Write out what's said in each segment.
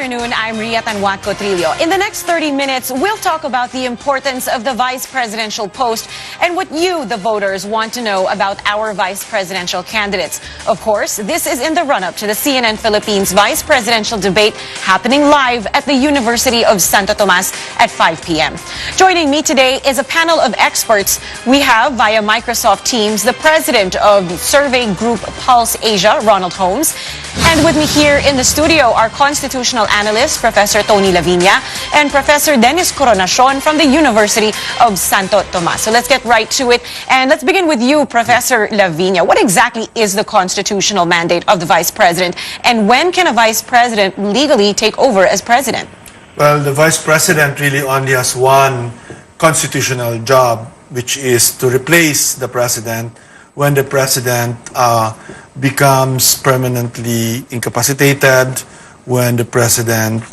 afternoon. I'm Ria Tanwat Cotrillo. In the next 30 minutes, we'll talk about the importance of the vice presidential post and what you, the voters, want to know about our vice presidential candidates. Of course, this is in the run-up to the CNN Philippines vice presidential debate happening live at the University of Santo Tomas at 5 p.m. Joining me today is a panel of experts. We have, via Microsoft Teams, the president of survey group Pulse Asia, Ronald Holmes. And with me here in the studio are constitutional analyst Professor Tony Lavinia and Professor Dennis Coronacion from the University of Santo Tomas. So let's get right to it. And let's begin with you, Professor Lavinia. What exactly is the constitutional mandate of the vice president? And when can a vice president legally take over as president? Well, the vice president really only has one constitutional job, which is to replace the president when the president becomes permanently incapacitated, when the president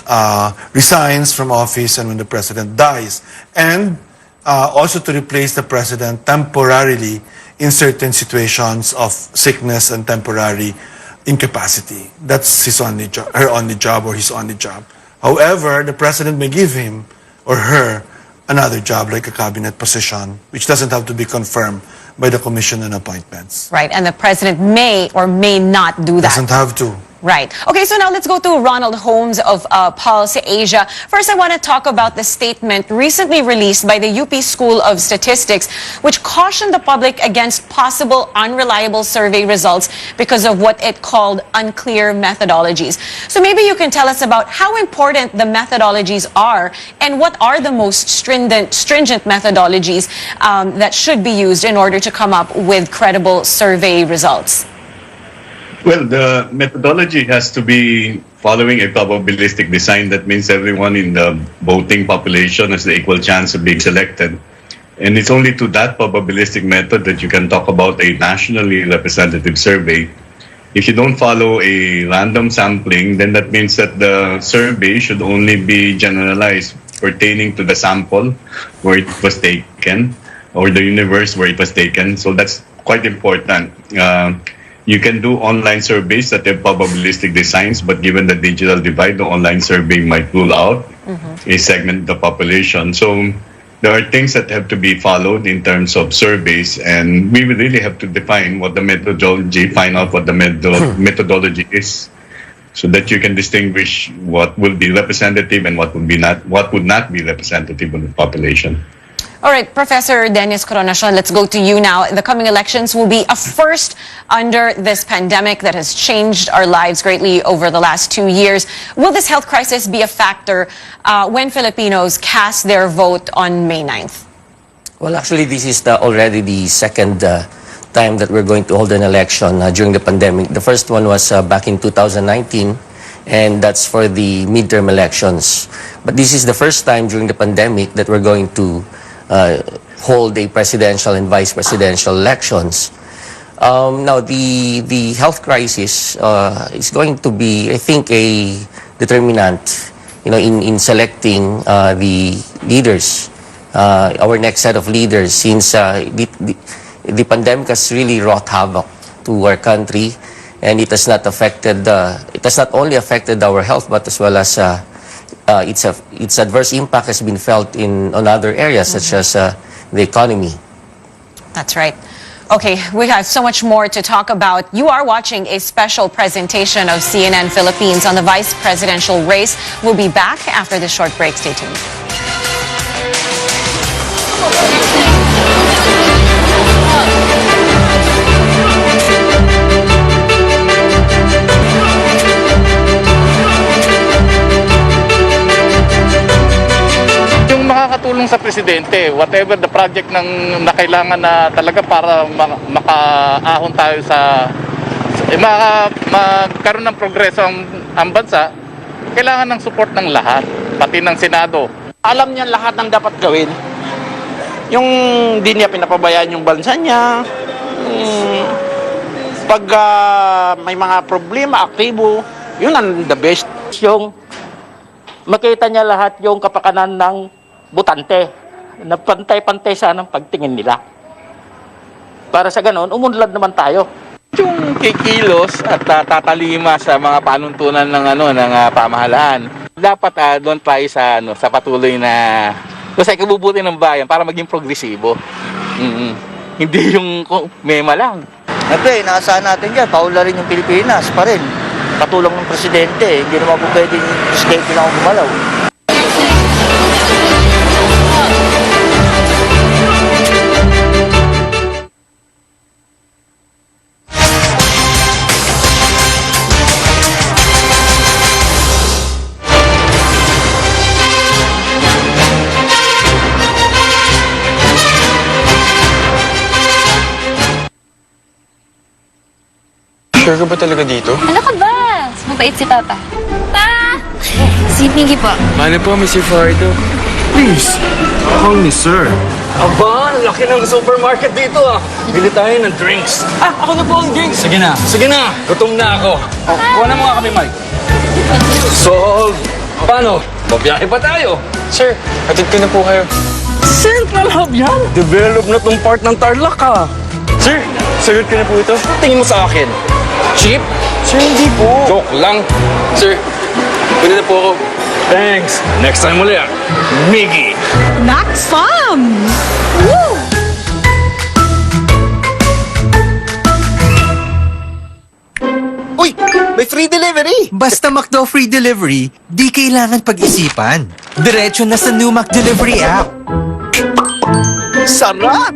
resigns from office, and when the president dies. And also to replace the president temporarily in certain situations of sickness and temporary incapacity. That's his only job, her only job, or his only job. However, the president may give him or her another job, like a cabinet position, which doesn't have to be confirmed by the Commission on Appointments. Right, and the president may or may not do that. Doesn't have to. Right. Okay, so now let's go to Ronald Holmes of Pulse Asia. First, I want to talk about the statement recently released by the UP School of Statistics, which cautioned the public against possible unreliable survey results because of what it called unclear methodologies. So maybe you can tell us about how important the methodologies are and what are the most stringent methodologies that should be used in order to come up with credible survey results. Well, the methodology has to be following a probabilistic design. That means everyone in the voting population has the equal chance of being selected. And it's only to that probabilistic method that you can talk about a nationally representative survey. If you don't follow a random sampling, then that means that the survey should only be generalized pertaining to the sample where it was taken or the universe where it was taken. So that's quite important. You can do online surveys that have probabilistic designs, but given the digital divide, the online survey might rule out a segment of the population. So there are things that have to be followed in terms of surveys, and we will really have to define what the methodology, find out what the methodology is, so that you can distinguish what will be representative and what would not be representative of the population. All right, Professor Dennis Coronacion, let's go to you now. The coming elections will be a first under this pandemic that has changed our lives greatly over the last 2 years. Will this health crisis be a factor when Filipinos cast their vote on May 9th? Well, actually, this is already the second time that we're going to hold an election during the pandemic. The first one was back in 2019, and that's for the midterm elections. But this is the first time during the pandemic that we're going to hold a presidential and vice presidential elections. Now, the health crisis is going to be, I think, a determinant, in selecting the leaders, our next set of leaders, since the pandemic has really wrought havoc to our country, and it has not affected, it has not only affected our health, but as well as its adverse impact has been felt on other areas, such as the economy. That's right. Okay, we have so much more to talk about. You are watching a special presentation of CNN Philippines on the vice presidential race. We'll be back after this short break. Stay tuned. Makakatulong sa presidente, whatever the project na kailangan na talaga para makaahon tayo magkaroon ng progreso ang bansa, kailangan ng support ng lahat, pati ng Senado. Alam niya lahat ng dapat gawin. Yung hindi niya pinapabayaan yung bansa niya, pag may mga problema, aktibo, yun ang the best. Yung makita niya lahat yung kapakanan ng butante, na pantay-pantay sana ang pagtingin nila. Para sa ganon, umunlad naman tayo. yung kikilos at tatalima sa mga panuntunan ng pamahalaan. Dapat doon tayo sa patuloy na sa ikabubuti ng bayan para maging progresibo. Hindi yung mema lang. Siyempre, inaasahan natin yan, paularin yung Pilipinas pa rin. Katulong ng presidente, hindi naman po pwedeng presidente lang ang gumalaw. Sure ka ba talaga dito? Ano ka ba? Mabait si Papa. Si Miggy po. Mano po, Mr. Fardo? Please, call me sir. Aba, laki ng supermarket dito ah. Bili tayo ng drinks. Ako na po ang drinks. Sige na. Gutom na ako. Kuha na mga kami, Mike. So, paano? Mabiyahe pa tayo. Sir, hatid ko na po kayo. Central Hub yan. Develop na tong part ng Tarlac ah. Sir, sagot ko na po ito. Tingin mo sa akin. Cheap? Sir, hindi po. Joke lang. Sir, pwede na po ako. Thanks. Next time ulit. Miggy. Max fun! Woo! Uy! May free delivery! Basta McDo free delivery, di kailangan pag-isipan. Diretso na sa new McDelivery app. Sarap!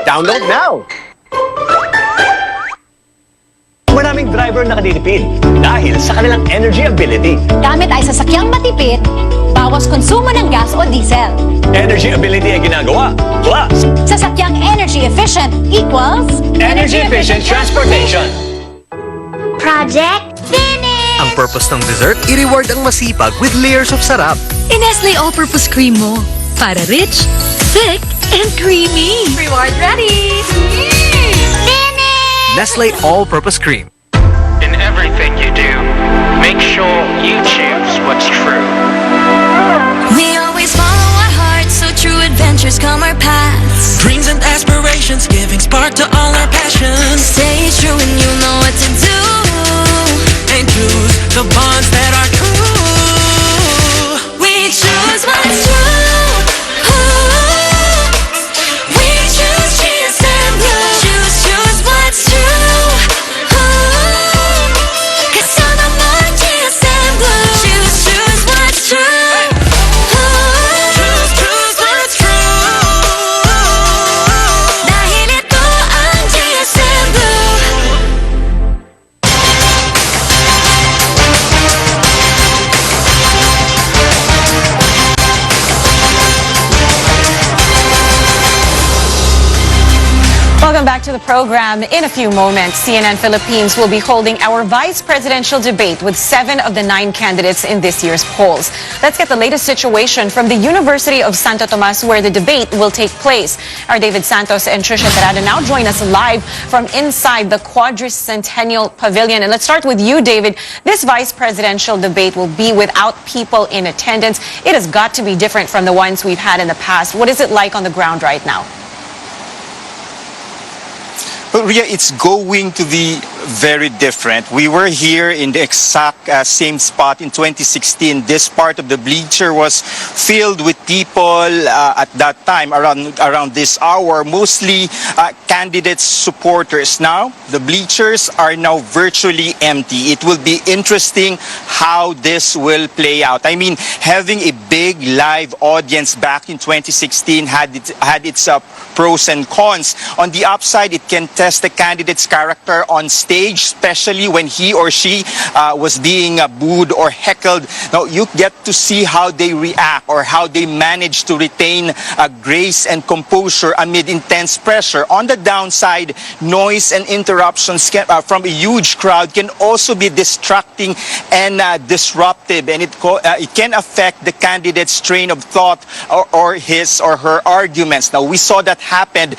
Download now! Maraming driver nakadilipid dahil sa kanilang energy ability. Gamit ay sasakyang matipid, bawas konsumo ng gas o diesel. Energy ability ay ginagawa. Plus, Sasakyang energy efficient equals energy efficient transportation. Project finish! Ang purpose ng dessert, i-reward ang masipag with layers of sarap. Nestle all-purpose cream mo. Para rich, thick, and creamy. Reward ready! Finish! Nestle All-Purpose Cream. In everything you do, make sure you choose what's true. We always follow our hearts, so true adventures come our paths. Dreams and aspirations, giving spark to all our passions. Stay true and you know what to do. And choose the bonds that are true. We choose what's true. Ooh. We choose cheese and blue. Choose what's true. Ooh. 'Cause some of more cheese and blue. Choose what's true. Ooh. Choose what's true. Dahil ito ang cheese and blue. Welcome back to the program. In a few moments, CNN Philippines will be holding our vice presidential debate with 7 of the 9 candidates in this year's polls. Let's get the latest situation from the University of Santo Tomas, where the debate will take place. Our David Santos and Trisha Terada now join us live from inside the Quadricentennial Pavilion. And let's start with you, David. This vice presidential debate will be without people in attendance. It has got to be different from the ones we've had in the past. What is it like on the ground right now? But Ria, it's going to be very different. We were here in the exact same spot in 2016. This part of the bleacher was filled with people at that time, around this hour, mostly candidates, supporters. Now, the bleachers are now virtually empty. It will be interesting how this will play out. I mean, having a big live audience back in 2016 had its pros and cons. On the upside, it can test the candidate's character on stage, especially when he or she was being booed or heckled. Now, you get to see how they react or how they manage to retain grace and composure amid intense pressure. On the downside, noise and interruptions from a huge crowd can also be distracting and disruptive, and it can affect the candidate candidate's train of thought or his or her arguments. Now, we saw that happen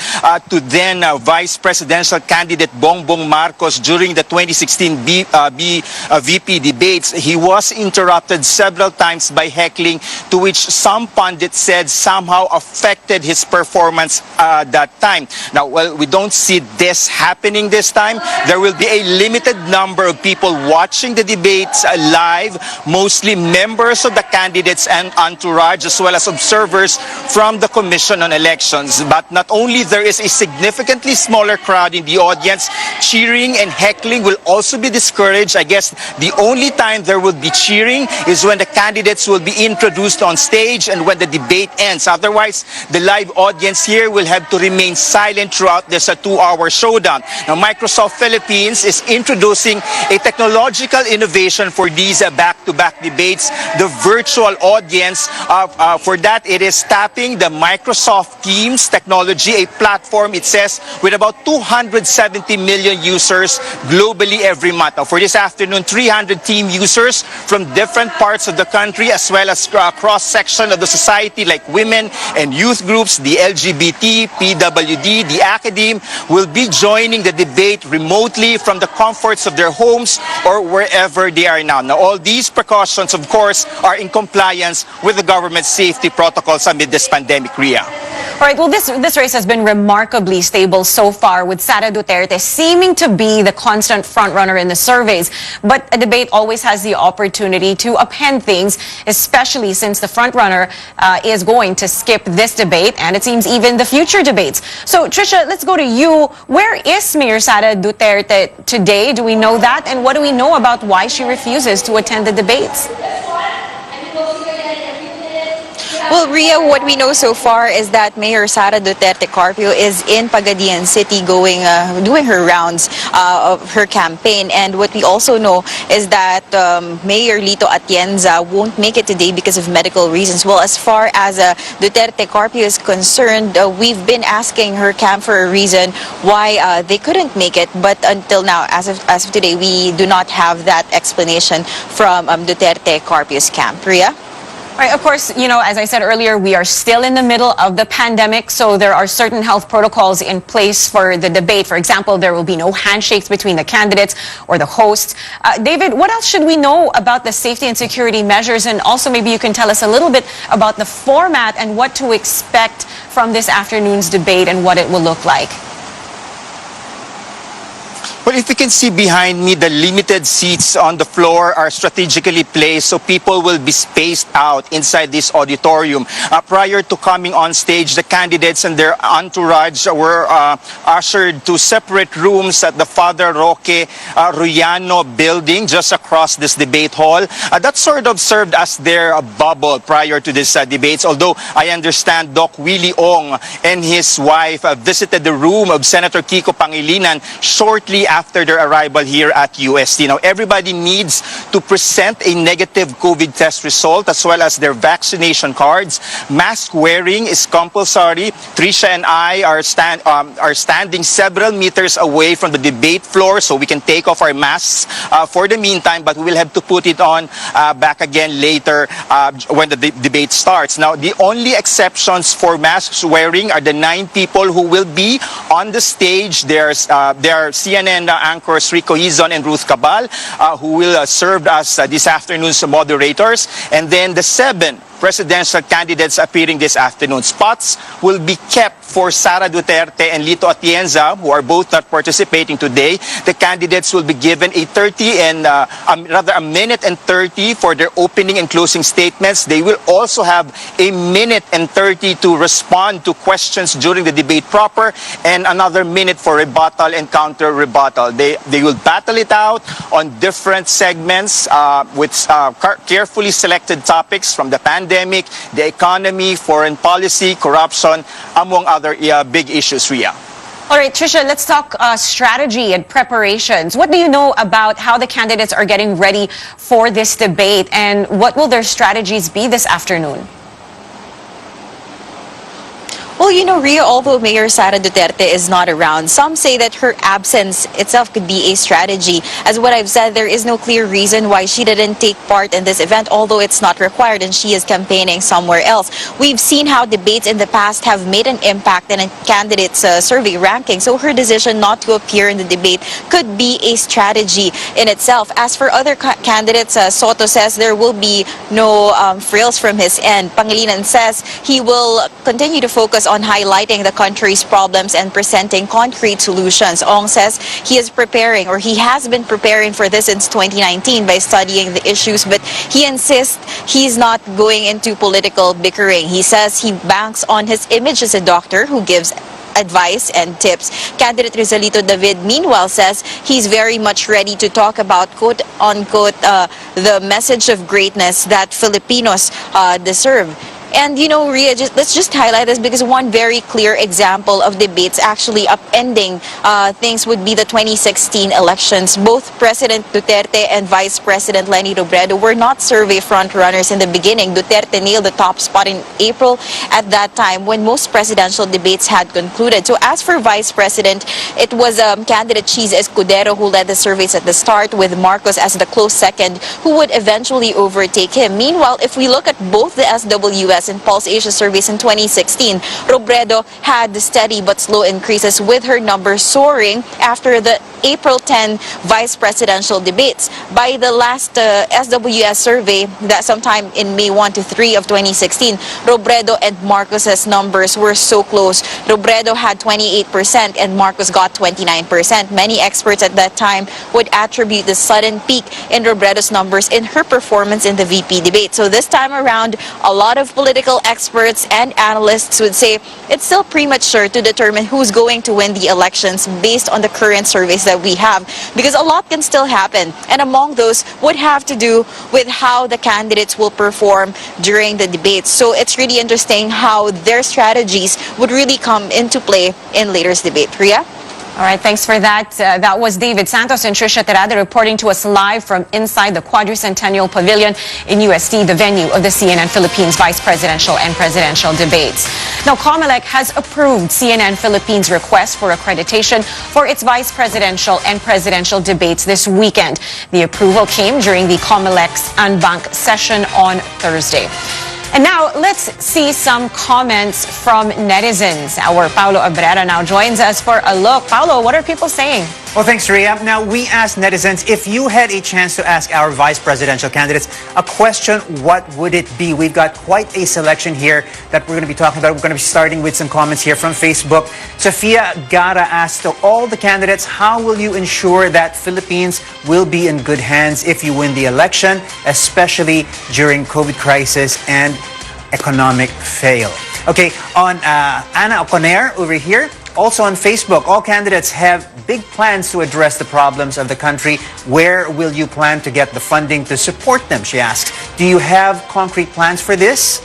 to then Vice Presidential candidate Bongbong Marcos during the 2016 VP debates. He was interrupted several times by heckling, to which some pundits said somehow affected his performance that time. Now, well, we don't see this happening this time. There will be a limited number of people watching the debates live, mostly members of the candidates and entourage, as well as observers from the Commission on Elections. But not only there is a significantly smaller crowd in the audience, cheering and heckling will also be discouraged. I guess the only time there will be cheering is when the candidates will be introduced on stage and when the debate ends. Otherwise, the live audience here will have to remain silent throughout this 2-hour showdown. Now, Microsoft Philippines is introducing a technological innovation for these back-to-back debates, the virtual audience. For that, it is tapping the Microsoft Teams technology, a platform, it says, with about 270 million users globally every month. Now, for this afternoon, 300 team users from different parts of the country, as well as cross-section of the society like women and youth groups, the LGBT, PWD, the academe, will be joining the debate remotely from the comforts of their homes or wherever they are now. Now, all these precautions, of course, are in compliance with the government safety protocols amid this pandemic, Ria. All right, well, this race has been remarkably stable so far, with Sara Duterte seeming to be the constant frontrunner in the surveys. But a debate always has the opportunity to upend things, especially since the frontrunner is going to skip this debate and it seems even the future debates. So, Trisha, let's go to you. Where is Mayor Sara Duterte today? Do we know that? And what do we know about why she refuses to attend the debates? Well, Ria, what we know so far is that Mayor Sara Duterte Carpio is in Pagadian City doing her rounds of her campaign. And what we also know is that Mayor Lito Atienza won't make it today because of medical reasons. Well, as far as Duterte Carpio is concerned, we've been asking her camp for a reason why they couldn't make it. But until now, as of today, we do not have that explanation from Duterte Carpio's camp. Ria? Right, of course, you know, as I said earlier, we are still in the middle of the pandemic, so there are certain health protocols in place for the debate. For example, there will be no handshakes between the candidates or the hosts. David, what else should we know about the safety and security measures? And also maybe you can tell us a little bit about the format and what to expect from this afternoon's debate and what it will look like. Well, if you can see behind me, the limited seats on the floor are strategically placed so people will be spaced out inside this auditorium. Prior to coming on stage, the candidates and their entourage were ushered to separate rooms at the Father Roque Ruyano building just across this debate hall. That sort of served as their bubble prior to this debates, although I understand Doc Willie Ong and his wife visited the room of Senator Kiko Pangilinan shortly after their arrival here at UST. Now, everybody needs to present a negative COVID test result as well as their vaccination cards. Mask wearing is compulsory. Trisha and I are standing several meters away from the debate floor so we can take off our masks for the meantime, but we will have to put it on back again later when the debate starts. Now, the only exceptions for masks wearing are the 9 people who will be on the stage. There's CNN anchors Rico Hizon and Ruth Cabal, who will serve as this afternoon's moderators, and then the 7 presidential candidates appearing this afternoon. Spots will be kept for Sara Duterte and Lito Atienza, who are both not participating today. The candidates will be given a minute and 30 for their opening and closing statements. They will also have a minute and 30 to respond to questions during the debate proper, and another minute for rebuttal and counter rebuttal. They will battle it out on different segments with carefully selected topics from the pandemic, the economy, foreign policy, corruption, among other big issues, Ria. All right, Trisha, let's talk strategy and preparations. What do you know about how the candidates are getting ready for this debate, and what will their strategies be this afternoon? Well, you know, Ria, although Mayor Sara Duterte is not around, some say that her absence itself could be a strategy. As what I've said, there is no clear reason why she didn't take part in this event, although it's not required and she is campaigning somewhere else. We've seen how debates in the past have made an impact in a candidate's survey ranking, so her decision not to appear in the debate could be a strategy in itself. As for other candidates, Soto says there will be no frills from his end. Pangilinan says he will continue to focus on highlighting the country's problems and presenting concrete solutions. Ong says he is preparing, or he has been preparing for this since 2019 by studying the issues, but he insists he's not going into political bickering. He says he banks on his image as a doctor who gives advice and tips. Candidate Rizalito David, meanwhile, says he's very much ready to talk about, quote-unquote, the message of greatness that Filipinos deserve. And, you know, Ria, let's just highlight this because one very clear example of debates actually upending things would be the 2016 elections. Both President Duterte and Vice President Leni Robredo were not survey frontrunners in the beginning. Duterte nailed the top spot in April at that time when most presidential debates had concluded. So as for Vice President, it was candidate Cheese Escudero who led the surveys at the start, with Marcos as the close second, who would eventually overtake him. Meanwhile, if we look at both the SWS and Pulse Asia surveys in 2016, Robredo had steady but slow increases, with her numbers soaring after the April 10 vice presidential debates. By the last SWS survey, that sometime in May 1 to 3 of 2016, Robredo and Marcos's numbers were so close. Robredo had 28% and Marcos got 29%. Many experts at that time would attribute the sudden peak in Robredo's numbers in her performance in the VP debate. So this time around, a lot of political experts and analysts would say it's still premature to determine who's going to win the elections based on the current surveys that we have, because a lot can still happen, and among those would have to do with how the candidates will perform during the debates. So it's really interesting how their strategies would really come into play in later's debate. Ria? All right, thanks for that. That was David Santos and Trisha Terada reporting to us live from inside the Quadricentennial Pavilion in UST, the venue of the CNN Philippines vice presidential and presidential debates. Now, COMELEC has approved CNN Philippines' request for accreditation for its vice presidential and presidential debates this weekend. The approval came during the COMELEC's en banc session on Thursday. And now, let's see some comments from netizens. Our Paulo Abrera now joins us for a look. Paulo, what are people saying? Well, thanks, Ria. Now, we asked netizens, if you had a chance to ask our vice presidential candidates a question, what would it be? We've got quite a selection here that we're going to be talking about. We're going to be starting with some comments here from Facebook. Sofia Gara asked, to all the candidates, how will you ensure that Philippines will be in good hands if you win the election, especially during COVID crisis and economic fail? Okay, on Ana Oconer over here, also on Facebook, all candidates have big plans to address the problems of the country. Where will you plan to get the funding to support them, she asks. Do you have concrete plans for this?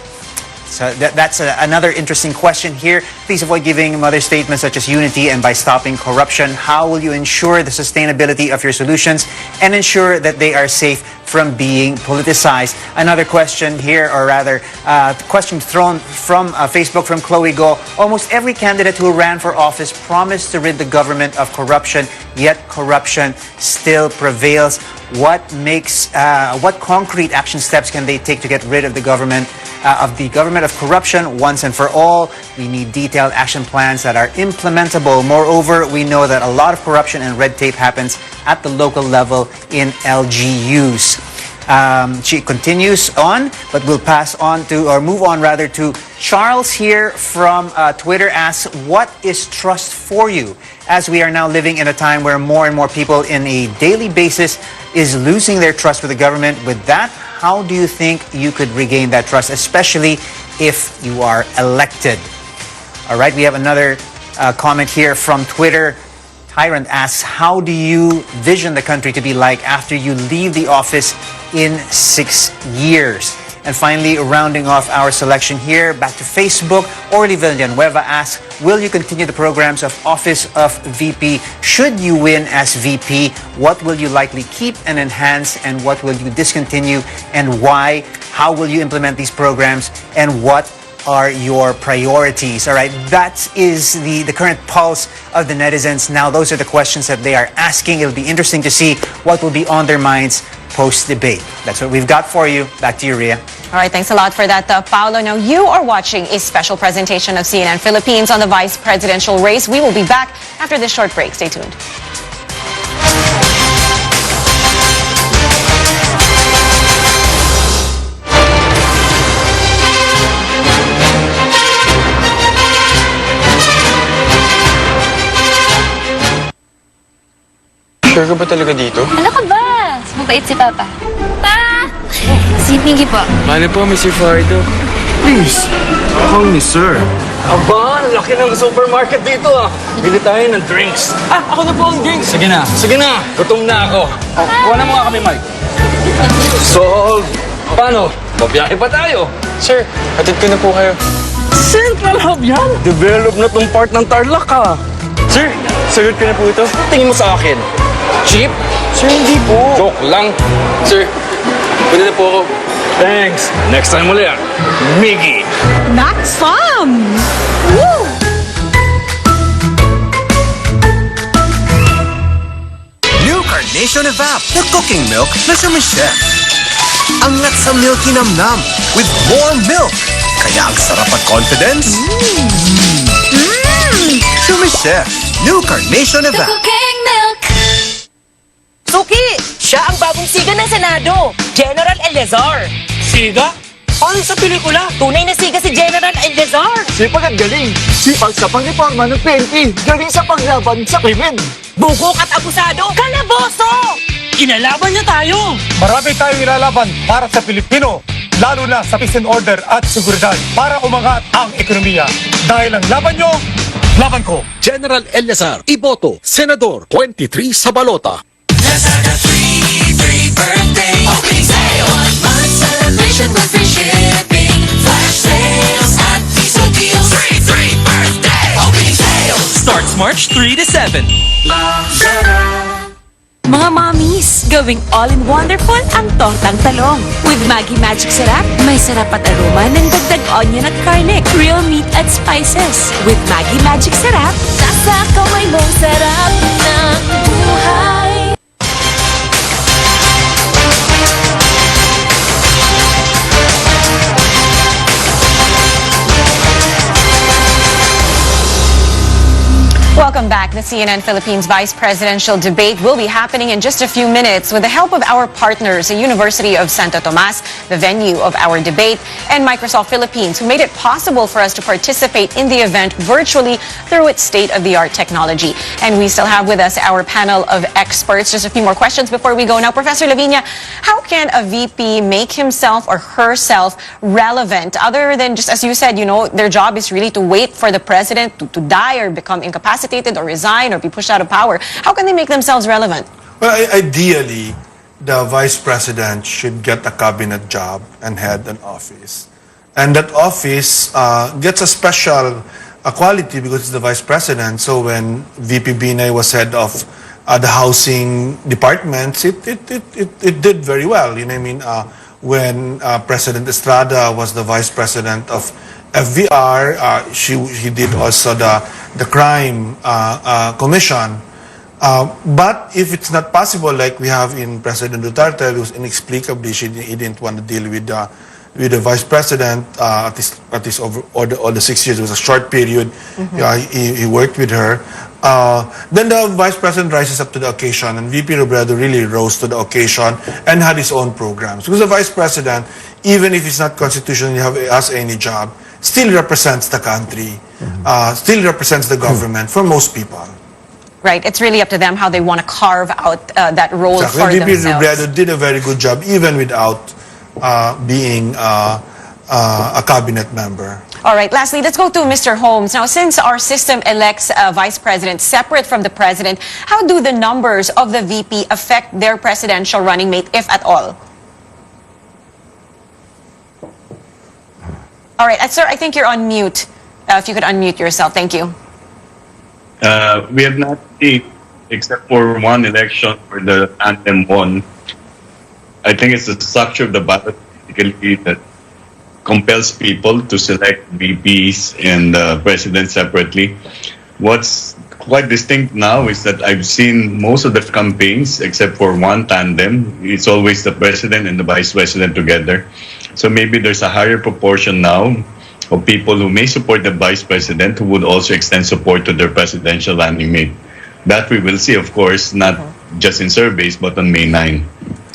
So that's another interesting question here. Please avoid giving mother statements such as unity and by stopping corruption. How will you ensure the sustainability of your solutions and ensure that they are safe from being politicized? Another question here, or rather, question thrown from Facebook from Chloe Go. Almost every candidate who ran for office promised to rid the government of corruption, yet corruption still prevails. What concrete action steps can they take to get rid of the government of corruption once and for all? We need detailed action plans that are implementable. Moreover, we know that a lot of corruption and red tape happens at the local level in LGUs. She continues on, but we'll move on rather to Charles here from Twitter asks, what is trust for you? As we are now living in a time where more and more people in a daily basis is losing their trust with the government. With that, how do you think you could regain that trust, especially if you are elected? All right, we have another comment here from Twitter. Tyrant asks, how do you vision the country to be like after you leave the office in 6 years? And finally, rounding off our selection here, back to Facebook, Orly Villanueva asks, will you continue the programs of Office of VP? Should you win as VP, what will you likely keep and enhance, and what will you discontinue, and why? How will you implement these programs, and what are your priorities? All right, that is the current pulse of the netizens. Now, those are the questions that they are asking. It'll be interesting to see what will be on their minds post-debate. That's what we've got for you. Back to you, Rhea. All right, thanks a lot for that, Paolo. Now, you are watching a special presentation of CNN Philippines on the vice presidential race. We will be back after this short break. Stay tuned. Sure ka ba talaga dito? Ano ka ba? Mabait si Papa. Pa! Si Pinky po. Paano po, Mr. Fardo? Please, call me sir. Aba, ang laki ng supermarket dito ah. Bili tayo ng drinks. Ako na po ang drinks. Sige na, sige na. Gutom na ako. Kuha na mga kami, Mike. Sold. Paano? Babiyahe pa tayo. Sir, hatid ko na po kayo. Central Hub yan. Develop na tong part ng Tarlac ah. Sir, sagot ko na po ito. Tingin mo sa akin. Cheap? Sir, hindi po. Joke lang. Sir, pwede na po ako. Thanks. Next time ulit. Miggy. That's fun! Woo! New Carnation Evap, the cooking milk na sumichef. Angat sa milky namnam with warm milk. Kaya ang sarap at confidence. Sumichef, New Carnation Evap. Cooking milk! Suki! Siya ang bagong siga ng Senado, General Eleazar. Siga? Paano sa pelikula? Tunay na siga si General Eleazar. Sipag at galing. Sipag sa pangreforma ng PNP. Galing sa paglaban sa krimen. Bugok at abusado, kalaboso! Kinalaban niya tayo. Marami tayong ilalaban para sa Pilipino. Lalo na sa peace and order at seguridad para umangat ang ekonomiya. Dahil ang laban nyo, laban ko. General Eleazar, iboto, Senador, 23 sa balota. Lazada 3 birthday opening sale. 1 month celebration with free shipping. Flash sales at Piso Deals. 3 birthday opening sales. Starts March 3 to 7. Lazada. Mga mommies, gawing all-in wonderful ang tortang talong. With Maggi Magic Sarap, may sarap at aroma ng dagdag onion at garlic, real meat at spices. With Maggi Magic Sarap, nasa kamay mong sarap ng buhay. Welcome back. The CNN Philippines Vice Presidential Debate will be happening in just a few minutes with the help of our partners, the University of Santo Tomas, the venue of our debate, and Microsoft Philippines, who made it possible for us to participate in the event virtually through its state-of-the-art technology. And we still have with us our panel of experts. Just a few more questions before we go. Now, Professor Lavinia, how can a VP make himself or herself relevant other than just, as you said, you know, their job is really to wait for the president to die or become incapacitated or resign or be pushed out of power? How can they make themselves relevant? Well, ideally, the vice president should get a cabinet job and head an office. And that office gets a special quality because it's the vice president. So when VP Binay was head of the housing departments, it did very well. You know what I mean? When President Estrada was the vice president of FVR, he did also the crime commission. But if it's not possible, like we have in President Duterte, who's inexplicably he didn't want to deal with the vice president at least over all the 6 years. It was a short period. He worked with her. Then the vice president rises up to the occasion, and VP Robredo really rose to the occasion and had his own programs. Because the vice president, even if he's not constitutionally has any job, still represents the country, still represents the government for most people. Right. It's really up to them how they want to carve out that role for VP themselves. Robredo did a very good job, even without being a cabinet member. All right. Lastly, let's go to Mr. Holmes. Now, since our system elects a vice president separate from the president, how do the numbers of the VP affect their presidential running mate, if at all? All right. Sir, I think you're on mute. If you could unmute yourself. Thank you. We have not seen, except for one election where the tandem won. I think it's the structure of the ballot basically that compels people to select VPs and president separately. What's quite distinct now is that I've seen most of the campaigns, except for one tandem, it's always the president and the vice president together. So maybe there's a higher proportion now of people who may support the vice president who would also extend support to their presidential running mate. That we will see, of course, not just in surveys, but on May 9.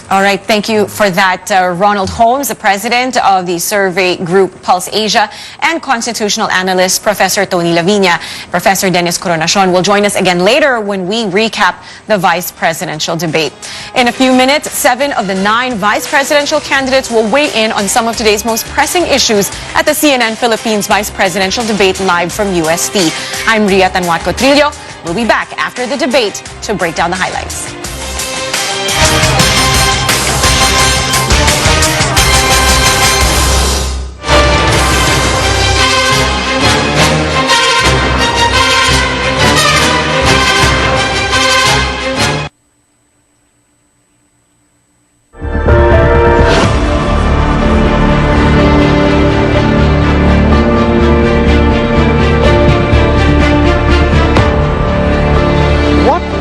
All right, thank you for that, Ronald Holmes, the president of the survey group Pulse Asia, and constitutional analyst Professor Tony Lavinia. Professor Dennis Coronacion will join us again later when we recap the vice presidential debate. In a few minutes, 7 of the 9 vice presidential candidates will weigh in on some of today's most pressing issues at the CNN Philippines vice presidential debate live from UST. I'm Ria Tanwatco Trillo. We'll be back after the debate to break down the highlights.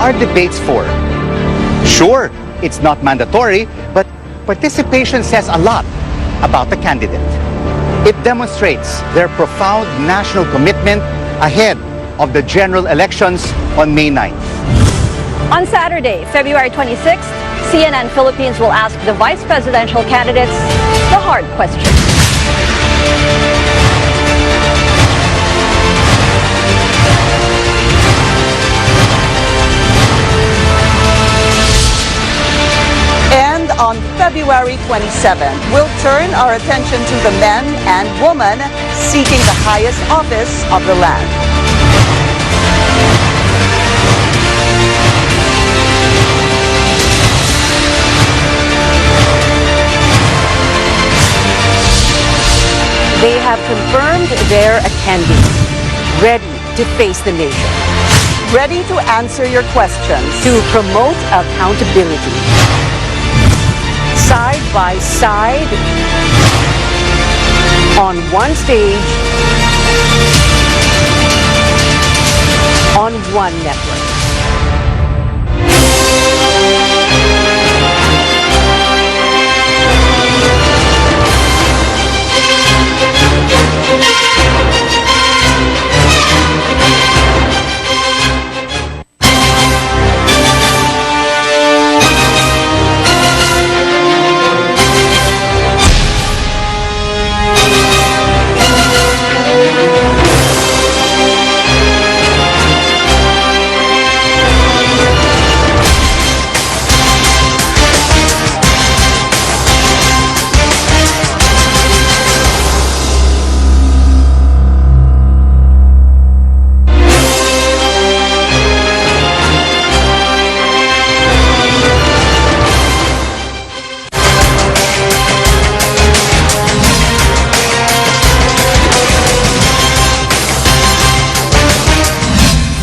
Are debates for? Sure, it's not mandatory, but participation says a lot about the candidate. It demonstrates their profound national commitment ahead of the general elections on May 9th. On Saturday, February 26th, CNN Philippines will ask the vice presidential candidates the hard question. And on February 27th, we'll turn our attention to the men and women seeking the highest office of the land. They have confirmed their attending, ready to face the nation, ready to answer your questions, to promote accountability. Side by side, on one stage, on one network.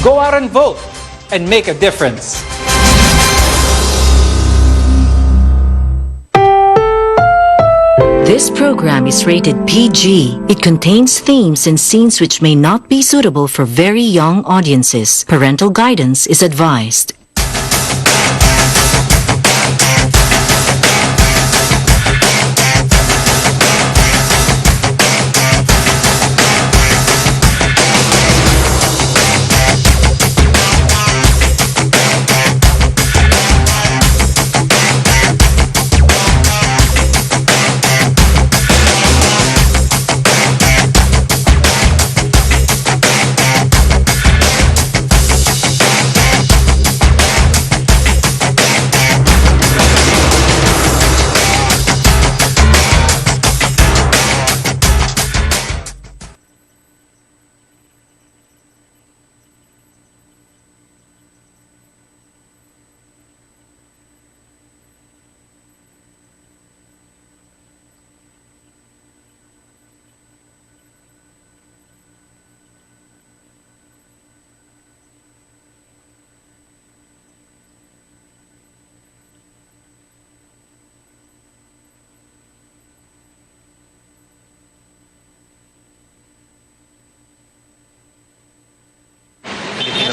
Go out and vote and make a difference. This program is rated PG. It contains themes and scenes which may not be suitable for very young audiences. Parental guidance is advised.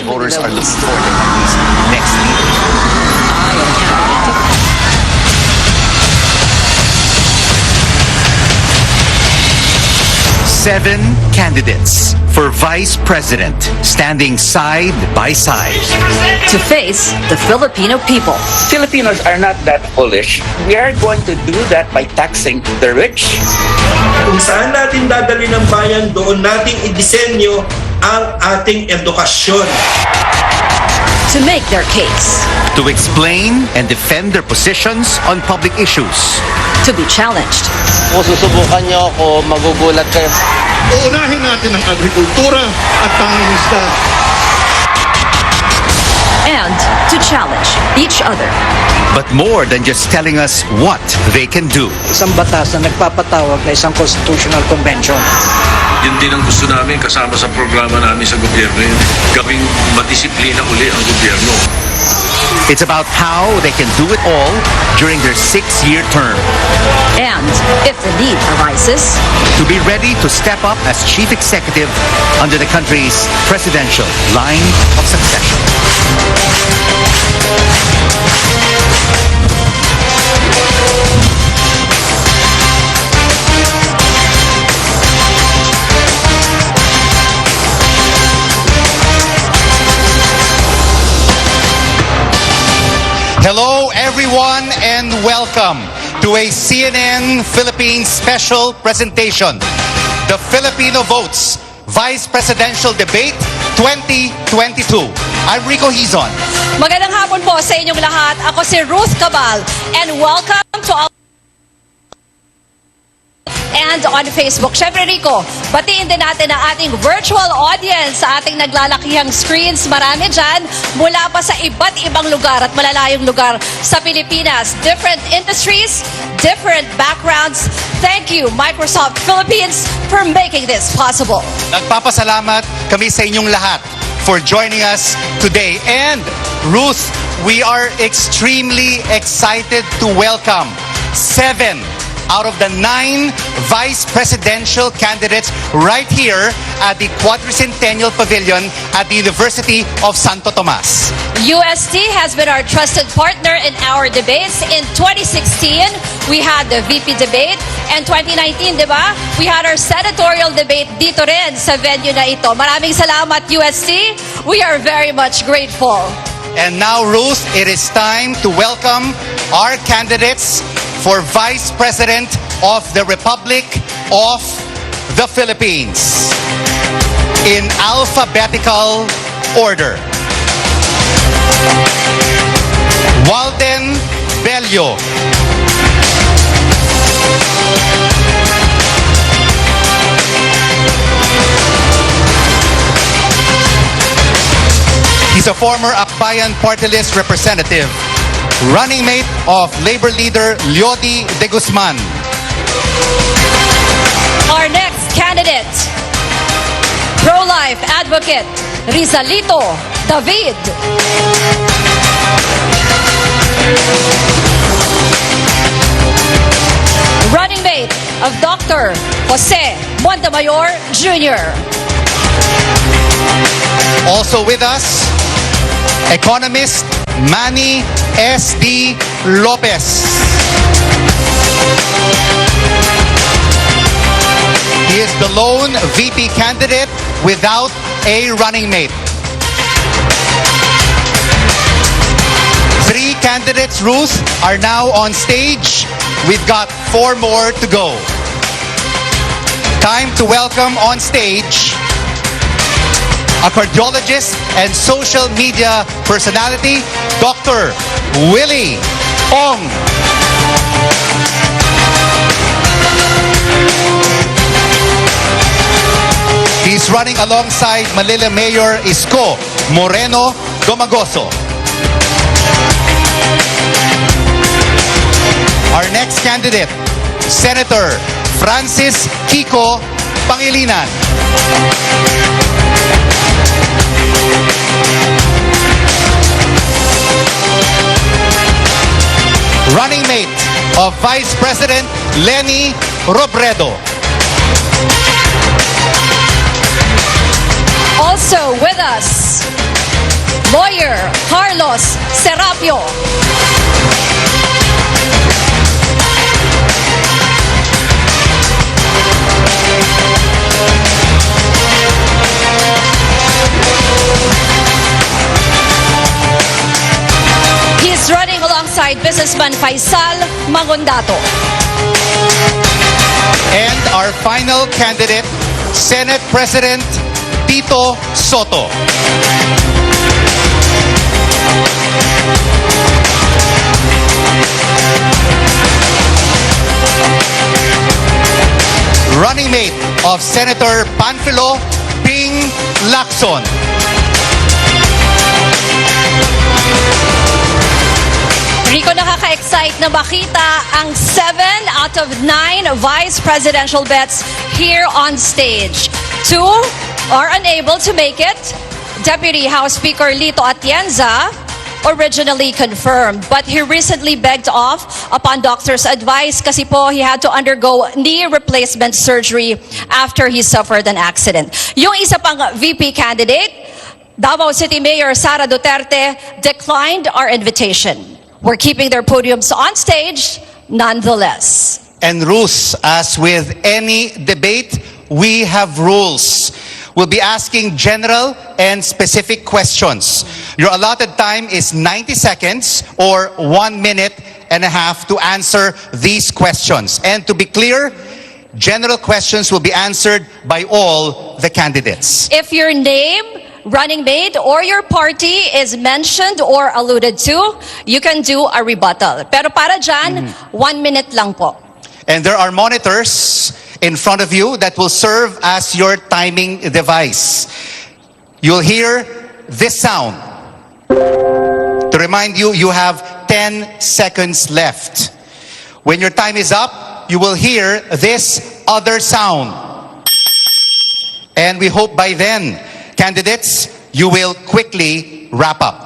voters are looking for the country's next leader. Seven candidates for vice president standing side by side. To face the Filipino people. Filipinos are not that foolish. We are going to do that by taxing the rich. Kung saan natin dadali ng bayan, doon nating idisenyo ang ating edukasyon. To make their case. To explain and defend their positions on public issues. To be challenged. Kung susubukan niyo ako, magugulat kayo. Uunahin natin ang agrikultura at pangingisda. And to challenge each other. But more than just telling us what they can do. Isang batas na nagpapatawag na isang constitutional convention. Yun din ang gusto namin kasama sa programa namin sa gobyerno yun. Gawing madisiplina uli ang gobyerno. It's about how they can do it all during their 6-year term. And if the need arises, to be ready to step up as chief executive under the country's presidential line of succession. Hello everyone and welcome to a CNN Philippines special presentation, the Filipino Votes Vice Presidential Debate 2022. I'm Rico Hizon. magandang hapon po sa inyong lahat. Ako si Ruth Cabal and welcome to all and on Facebook. Syempre Rico, batiin din natin ang ating virtual audience sa ating naglalakihang screens. Marami dyan mula pa sa iba't ibang lugar at malalayong lugar sa Pilipinas. Different industries, different backgrounds. Thank you, Microsoft Philippines, for making this possible. Nagpapasalamat kami sa inyong lahat for joining us today. And Ruth, we are extremely excited to welcome 7 out of the 9 vice presidential candidates right here at the Quadricentennial Pavilion at the University of Santo Tomas. UST has been our trusted partner in our debates. In 2016, we had the VP debate. And 2019, di ba? We had our senatorial debate dito rin sa venue na ito. Maraming salamat, UST. We are very much grateful. And now, Ruth, it is time to welcome our candidates for Vice President of the Republic of the Philippines in alphabetical order. Walden Bello. He's a former Akbayan Party List representative, running mate of Labor leader Leody de Guzman. Our next candidate, pro-life advocate, Rizalito David. Running mate of Dr. Jose Montemayor Jr. Also with us, economist Manny S.D. Lopez. He is the lone VP candidate without a running mate. 3 candidates, Ruth, are now on stage. We've got 4 more to go. Time to welcome on stage a cardiologist and social media personality, Dr. Willie Ong. He's running alongside Manila Mayor Isko Moreno Domagoso. Our next candidate, Senator Francis Kiko Pangilinan. Running mate of Vice President Leni Robredo. Also with us, Lawyer Carlos Serapio. He's running alongside businessman Faisal Mangondato. And our final candidate, Senate President Tito Soto. Running mate of Senator Panfilo Ping Lacson. Rico, nakaka-excite na makita ang 7 out of 9 vice presidential bets here on stage. 2 are unable to make it. Deputy House Speaker Lito Atienza originally confirmed, but he recently begged off upon doctor's advice kasi po he had to undergo knee replacement surgery after he suffered an accident. Yung isa pang VP candidate, Davao City Mayor Sara Duterte, declined our invitation. We're keeping their podiums on stage nonetheless. And Ruth, as with any debate, we have rules. We'll be asking general and specific questions. Your allotted time is 90 seconds or 1 minute and a half to answer these questions. And to be clear, general questions will be answered by all the candidates. If your name, running mate, or your party is mentioned or alluded to, you can do a rebuttal. Pero para dyan, 1 minute lang po. And there are monitors in front of you that will serve as your timing device. You'll hear this sound. To remind you, you have 10 seconds left. When your time is up, you will hear this other sound. And we hope by then, candidates, you will quickly wrap up.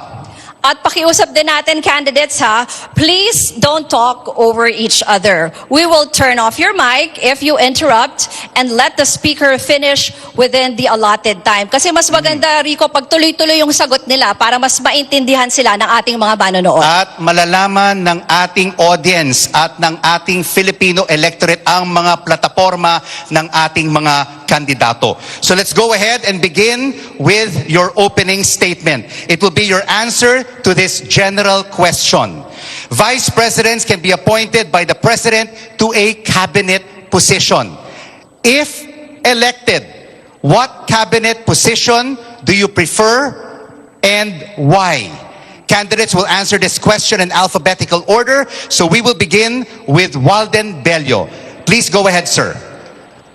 At pakiusap din natin, candidates, ha, please don't talk over each other. We will turn off your mic if you interrupt and let the speaker finish within the allotted time. Kasi mas maganda, Rico, pag tuloy-tuloy yung sagot nila para mas maintindihan sila ng ating mga manonood. At malalaman ng ating audience at ng ating Filipino electorate ang mga plataforma ng ating mga kandidato. So let's go ahead and begin with your opening statement. It will be your answer to this general question. Vice presidents can be appointed by the president to a cabinet position. If elected, what cabinet position do you prefer and why? Candidates will answer this question in alphabetical order, so we will begin with Walden Bello. Please go ahead, sir.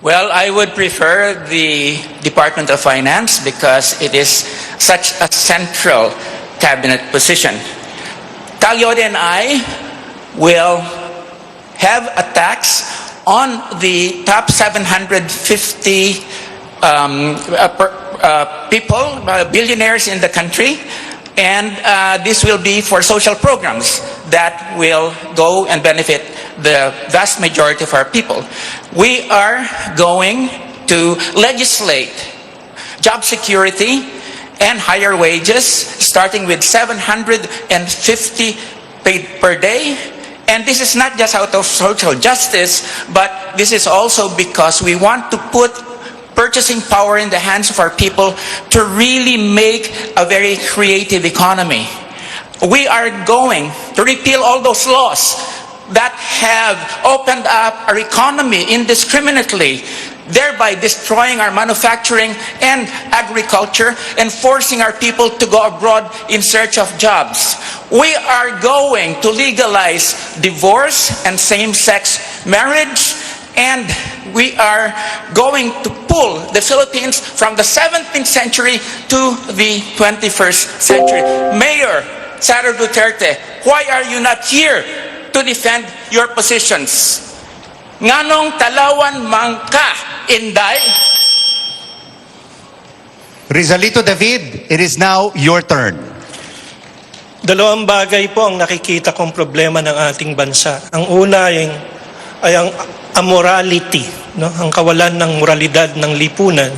Well, I would prefer the Department of Finance because it is such a central cabinet position. Talyode and I will have a tax on the top 750 people, billionaires in the country, and this will be for social programs that will go and benefit the vast majority of our people. We are going to legislate job security and higher wages, starting with $750 paid per day. And this is not just out of social justice, but this is also because we want to put purchasing power in the hands of our people to really make a very creative economy. We are going to repeal all those laws that have opened up our economy indiscriminately, thereby destroying our manufacturing and agriculture and forcing our people to go abroad in search of jobs. We are going to legalize divorce and same-sex marriage, and we are going to pull the Philippines from the 17th century to the 21st century. Mayor Sara Duterte, why are you not here to defend your positions? Nganong talawan mangka, Inday? Rizalito David, it is now your turn. Dalawang bagay po ang nakikita kong problema ng ating bansa. Ang una ay ang amorality, no? Ang kawalan ng moralidad ng lipunan.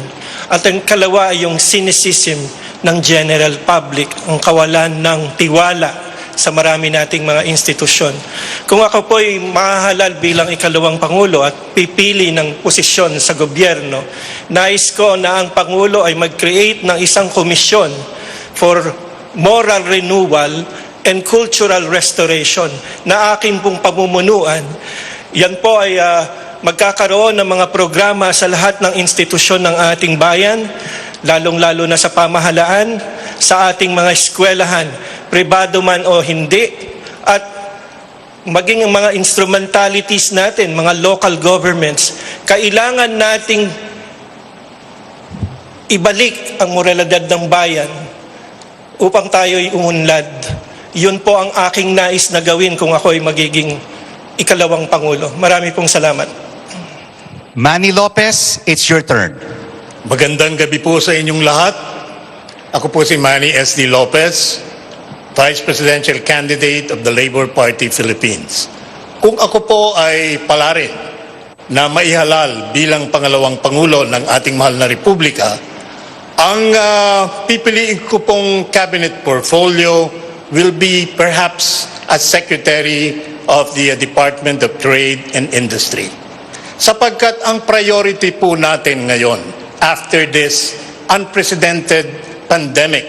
At ang kalawa ay yung cynicism ng general public, ang kawalan ng tiwala sa marami nating mga institusyon. Kung ako po'y mahahalal bilang ikalawang Pangulo at pipili ng posisyon sa gobyerno, nais ko na ang Pangulo ay mag-create ng isang komisyon for moral renewal and cultural restoration na akin pong pamumunuan. Yan po ay magkakaroon ng mga programa sa lahat ng institusyon ng ating bayan, lalong-lalo na sa pamahalaan, sa ating mga eskwelahan, pribado man o hindi, at maging ang mga instrumentalities natin, mga local governments, kailangan nating ibalik ang moralidad ng bayan upang tayo'y umunlad. Yun po ang aking nais na gawin kung ako'y magiging ikalawang Pangulo. Marami pong salamat. Manny Lopez, it's your turn. Magandang gabi po sa inyong lahat. Ako po si Manny S.D. Lopez, Vice Presidential Candidate of the Labor Party Philippines. Kung ako po ay palarin na maihalal bilang pangalawang Pangulo ng ating mahal na Republika, ang pipiliin ko pong cabinet portfolio will be perhaps as Secretary of the Department of Trade and Industry. Sapagkat ang priority po natin ngayon, after this unprecedented pandemic,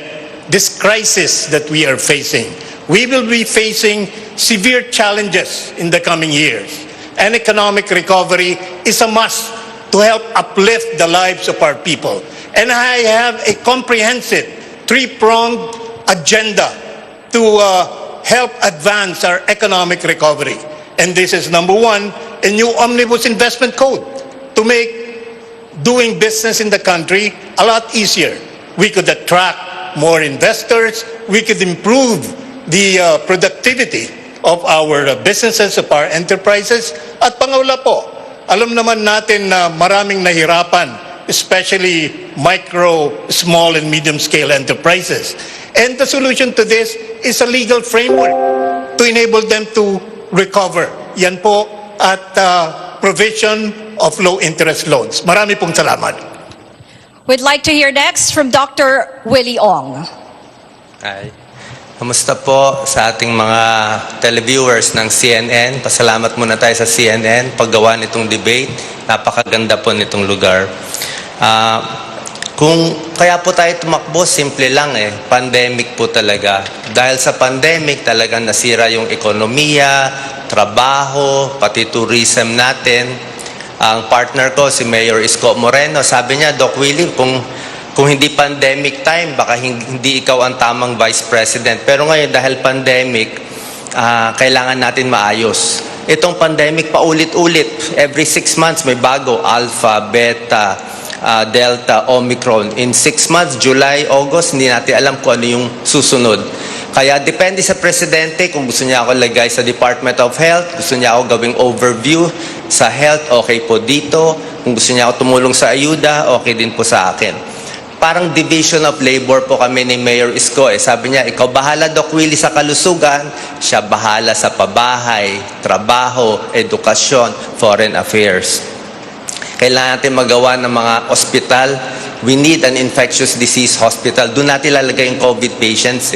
this crisis that we are facing, we will be facing severe challenges in the coming years. And economic recovery is a must to help uplift the lives of our people. And I have a comprehensive three-pronged agenda to help advance our economic recovery. And this is number one, a new omnibus investment code to make doing business in the country a lot easier. We could attract more investors, we could improve the productivity of our businesses, of our enterprises. At pangalawa po, alam naman natin na maraming nahirapan, especially micro, small, and medium-scale enterprises. And the solution to this is a legal framework to enable them to recover. Yan po at provision of low-interest loans. Marami pong salamat. We'd like to hear next from Dr. Willie Ong. Hi. Kamusta po sa ating mga televiewers ng CNN? Pasalamat muna tayo sa CNN paggawa nitong debate. Napakaganda po nitong lugar. Kung kaya po tayo tumakbo, simple lang pandemic po talaga. Dahil sa pandemic talagang nasira yung ekonomiya, trabaho, pati tourism natin. Ang partner ko, si Mayor Isko Moreno, sabi niya, Doc Willie, kung hindi pandemic time, baka hindi ikaw ang tamang Vice President. Pero ngayon, dahil pandemic, kailangan natin maayos. Itong pandemic, paulit-ulit. Every 6 months, may bago. Alpha, Beta, Delta, Omicron. In 6 months, July, August, hindi natin alam kung ano yung susunod. Kaya depende sa Presidente kung gusto niya ako lagay sa Department of Health, gusto niya ako gawing overview sa health, okay po dito. Kung gusto niya ako tumulong sa ayuda, okay din po sa akin. Parang division of labor po kami ni Mayor Isko. Sabi niya, ikaw bahala, Doc Willie, sa kalusugan, siya bahala sa pabahay, trabaho, edukasyon, foreign affairs. Kailangan natin magawa ng mga ospital. We need an infectious disease hospital. Doon natin lalagay yung COVID patients.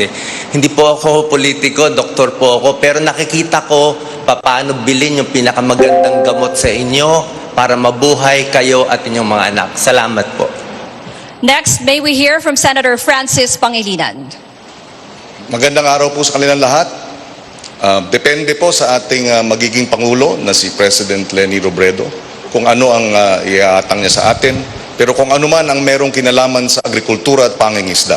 Hindi po ako politiko, doktor po ako, pero nakikita ko paano bilhin yung pinakamagandang gamot sa inyo para mabuhay kayo at inyong mga anak. Salamat po. Next, may we hear from Senator Francis Pangilinan. Magandang araw po sa kanilang lahat. Depende po sa ating magiging Pangulo na si President Leni Robredo kung ano ang iaatang niya sa atin. Pero kung ano man ang merong kinalaman sa agrikultura at pangingisda,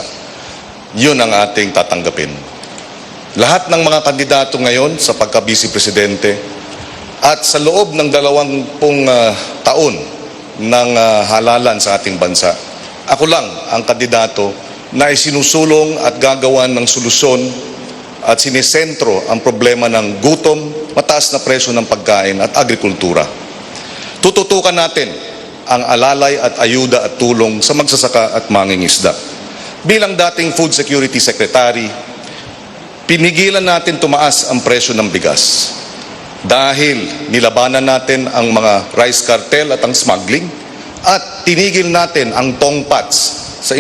yun ang ating tatanggapin. Lahat ng mga kandidato ngayon sa pagka-Vice Presidente at sa loob ng 20 taon ng halalan sa ating bansa, ako lang ang kandidato na isinusulong at gagawan ng solusyon at sinisentro ang problema ng gutom, mataas na presyo ng pagkain at agrikultura. Tututukan natin ang alalay at ayuda at tulong sa magsasaka at mangingisda. Bilang dating Food Security Secretary, pinigilan natin tumaas ang presyo ng bigas dahil nilabanan natin ang mga rice cartel at ang smuggling at tinigil natin ang tongpats sa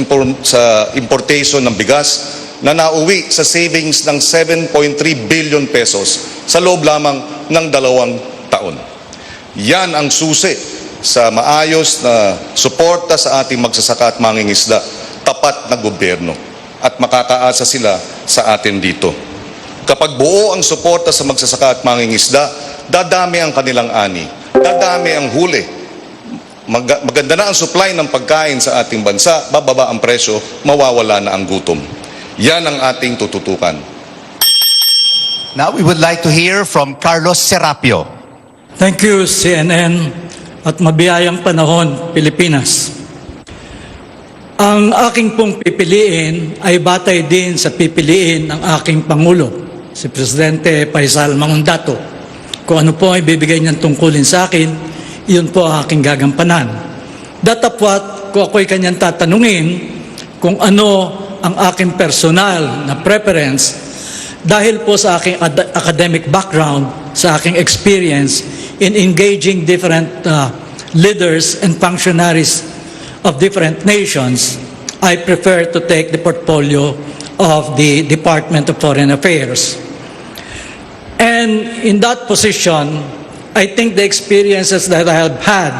importation ng bigas na nauwi sa savings ng 7.3 billion pesos sa loob lamang ng 2 taon. Yan ang susi sa maayos na suporta sa ating magsasaka at mangingisda, tapat na gobyerno, at makakaasa sila sa atin dito. Kapag buo ang suporta sa magsasaka at mangingisda, dadami ang kanilang ani, dadami ang huli, maganda na ang supply ng pagkain sa ating bansa, bababa ang presyo, mawawala na ang gutom. Yan ang ating tututukan. Now we would like to hear from Carlos Serapio. Thank you, CNN at mabiyayang panahon, Pilipinas. Ang aking pong pipiliin ay batay din sa pipiliin ng aking Pangulo, si Presidente Faisal Mangundato. Kung ano po ay bibigay niyang tungkulin sa akin, iyon po ang aking gagampanan. Datapwat, kung ako'y kanyang tatanungin kung ano ang aking personal na preference dahil po sa aking academic background, sa aking experience in engaging different leaders and functionaries of different nations, I prefer to take the portfolio of the Department of Foreign Affairs. And in that position, I think the experiences that I have had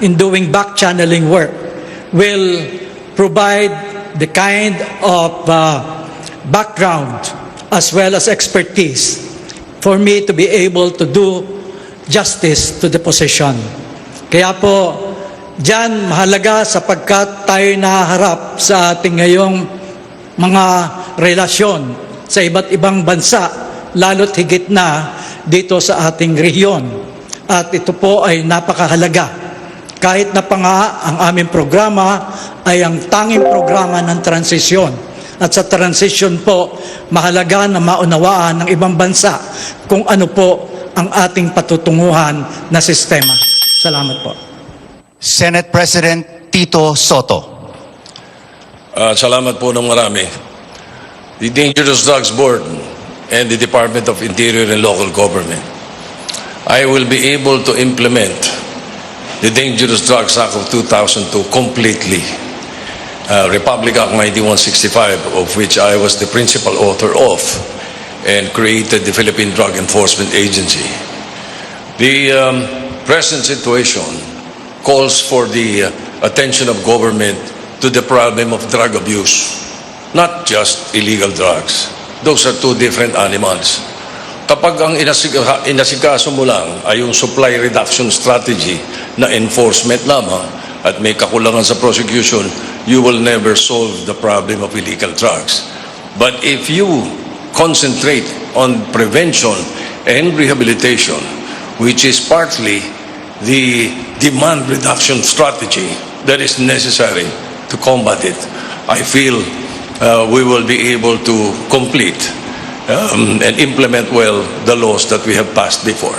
in doing back-channeling work will provide the kind of background as well as expertise for me to be able to do justice to the position. Kaya po, diyan mahalaga sapagkat tayo nahaharap sa ating ngayong mga relasyon sa iba't ibang bansa, lalo't higit na dito sa ating rehiyon. At ito po ay napakahalaga. Kahit na pa nga ang aming programa ay ang tanging programa ng transisyon. At sa transition po, mahalaga na maunawaan ng ibang bansa kung ano po ang ating patutunguhan na sistema. Salamat po. Senate President Tito Soto. Salamat po ng marami. The Dangerous Drugs Board and the Department of Interior and Local Government, I will be able to implement the Dangerous Drugs Act of 2002 completely. Republic Act 9165, of which I was the principal author of, and created the Philippine Drug Enforcement Agency. The present situation calls for the attention of government to the problem of drug abuse, not just illegal drugs. Those are two different animals. Kapag ang inasikaso mo lang ay yung supply reduction strategy na enforcement lamang at may kakulangan sa prosecution, you will never solve the problem of illegal drugs. But if you concentrate on prevention and rehabilitation, which is partly the demand reduction strategy that is necessary to combat it, I feel we will be able to complete and implement well the laws that we have passed before.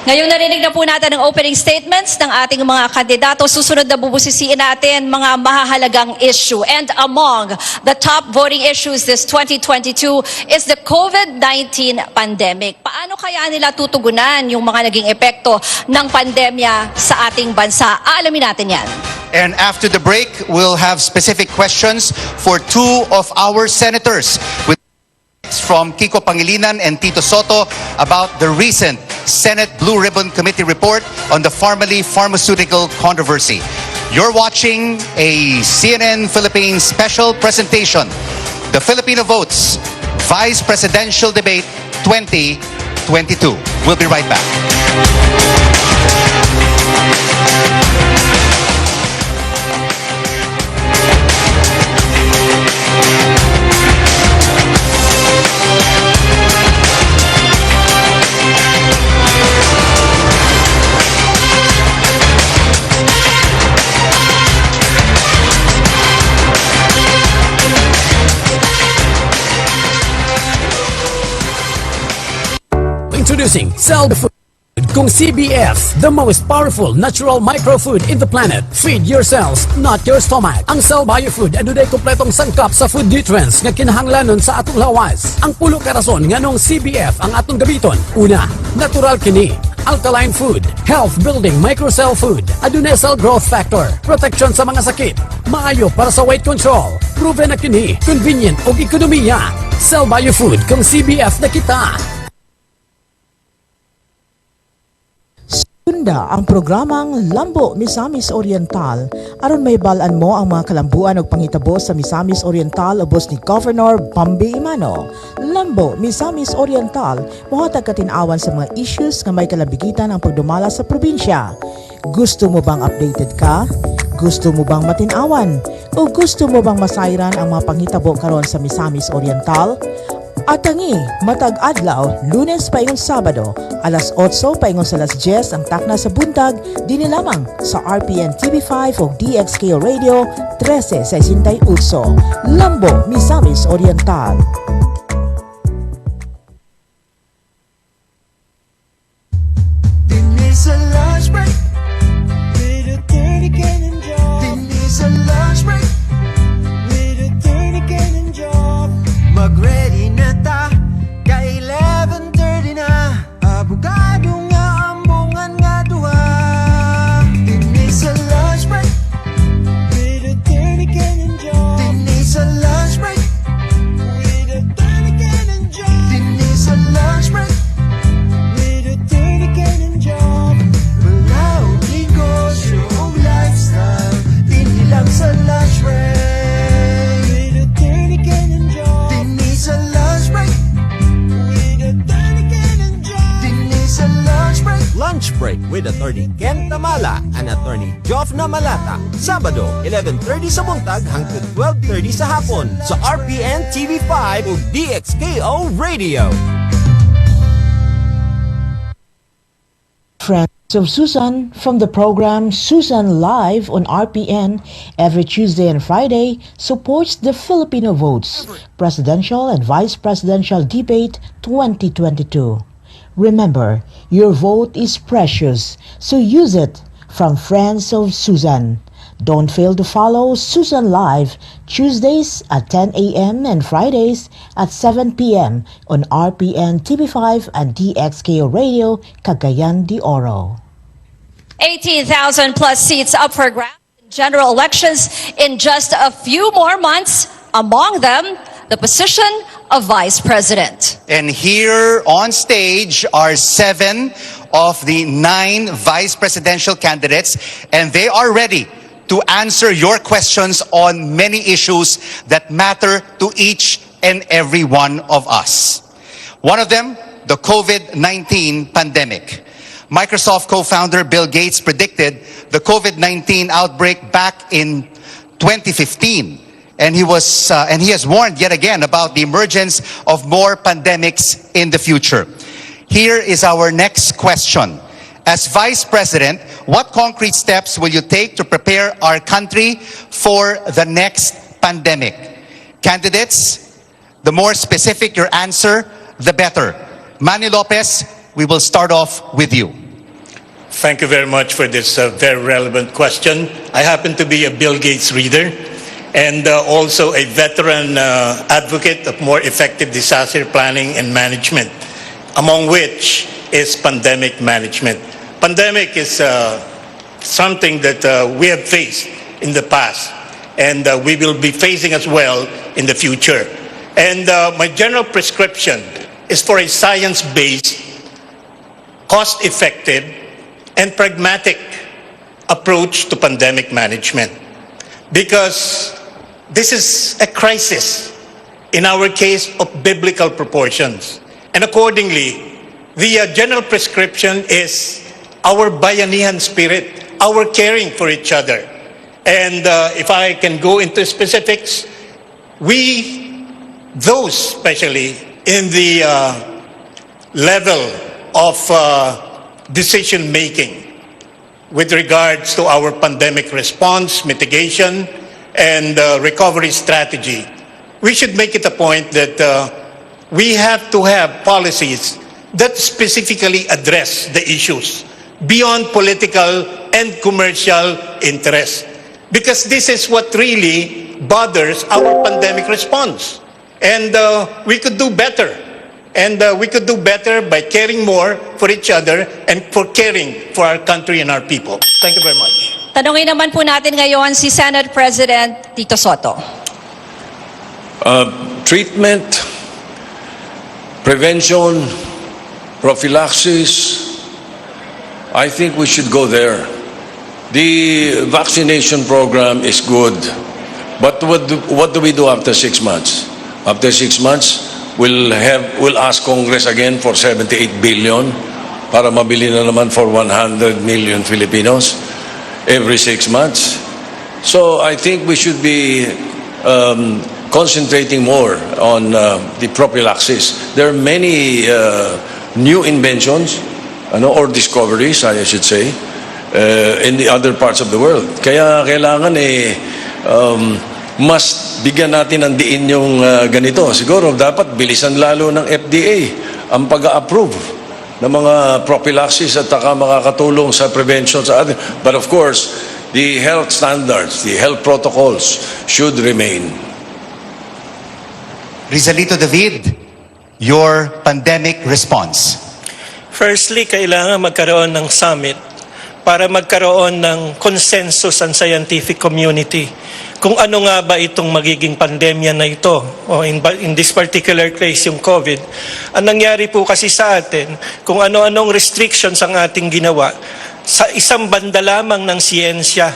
Ngayong narinig na po natin ang opening statements ng ating mga kandidato, susunod na bubusisiin natin mga mahahalagang issue. And among the top voting issues this 2022 is the COVID-19 pandemic. Paano kaya nila tutugunan yung mga naging epekto ng pandemya sa ating bansa? Aalamin natin yan. And after the break, we'll have specific questions for two of our senators with from Kiko Pangilinan and Tito Soto about the recent Senate Blue Ribbon Committee report on the pharmaceutical controversy. You're watching a CNN Philippines special presentation, The Filipino Votes Vice Presidential Debate 2022. We'll be right back. Introducing Cell Food kung CBF, the most powerful natural microfood in the planet. Feed your cells, not your stomach. Ang Cell Biofood adunay kompletong sangkap sa food nutrients nga kinahanglanon sa atong lawas. Ang pulo ka rason nganong CBF ang atong gabiton. Una, natural kini. alkaline food, health-building microcell food, adunay cell growth factor, protection sa mga sakit, maayo para sa weight control, proven na kini, convenient o ekonomiya. Cell Bio Food kung CBF na kita. Sunda ang programang Lambo Misamis Oriental aron may balaan mo ang mga kalambuan ug panghitabo sa Misamis Oriental ubos ni Governor Bambi Imano. Lambo Misamis Oriental mohatag katin-awan sa mga issues nga may kalabigitan ang pagdumala sa probinsya. Gusto mo bang updated ka? Gusto mo bang matin-awan? O gusto mo bang masayran ang mga panghitabo karon sa Misamis Oriental? Atangi, matag adlaw, Lunes paingon Sabado, alas 8 paingon sa alas 10 ang takna sa buntag, dini lamang sa RPN TV5 o DXK Radio 1368. Lambo, Misamis Oriental. Dinis a lunch break with a 30 cannon job. Dinis a lunch break with a 30 cannon job. Mag-ready na ta, ka 11:30 na. Abogado nga ambungan nga duha. Dinis a lunch break with a 30 cannon job. Dinis a lunch break with a 30 cannon job. Dinis a lunch break with a 30 cannon job. Malaw negosyo o lifestyle, hindi lang sa lunch break. With a 30 cannon job. Dinis a lunch break with a 30 cannon job. Dinis a lunch break. Lunch Break with Attorney Ken Tamala and Attorney Joff Namalata. Sabado, 11:30 sa buntag hangtod 12:30 sa hapon sa RPN TV5 ug DXKO Radio. Friends of Susan from the program Susan Live on RPN every Tuesday and Friday supports the Filipino votes, Presidential and Vice Presidential Debate 2022. Remember, your vote is precious, so use it. From Friends of Susan. Don't fail to follow Susan Live Tuesdays at 10 a.m. and Fridays at 7 p.m. on RPN TV5 and DXKO Radio, Cagayan de Oro. 18,000 plus seats up for grabs in general elections in just a few more months. Among them, the position of Vice President. And here on stage are 7 of the 9 vice presidential candidates, and they are ready to answer your questions on many issues that matter to each and every one of us. One of them, the COVID-19 pandemic. Microsoft co-founder Bill Gates predicted the COVID-19 outbreak back in 2015. And he has warned yet again about the emergence of more pandemics in the future. Here is our next question. As Vice President, what concrete steps will you take to prepare our country for the next pandemic? Candidates, the more specific your answer, the better. Manny Lopez, we will start off with you. Thank you very much for this very relevant question. I happen to be a Bill Gates reader and also a veteran advocate of more effective disaster planning and management, among which is pandemic management. Pandemic is something that we have faced in the past, and we will be facing as well in the future. And my general prescription is for a science-based, cost-effective, and pragmatic approach to pandemic management. Because this is a crisis, in our case, of biblical proportions. And accordingly, the general prescription is our bayanihan spirit, our caring for each other. And if I can go into specifics, those especially in the level of decision-making with regards to our pandemic response, mitigation, and recovery strategy, we should make it a point that we have to have policies that specifically address the issues beyond political and commercial interests. Because this is what really bothers our pandemic response. And we could do better. And we could do better by caring more for each other and for caring for our country and our people. Thank you very much. Tanungin naman po natin ngayon si Senate President Tito Soto. Treatment, prevention, prophylaxis, I think we should go there. The vaccination program is good, but what do we do after 6 months? After 6 months, we'll ask Congress again for 78 billion para mabili na naman for 100 million Filipinos every 6 months. So I think we should be concentrating more on the prophylaxis. There are many new inventions, or discoveries, I should say, in the other parts of the world. Kaya kailangan mas bigyan natin ng diin yung ganito. Siguro dapat bilisan lalo ng FDA ang pag-approve ng mga prophylaxis at saka makakatulong sa prevention sa atin. But of course, the health standards, the health protocols should remain. Rizalito David, your pandemic response. Firstly, kailangan magkaroon ng summit para magkaroon ng consensus ang scientific community kung ano nga ba itong magiging pandemya na ito, o in this particular case yung COVID. Ang nangyari po kasi sa atin, kung ano-anong restrictions ang ating ginawa, sa isang banda lamang ng siyensya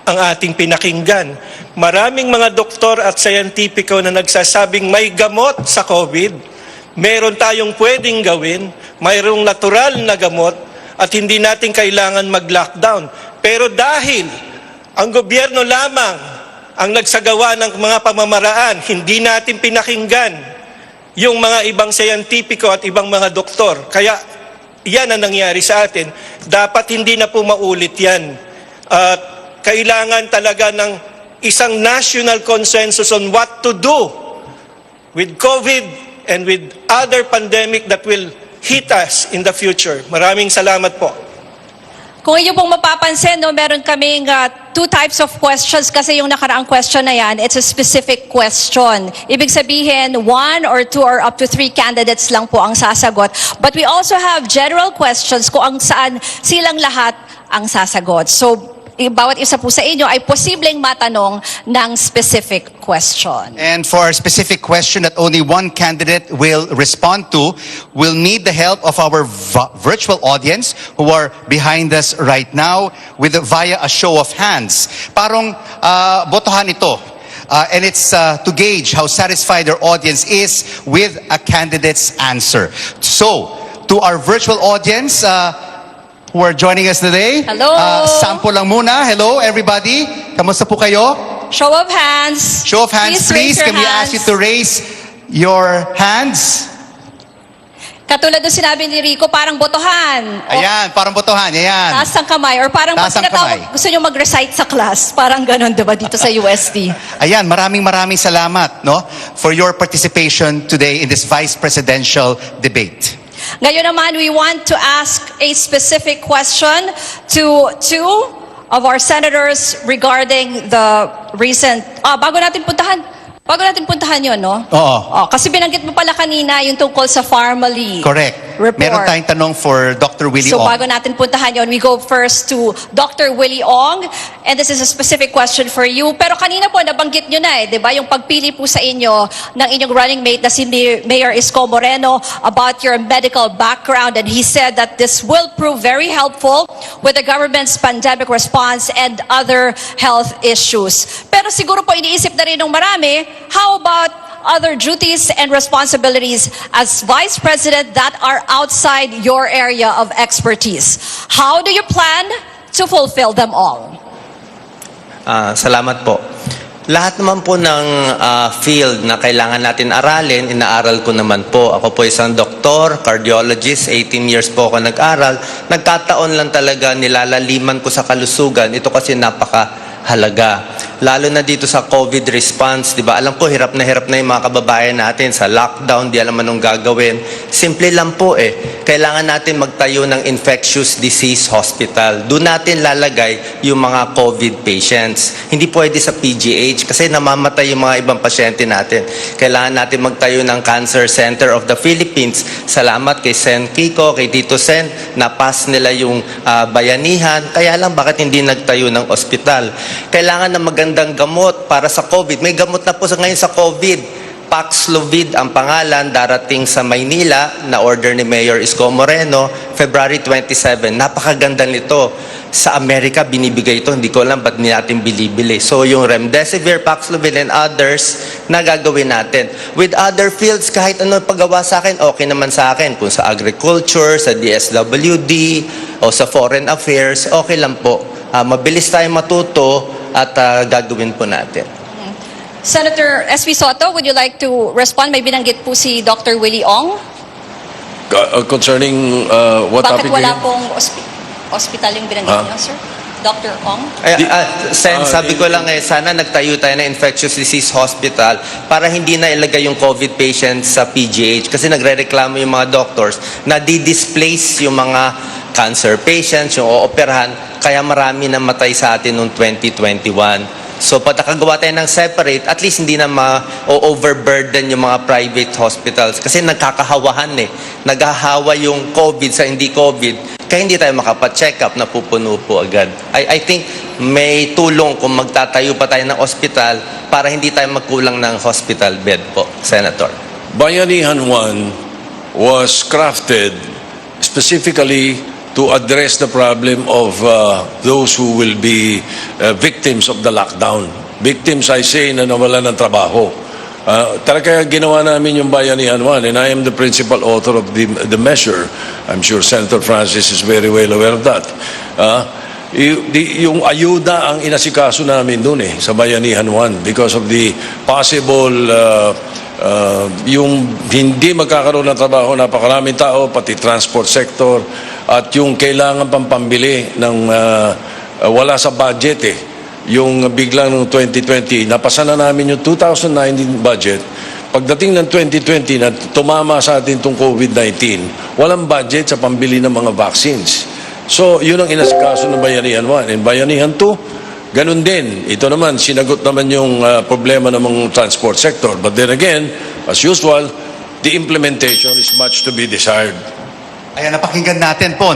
ang ating pinakinggan. Maraming mga doktor at scientifico na nagsasabing may gamot sa COVID, meron tayong pwedeng gawin, mayroong natural na gamot, at hindi natin kailangan mag-lockdown. Pero dahil ang gobyerno lamang ang nagsagawa ng mga pamamaraan, hindi natin pinakinggan yung mga ibang scientifico at ibang mga doktor. Kaya yan ang nangyari sa atin. Dapat hindi na po maulit yan. Kailangan talaga ng isang national consensus on what to do with COVID and with other pandemic that will hit us in the future. Maraming salamat po. Kung inyo pong mapapansin, no, meron kaming two types of questions kasi yung nakaraang question na yan, it's a specific question. Ibig sabihin, 1 or 2 or up to 3 candidates lang po ang sasagot. But we also have general questions kung saan silang lahat ang sasagot. So, bawat isa po sa inyo ay posibleng matanong ng specific question. And for a specific question that only one candidate will respond to, we'll need the help of our virtual audience who are behind us right now via a show of hands. Parang botohan ito. And it's to gauge how satisfied our audience is with a candidate's answer. So, to our virtual audience, who are joining us today. Hello. Sample lang muna. Hello, everybody. Kamusta po kayo? Show of hands. Show of hands, please. Can we ask you to raise your hands? Katulad ng sinabi ni Rico, parang botohan. Ayan, parang botohan. Ayan. Taas ang kamay. Or parang Taas ang kamay. gusto nyo mag-recite sa class. Parang ganun, diba, dito sa UST. Ayan, maraming salamat, no, for your participation today in this vice presidential debate. Ngayon naman, we want to ask a specific question to two of our senators regarding the recent... bago natin puntahan yun, no? Oo. Kasi binanggit mo pala kanina yung tungkol sa Pharmally. Correct. Report. Meron tayong tanong for Dr. Willie So Ong. bago natin puntahan yon, we go first to Dr. Willie Ong. And this is a specific question for you. Pero kanina po, nabanggit nyo na di ba? Yung pagpili po sa inyo ng inyong running mate na si Mayor Isko Moreno about your medical background. And he said that this will prove very helpful with the government's pandemic response and other health issues. Pero siguro po iniisip na rin ng marami, how about other duties and responsibilities as Vice President that are outside your area of expertise? How do you plan to fulfill them all? Salamat po. Lahat naman po ng field na kailangan natin aralin, inaaral ko naman po. Ako po isang doktor, cardiologist, 18 years po ako nag-aral. Nagkataon lang talaga nilalaliman ko sa kalusugan. Ito kasi napakahalaga. lalo na dito sa COVID response, di ba? Alam ko, hirap na yung mga kababayan natin sa lockdown, di alam anong gagawin. Simple lang po kailangan natin magtayo ng infectious disease hospital. Doon natin lalagay yung mga COVID patients. Hindi pwede sa PGH kasi namamatay yung mga ibang pasyente natin. Kailangan natin magtayo ng Cancer Center of the Philippines. Salamat kay Sen Kiko, kay Tito Sen, na-pass nila yung bayanihan. Kaya lang, bakit hindi nagtayo ng ospital? Kailangan ng magandang gamot para sa COVID. May gamot na po ngayon sa COVID. Paxlovid ang pangalan, darating sa Maynila na order ni Mayor Isko Moreno, February 27. Napakaganda nito. Sa Amerika, binibigay ito. Hindi ko alam ba't natin bilibili. So yung Remdesivir, Paxlovid, and others na gagawin natin. With other fields, kahit ano paggawa sa akin, okay naman sa akin. Kung sa agriculture, sa DSWD, o sa foreign affairs, okay lang po. Mabilis tayo matuto at gagawin po natin. Senator S.V. Soto, would you like to respond? May binanggit po si Dr. Willie Ong. Concerning what Bakit topic wala again? pong hospital yung binanggit niyo, sir? Dr. Ong? Sen, sabi ko lang sana nagtayo tayo ng infectious disease hospital para hindi na ilagay yung COVID patients sa PGH kasi nagre-reklamo yung mga doctors na di-displace yung mga cancer patients, yung ooperahan, kaya marami na matay sa atin noong 2021. So, patakagawa tayo ng separate, at least hindi na ma-overburden yung mga private hospitals. Kasi nagkakahawahan Naghahawa yung COVID sa hindi COVID. Kaya hindi tayo makapacheck up, napupuno po agad. I think may tulong kung magtatayo pa tayo ng hospital para hindi tayo magkulang ng hospital bed po, Senator. Bayanihan 1 was crafted specifically to address the problem of those who will be victims of the lockdown. Victims, I say, na nawalan ng trabaho. Talaga ginawa namin yung Bayanihan 1, and I am the principal author of the measure. I'm sure Senator Francis is very well aware of that. Yung ayuda ang inasikaso namin dun sa Bayanihan 1 because of the possible yung hindi magkakaroon ng trabaho, napakaraming tao, pati transport sector, at yung kailangan pampambili ng wala sa budget yung biglang ng 2020, napasa na namin yung 2019 budget. Pagdating ng 2020 na tumama sa atin itong COVID-19, walang budget sa pambili ng mga vaccines. So, yun ang inasikaso ng Bayanihan 1. And Bayanihan 2, ganun din. Ito naman, sinagot naman yung problema ng mga transport sector. But then again, as usual, the implementation is much to be desired. Ayan, napakinggan natin po,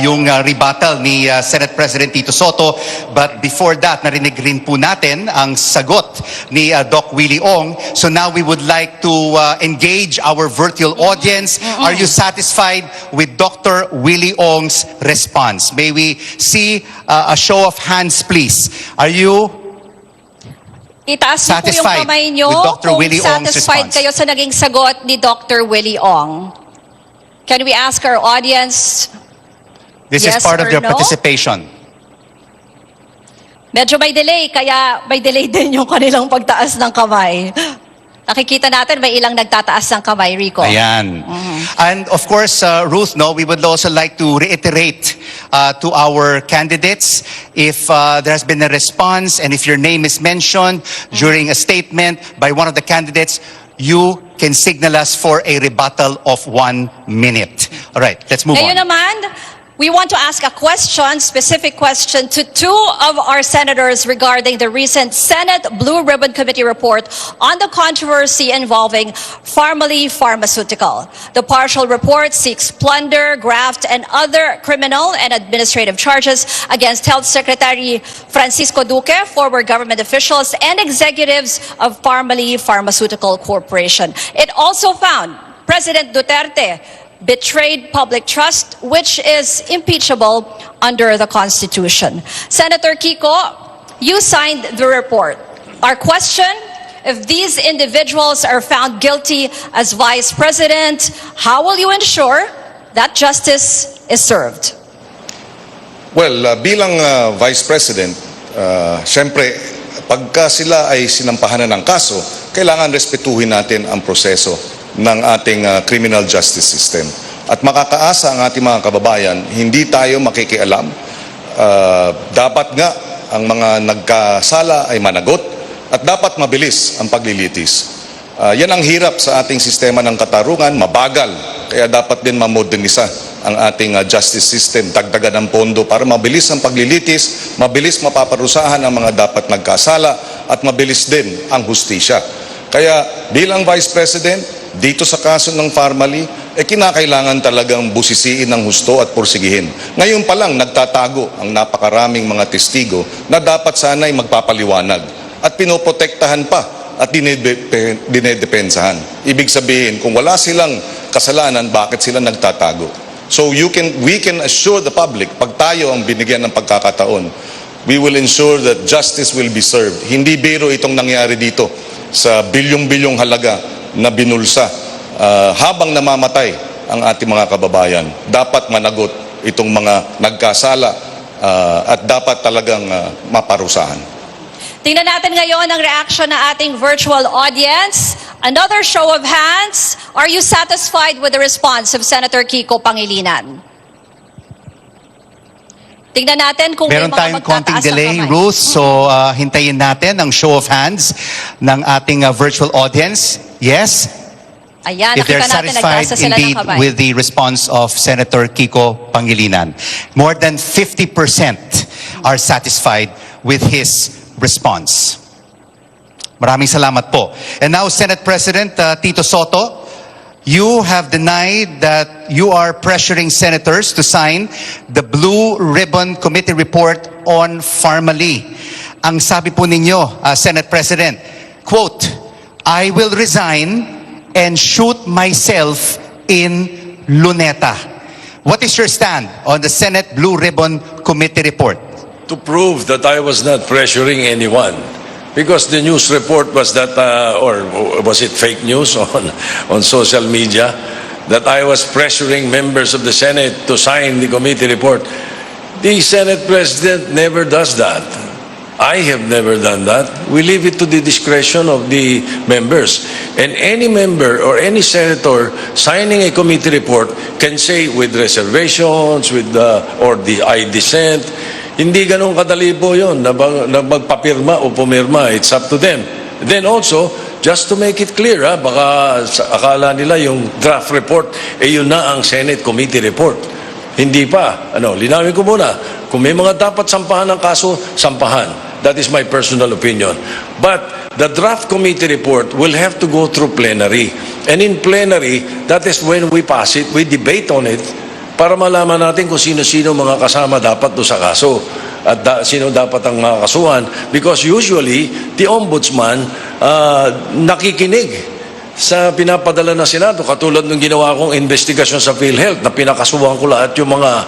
yung rebuttal ni Senate President Tito Soto. But before that, narinig rin po natin ang sagot ni Doc Willie Ong. So now we would like to engage our virtual audience. Are you satisfied with Dr. Willie Ong's response? May we see a show of hands, please? Are you Itaas niyo po yung satisfied kamay niyo with Dr. kung Willie Ong's satisfied response? kayo sa naging sagot ni Dr. Willie Ong. Can we ask our audience? This yes is part of or their no? participation. Medyo may delay, kaya may delay din yung kanilang pagtaas ng kamay. Nakikita natin may ilang nagtataas ng kamay, Rico. Ayan. And of course, Ruth, we would also like to reiterate to our candidates if there has been a response and if your name is mentioned during a statement by one of the candidates, you can signal us for a rebuttal of 1 minute. All right, let's move Ngayon on. naman, we want to ask a question, specific question, to 2 of our senators regarding the recent Senate Blue Ribbon Committee report on the controversy involving Pharmaly Pharmaceutical. The partial report seeks plunder, graft, and other criminal and administrative charges against Health Secretary Francisco Duque, former government officials, and executives of Pharmaly Pharmaceutical Corporation. It also found President Duterte betrayed public trust, which is impeachable under the Constitution. Senator Kiko, you signed the report. Our question, if these individuals are found guilty as Vice President, how will you ensure that justice is served? Well, bilang Vice President, syempre, pagka sila ay sinampahan na ng kaso, kailangan respetuhin natin ang proseso ng ating criminal justice system. At makakaasa ang ating mga kababayan, hindi tayo makikialam. Dapat nga ang mga nagkasala ay managot at dapat mabilis ang paglilitis. Yan ang hirap sa ating sistema ng katarungan, mabagal. Kaya dapat din mamodernisa ang ating justice system, dagdagan ng pondo para mabilis ang paglilitis, mabilis mapaparusahan ang mga dapat nagkasala at mabilis din ang hustisya. Kaya bilang Vice President, dito sa kaso ng Farmally, kinakailangan talagang busisiin ng husto at porsigihin. Ngayon pa lang nagtatago ang napakaraming mga testigo na dapat sana'y magpapaliwanag at pinoprotektahan pa at dinedepensahan. Ibig sabihin, kung wala silang kasalanan, bakit sila nagtatago? So we can assure the public, pag tayo ang binigyan ng pagkakataon, we will ensure that justice will be served. Hindi biro itong nangyari dito sa bilyong-bilyong halaga na binulsa habang namamatay ang ating mga kababayan. Dapat managot itong mga nagkasala at dapat talagang maparusahan. Tingnan natin ngayon ang reaction ng ating virtual audience. Another show of hands. Are you satisfied with the response of Senator Kiko Pangilinan? Tingnan natin kung Meron may mga tayong konting magtataas ng delay, kamay. Ruth. So, hintayin natin ang show of hands ng ating virtual audience. Yes? Ayan, If they're nakita natin satisfied nagtaas sila ng indeed kamay. with the response of Senator Kiko Pangilinan. More than 50% are satisfied with his response. Maraming salamat po. And now, Senate President Tito Soto, you have denied that you are pressuring senators to sign the Blue Ribbon Committee report on Farmally. Ang sabi po ninyo, Senate President, quote, I will resign and shoot myself in Luneta. What is your stand on the Senate Blue Ribbon Committee report? To prove that I was not pressuring anyone. Because the news report was that, or was it fake news on social media, that I was pressuring members of the Senate to sign the committee report. The Senate President never does that. I have never done that. We leave it to the discretion of the members. And any member or any senator signing a committee report can say with reservations, or I dissent. Hindi ganun kadali po yun na magpapirma o pumirma. It's up to them. Then also, just to make it clear, baka akala nila yung draft report, yun na ang Senate Committee report. Hindi pa. Linawin ko muna. Kung may mga dapat sampahan ng kaso, sampahan. That is my personal opinion. But the draft committee report will have to go through plenary. And in plenary, that is when we pass it, we debate on it, para malaman natin kung sino-sino mga kasama dapat do sa kaso at sino dapat ang makakasuhan. Because usually, the ombudsman nakikinig sa pinapadala ng Senado. Katulad ng ginawa kong investigasyon sa PhilHealth na pinakasuhan ko lahat yung mga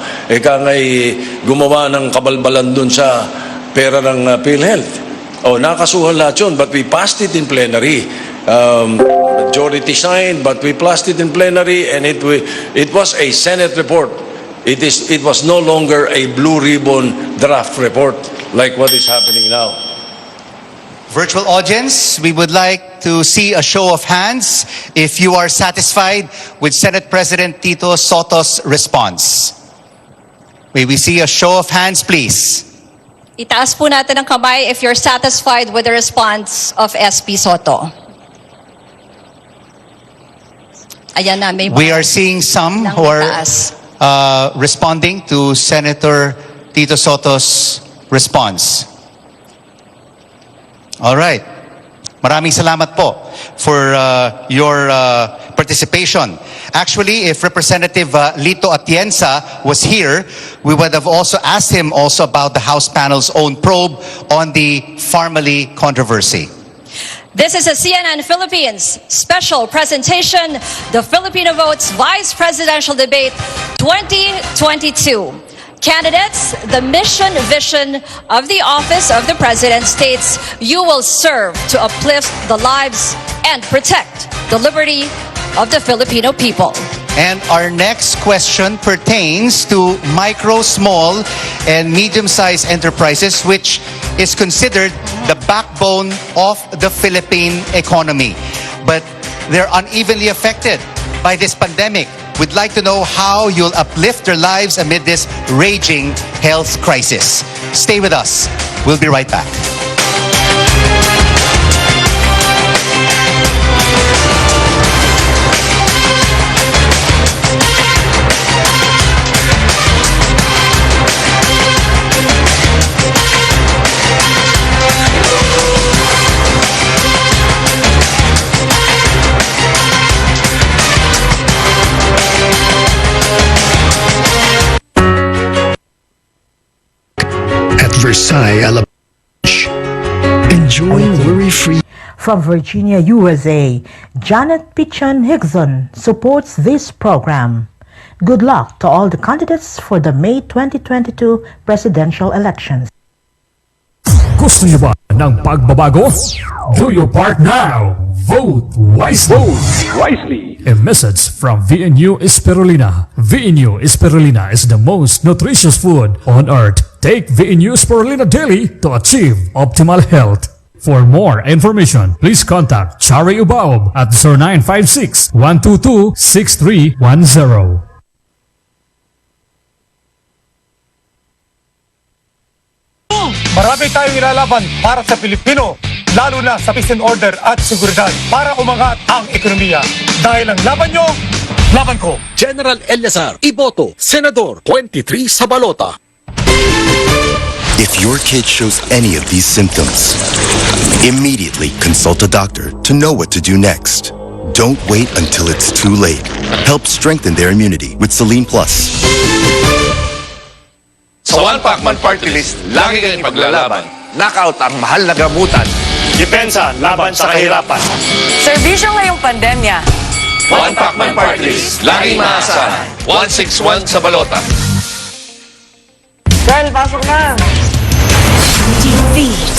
gumawa ng kabalbalan dun sa pera ng PhilHealth. Nakasuhan lahat yun, but we passed it in plenary. Majority signed, but we passed it in plenary, and it was a Senate report. It was no longer a blue ribbon draft report like what is happening now. Virtual audience, we would like to see a show of hands if you are satisfied with Senate President Tito Soto's response. May we see a show of hands, please? Itaas po natin ang kamay if you're satisfied with the response of SP Soto. Ayan na, may We are seeing some who are responding to Senator Tito Soto's response. All right. Maraming salamat po for your participation. Actually, if Representative Lito Atienza was here, we would have also asked him also about the House panel's own probe on the Farmally controversy. This is a CNN Philippines special presentation, the Filipino Votes Vice Presidential Debate 2022. Candidates, the mission vision of the office of the president states you will serve to uplift the lives and protect the liberty of the Filipino people. And our next question pertains to micro, small, and medium-sized enterprises, which is considered the backbone of the Philippine economy. But they're unevenly affected by this pandemic. We'd like to know how you'll uplift their lives amid this raging health crisis. Stay with us. We'll be right back. Versailles, Alabama. Enjoy worry-free. From Virginia, USA, Janet Pichon Hickson supports this program. Good luck to all the candidates for the May 2022 presidential elections. Gusto niyo ba ng pagbabago? Do your part now. Vote wisely. Vote wisely. A message from VNU Spirulina. VNU Spirulina is the most nutritious food on earth. Take VNU Spirulina daily to achieve optimal health. For more information, please contact Chari Ubaob at 0956-122-6310. Marami tayong ilalaban para sa Pilipino, lalo na sa peace and order at seguridad para umangat ang ekonomiya. Dahil ang laban nyo, laban ko. General Eliazar, iboto, Senador, 23 sa balota. If your kid shows any of these symptoms, immediately consult a doctor to know what to do next. Don't wait until it's too late. Help strengthen their immunity with Selene Plus. Sa One Pacman Party List, lagi kayong paglalaban. Knockout ang mahal na gamutan. Depensa laban sa kahirapan. Serbisyo ngayong pandemya. One Pacman Party List, laging maasahan. 161 sa balota. Girl, pasok na!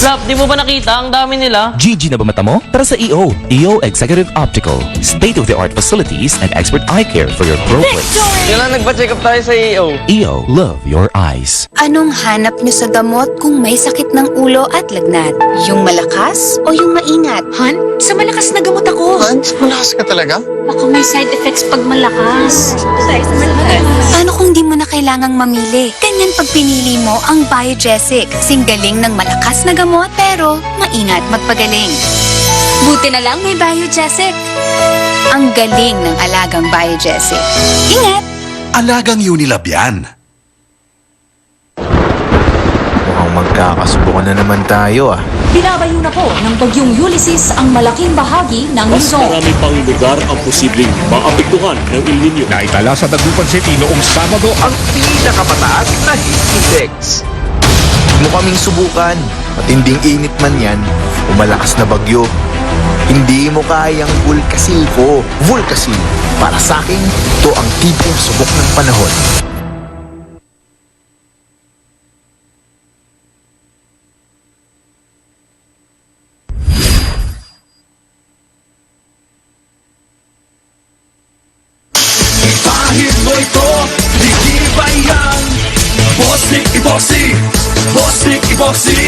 Flap, di mo ba nakita? Ang dami nila. GG na ba mata mo? Para sa EO. EO Executive Optical. State-of-the-art facilities and expert eye care for your pro place. Kailan nagpa-check up tayo sa EO? EO, love your eyes. Anong hanap nyo sa gamot kung may sakit ng ulo at lagnat? Yung malakas o yung maingat? Han, sa malakas na gamot ako. Han, malakas ka talaga? Baka may side effects pag malakas. Paano kung di mo na kailangang mamili? Ganyan pag pinili mo ang Biogesic. Kasing galing ng malakas na gamot pero maingat magpagaling. Buti na lang may Biogesic. Ang galing ng alagang Biogesic. Ingat! Alagang Unilab yan. Mukhang magkakasubukan na naman tayo Binabayo na po ng bagyong Ulysses ang malaking bahagi ng Mas Luzon. marami pang lugar ang posibleng maapektuhan ng El Nino. Naitala sa Dagupan City noong Sabado Ang pinakamataas na heat index. Mo kaming subukan. Matinding init man yan, o malakas na bagyo. Hindi mo kayang vulkasil ko. Vulkasil. Para sa akin, ito ang tipong subok ng panahon. Kahit mo ito, hindi ba yan? Bossing Iboxy! Bossing Iboxy!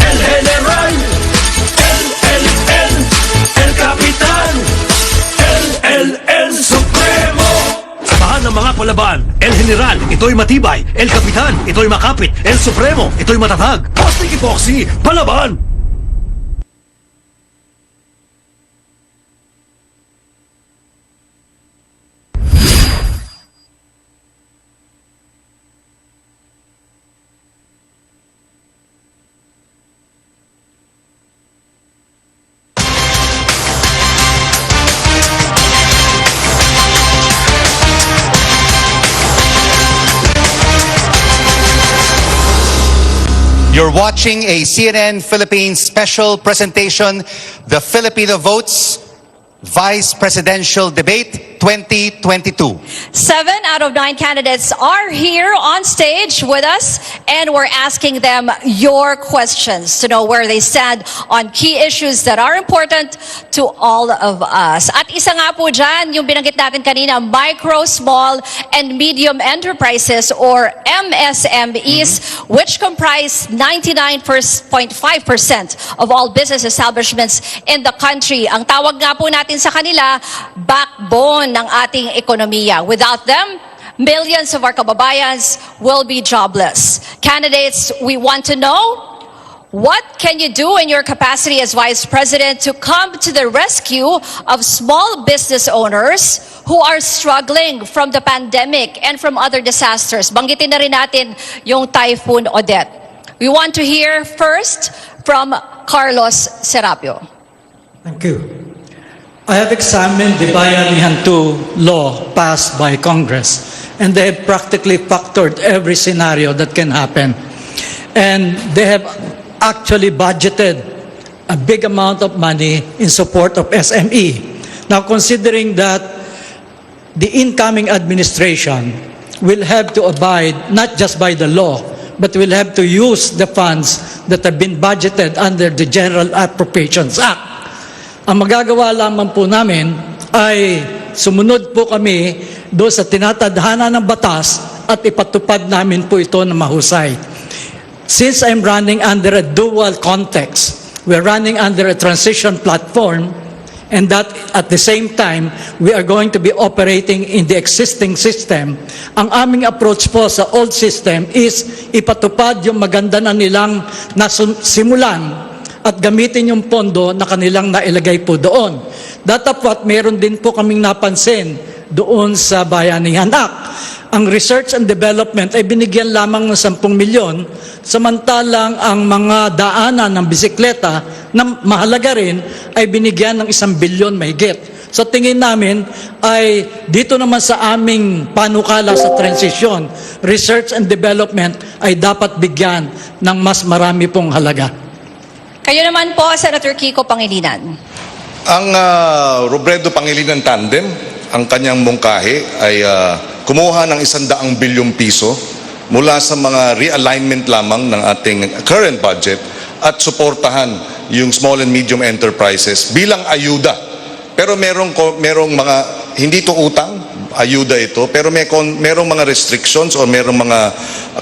El General! El Capitan! El Supremo! Samahan ng mga palaban. El General, ito'y matibay. El Capitan, ito'y makapit. El Supremo, ito'y matatag. Bossing Iboxy, palaban! You're watching a CNN Philippines special presentation, The Filipino Votes Vice Presidential Debate 2022. 7 out of 9 candidates are here on stage with us, and we're asking them your questions to know where they stand on key issues that are important to all of us. At isa nga po dyan, yung binanggit natin kanina, micro, small, and medium enterprises or MSMEs, which comprise 99.5% of all business establishments in the country. Ang tawag nga po natin sa kanila, backbone ng ating ekonomiya. Without them, Millions of our kababayans will be jobless. Candidates, we want to know, what can you do in your capacity as Vice President to come to the rescue of small business owners who are struggling from the pandemic and from other disasters? Banggitin na rin natin yung Typhoon Odette. We want to hear first from Carlos Serapio. Thank you. I have examined the Bayanihan 2 law passed by Congress, and they have practically factored every scenario that can happen. And they have actually budgeted a big amount of money in support of SME. Now, considering that the incoming administration will have to abide not just by the law, but will have to use the funds that have been budgeted under the General Appropriations Act. Ang magagawa lamang po namin ay sumunod po kami doon sa tinatadhana ng batas at ipatupad namin po ito na mahusay. Since I'm running under a dual context, we're running under a transition platform, and that at the same time, we are going to be operating in the existing system. Ang aming approach po sa old system is ipatupad yung maganda na nilang nasimulan at gamitin yung pondo na kanilang nailagay po doon. Datapwat, meron din po kaming napansin doon sa Bayanihan Act. Ang research and development ay binigyan lamang ng 10 milyon, samantalang ang mga daanan ng bisikleta na mahalaga rin ay binigyan ng 1 bilyon mahigit. Sa tingin namin ay dito naman sa aming panukala sa transition, research and development ay dapat bigyan ng mas marami pong halaga. Kayo naman po, Senator Kiko Pangilinan. Ang Robredo Pangilinan Tandem, ang kanyang mungkahi ay kumuha ng 100 bilyong piso mula sa mga realignment lamang ng ating current budget at suportahan yung small and medium enterprises bilang ayuda. Pero merong mga, hindi to utang, ayuda ito, pero merong mga restrictions o merong mga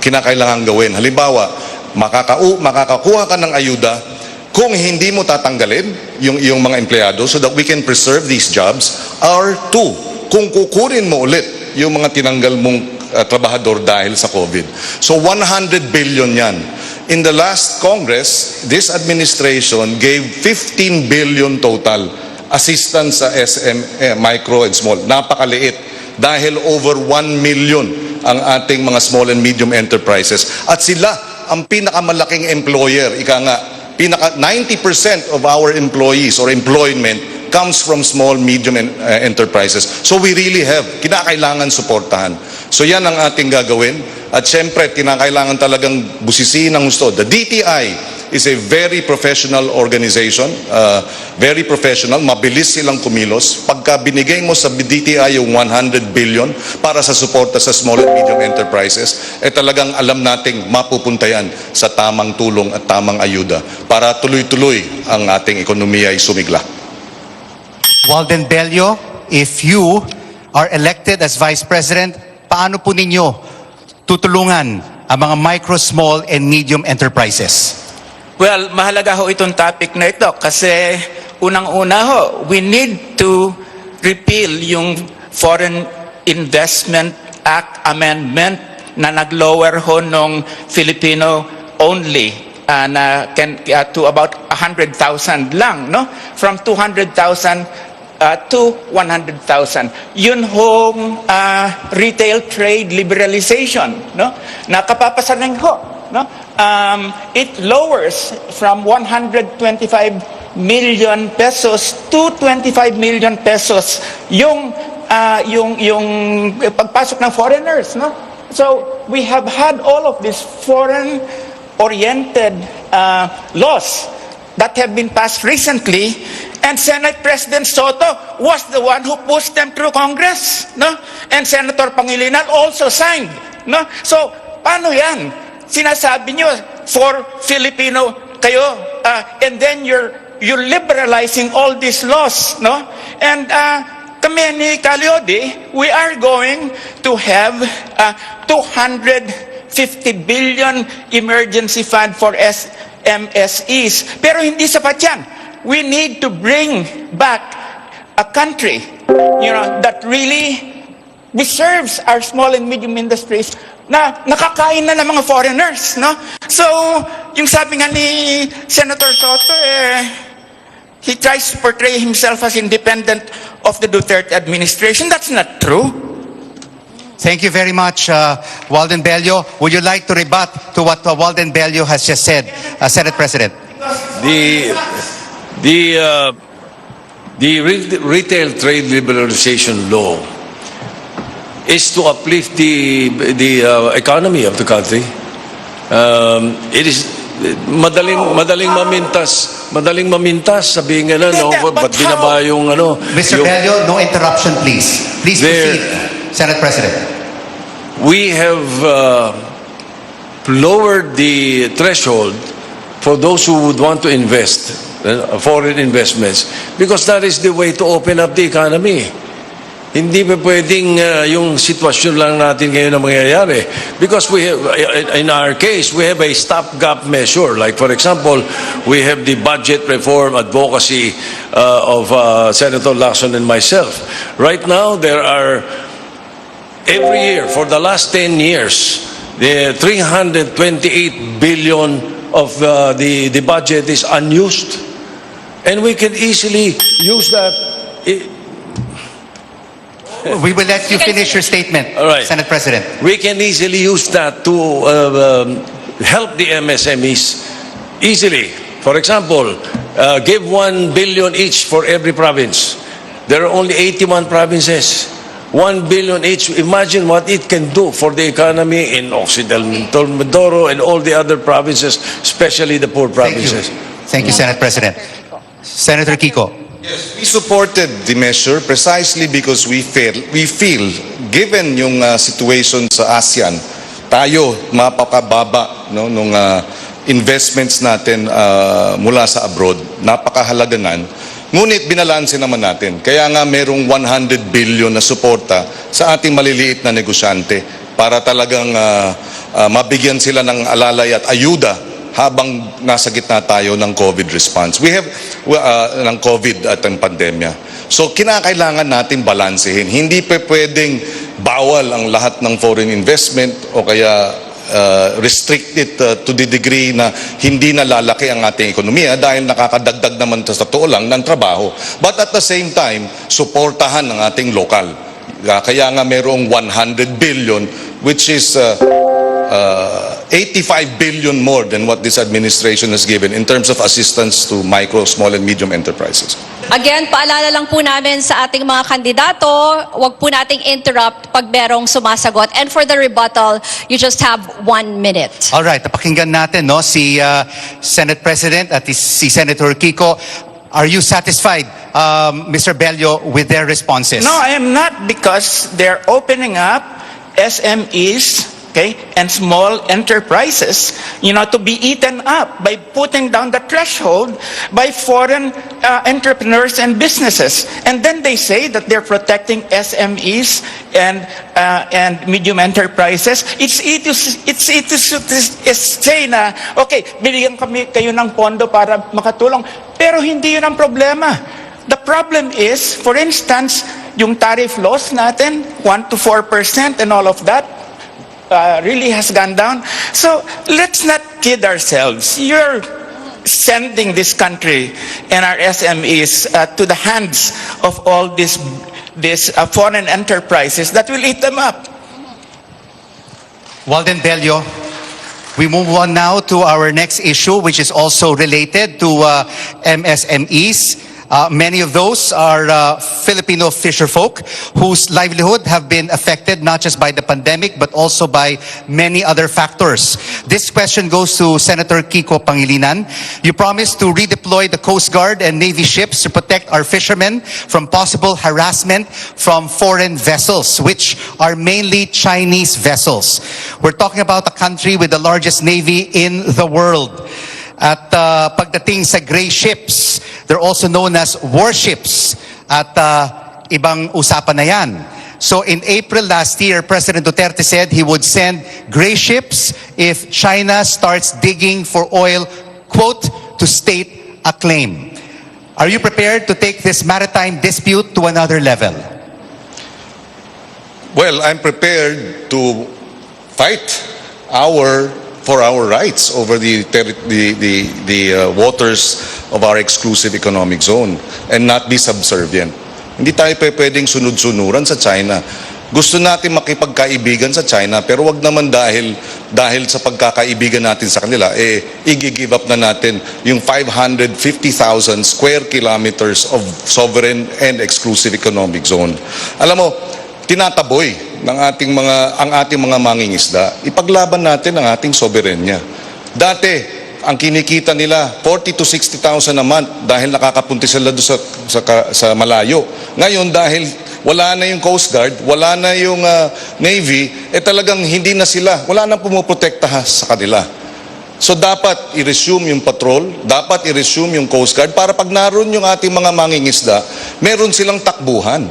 kinakailangan gawin. Halimbawa, makakakuha ka ng ayuda kung hindi mo tatanggalin yung iyong mga empleyado so that we can preserve these jobs, or 2, kung kukunin mo ulit yung mga tinanggal mong trabahador dahil sa COVID. So 100 billion yan. In the last Congress, this administration gave 15 billion total assistance sa micro and small. Napakaliit dahil over 1 million ang ating mga small and medium enterprises. At sila ang pinakamalaking employer. Ika nga, 90% of our employees or employment comes from small, medium enterprises. So we really have, kinakailangan suportahan. So yan ang ating gagawin. At syempre, kinakailangan talagang busisiin ang gusto. The DTI is a very professional organization, very professional, mabilis silang kumilos. Pagka binigay mo sa DTI yung 100 billion para sa suporta sa small and medium enterprises, talagang alam nating mapupunta yan sa tamang tulong at tamang ayuda para tuloy-tuloy ang ating ekonomiya ay sumigla. Walden Bello, if you are elected as Vice President, paano po ninyo tutulungan ang mga micro, small, and medium enterprises? Well, mahalaga ho itong topic na ito kasi unang-una ho, we need to repeal yung Foreign Investment Act Amendment na nag-lower ho nung Filipino only to about 100,000 lang, no? From 200,000 to 100,000. Yun hong retail trade liberalization, no? Nakapapasalang ho, no? It lowers from 125 million pesos to 25 million pesos yung pagpasok ng foreigners, no? So we have had all of these foreign-oriented laws that have been passed recently, and Senate President Soto was the one who pushed them through Congress, no? And Senator Pangilinan also signed, no? So paano yan? Sinasabi nyo for Filipino kayo, and then you're liberalizing all these laws, no? And kami ni Calyodi, we are going to have 250 billion emergency fund for MSEs. Pero hindi sapat yan. We need to bring back a country, that really deserves our small and medium industries na nakakain na ng mga foreigners, no? So, yung sabi nga ni Senator Soto, he tries to portray himself as independent of the Duterte administration. That's not true. Thank you very much, Walden Bello. Would you like to rebut to what Walden Bello has just said, Senate President? The retail trade liberalization law is to uplift the economy of the country. It is madaling mamintas sabihin nga na, no, ba't binaba yung ano. Mr. Bello, no interruption, please. Please proceed, Senate President. We have lowered the threshold for those who would want to invest, foreign investments, because that is the way to open up the economy. Hindi pa pwedeng yung sitwasyon lang natin ngayon na mangyayari. Because we have, in our case, we have a stopgap measure. Like, for example, we have the budget reform advocacy of Senator Lacson and myself. Right now, there are, every year, for the last 10 years, the 328 billion of the budget is unused. And we can easily use that. We will let you finish your statement, right, Senate President. We can easily use that to help the MSMEs easily. For example, give 1 billion each for every province. There are only 81 provinces. 1 billion each. Imagine what it can do for the economy in Occidental Mindoro and all the other provinces, especially the poor provinces. Thank you, Senate President. Senator Kiko. Yes, we supported the measure precisely because we feel given yung situation sa ASEAN, tayo mapakababa, no, nung investments natin mula sa abroad, napakahalaga. Ngunit binalanse naman natin. Kaya nga merong 100 billion na suporta sa ating maliliit na negosyante para talagang mabigyan sila ng alalay at ayuda habang nasa gitna tayo ng COVID response. We have ng COVID at ang pandemya. So kinakailangan natin balansehin. Hindi pa pwedeng bawal ang lahat ng foreign investment o kaya restrict it to the degree na hindi na lalaki ang ating ekonomiya dahil nakakadagdag naman sa totoo lang ng trabaho. But at the same time, suportahan ang ating lokal. Kaya nga merong 100 billion which is 85 billion more than what this administration has given in terms of assistance to micro, small, and medium enterprises. Again, paalala lang po namin sa ating mga kandidato, wag po nating interrupt pag merong sumasagot. And for the rebuttal, you just have 1 minute. All right, napakinggan natin, no, si Senate President at si Senator Kiko. Are you satisfied, Mr. Bello, with their responses? No, I am not, because they're opening up SMEs, okay, and small enterprises, you know, to be eaten up by putting down the threshold by foreign entrepreneurs and businesses. And then they say that they're protecting SMEs and medium enterprises. It's say na, okay, bigyan kami kayo ng pondo para makatulong, pero hindi yun ang problema. The problem is, for instance, yung tariff laws natin, 1 to 4% and all of that, really has gone down. So let's not kid ourselves. You're sending this country and our SMEs to the hands of all these foreign enterprises that will eat them up. Walden Bello, we move on now to our next issue, which is also related to MSMEs. Many of those are Filipino fisherfolk whose livelihood have been affected not just by the pandemic but also by many other factors. This question goes to Senator Kiko Pangilinan. You promised to redeploy the Coast Guard and Navy ships to protect our fishermen from possible harassment from foreign vessels, which are mainly Chinese vessels. We're talking about a country with the largest navy in the world. At pagdating sa gray ships, they're also known as warships. At ibang usapan na yan. So in April last year, President Duterte said he would send gray ships if China starts digging for oil, quote, to state a claim. Are you prepared to take this maritime dispute to another level? Well, I'm prepared to fight for our rights over the waters of our exclusive economic zone and not be subservient. Hindi tayo pwedeng sunod-sunuran sa China. Gusto natin makipagkaibigan sa China, pero wag naman dahil sa pagkakaibigan natin sa kanila, i-give up na natin yung 550,000 square kilometers of sovereign and exclusive economic zone. Alam mo, tinataboy ng ang ating mga mangingisda, ipaglaban natin ang ating soberenya. Dati, ang kinikita nila 40 to 60,000 a month dahil nakakapunti sila doon sa malayo. Ngayon, dahil wala na yung Coast Guard, wala na yung Navy, talagang hindi na sila, wala nang pumuprotektahan sa kanila. So dapat i-resume yung patrol, dapat i-resume yung Coast Guard para pag naroon yung ating mga mangingisda, meron silang takbuhan.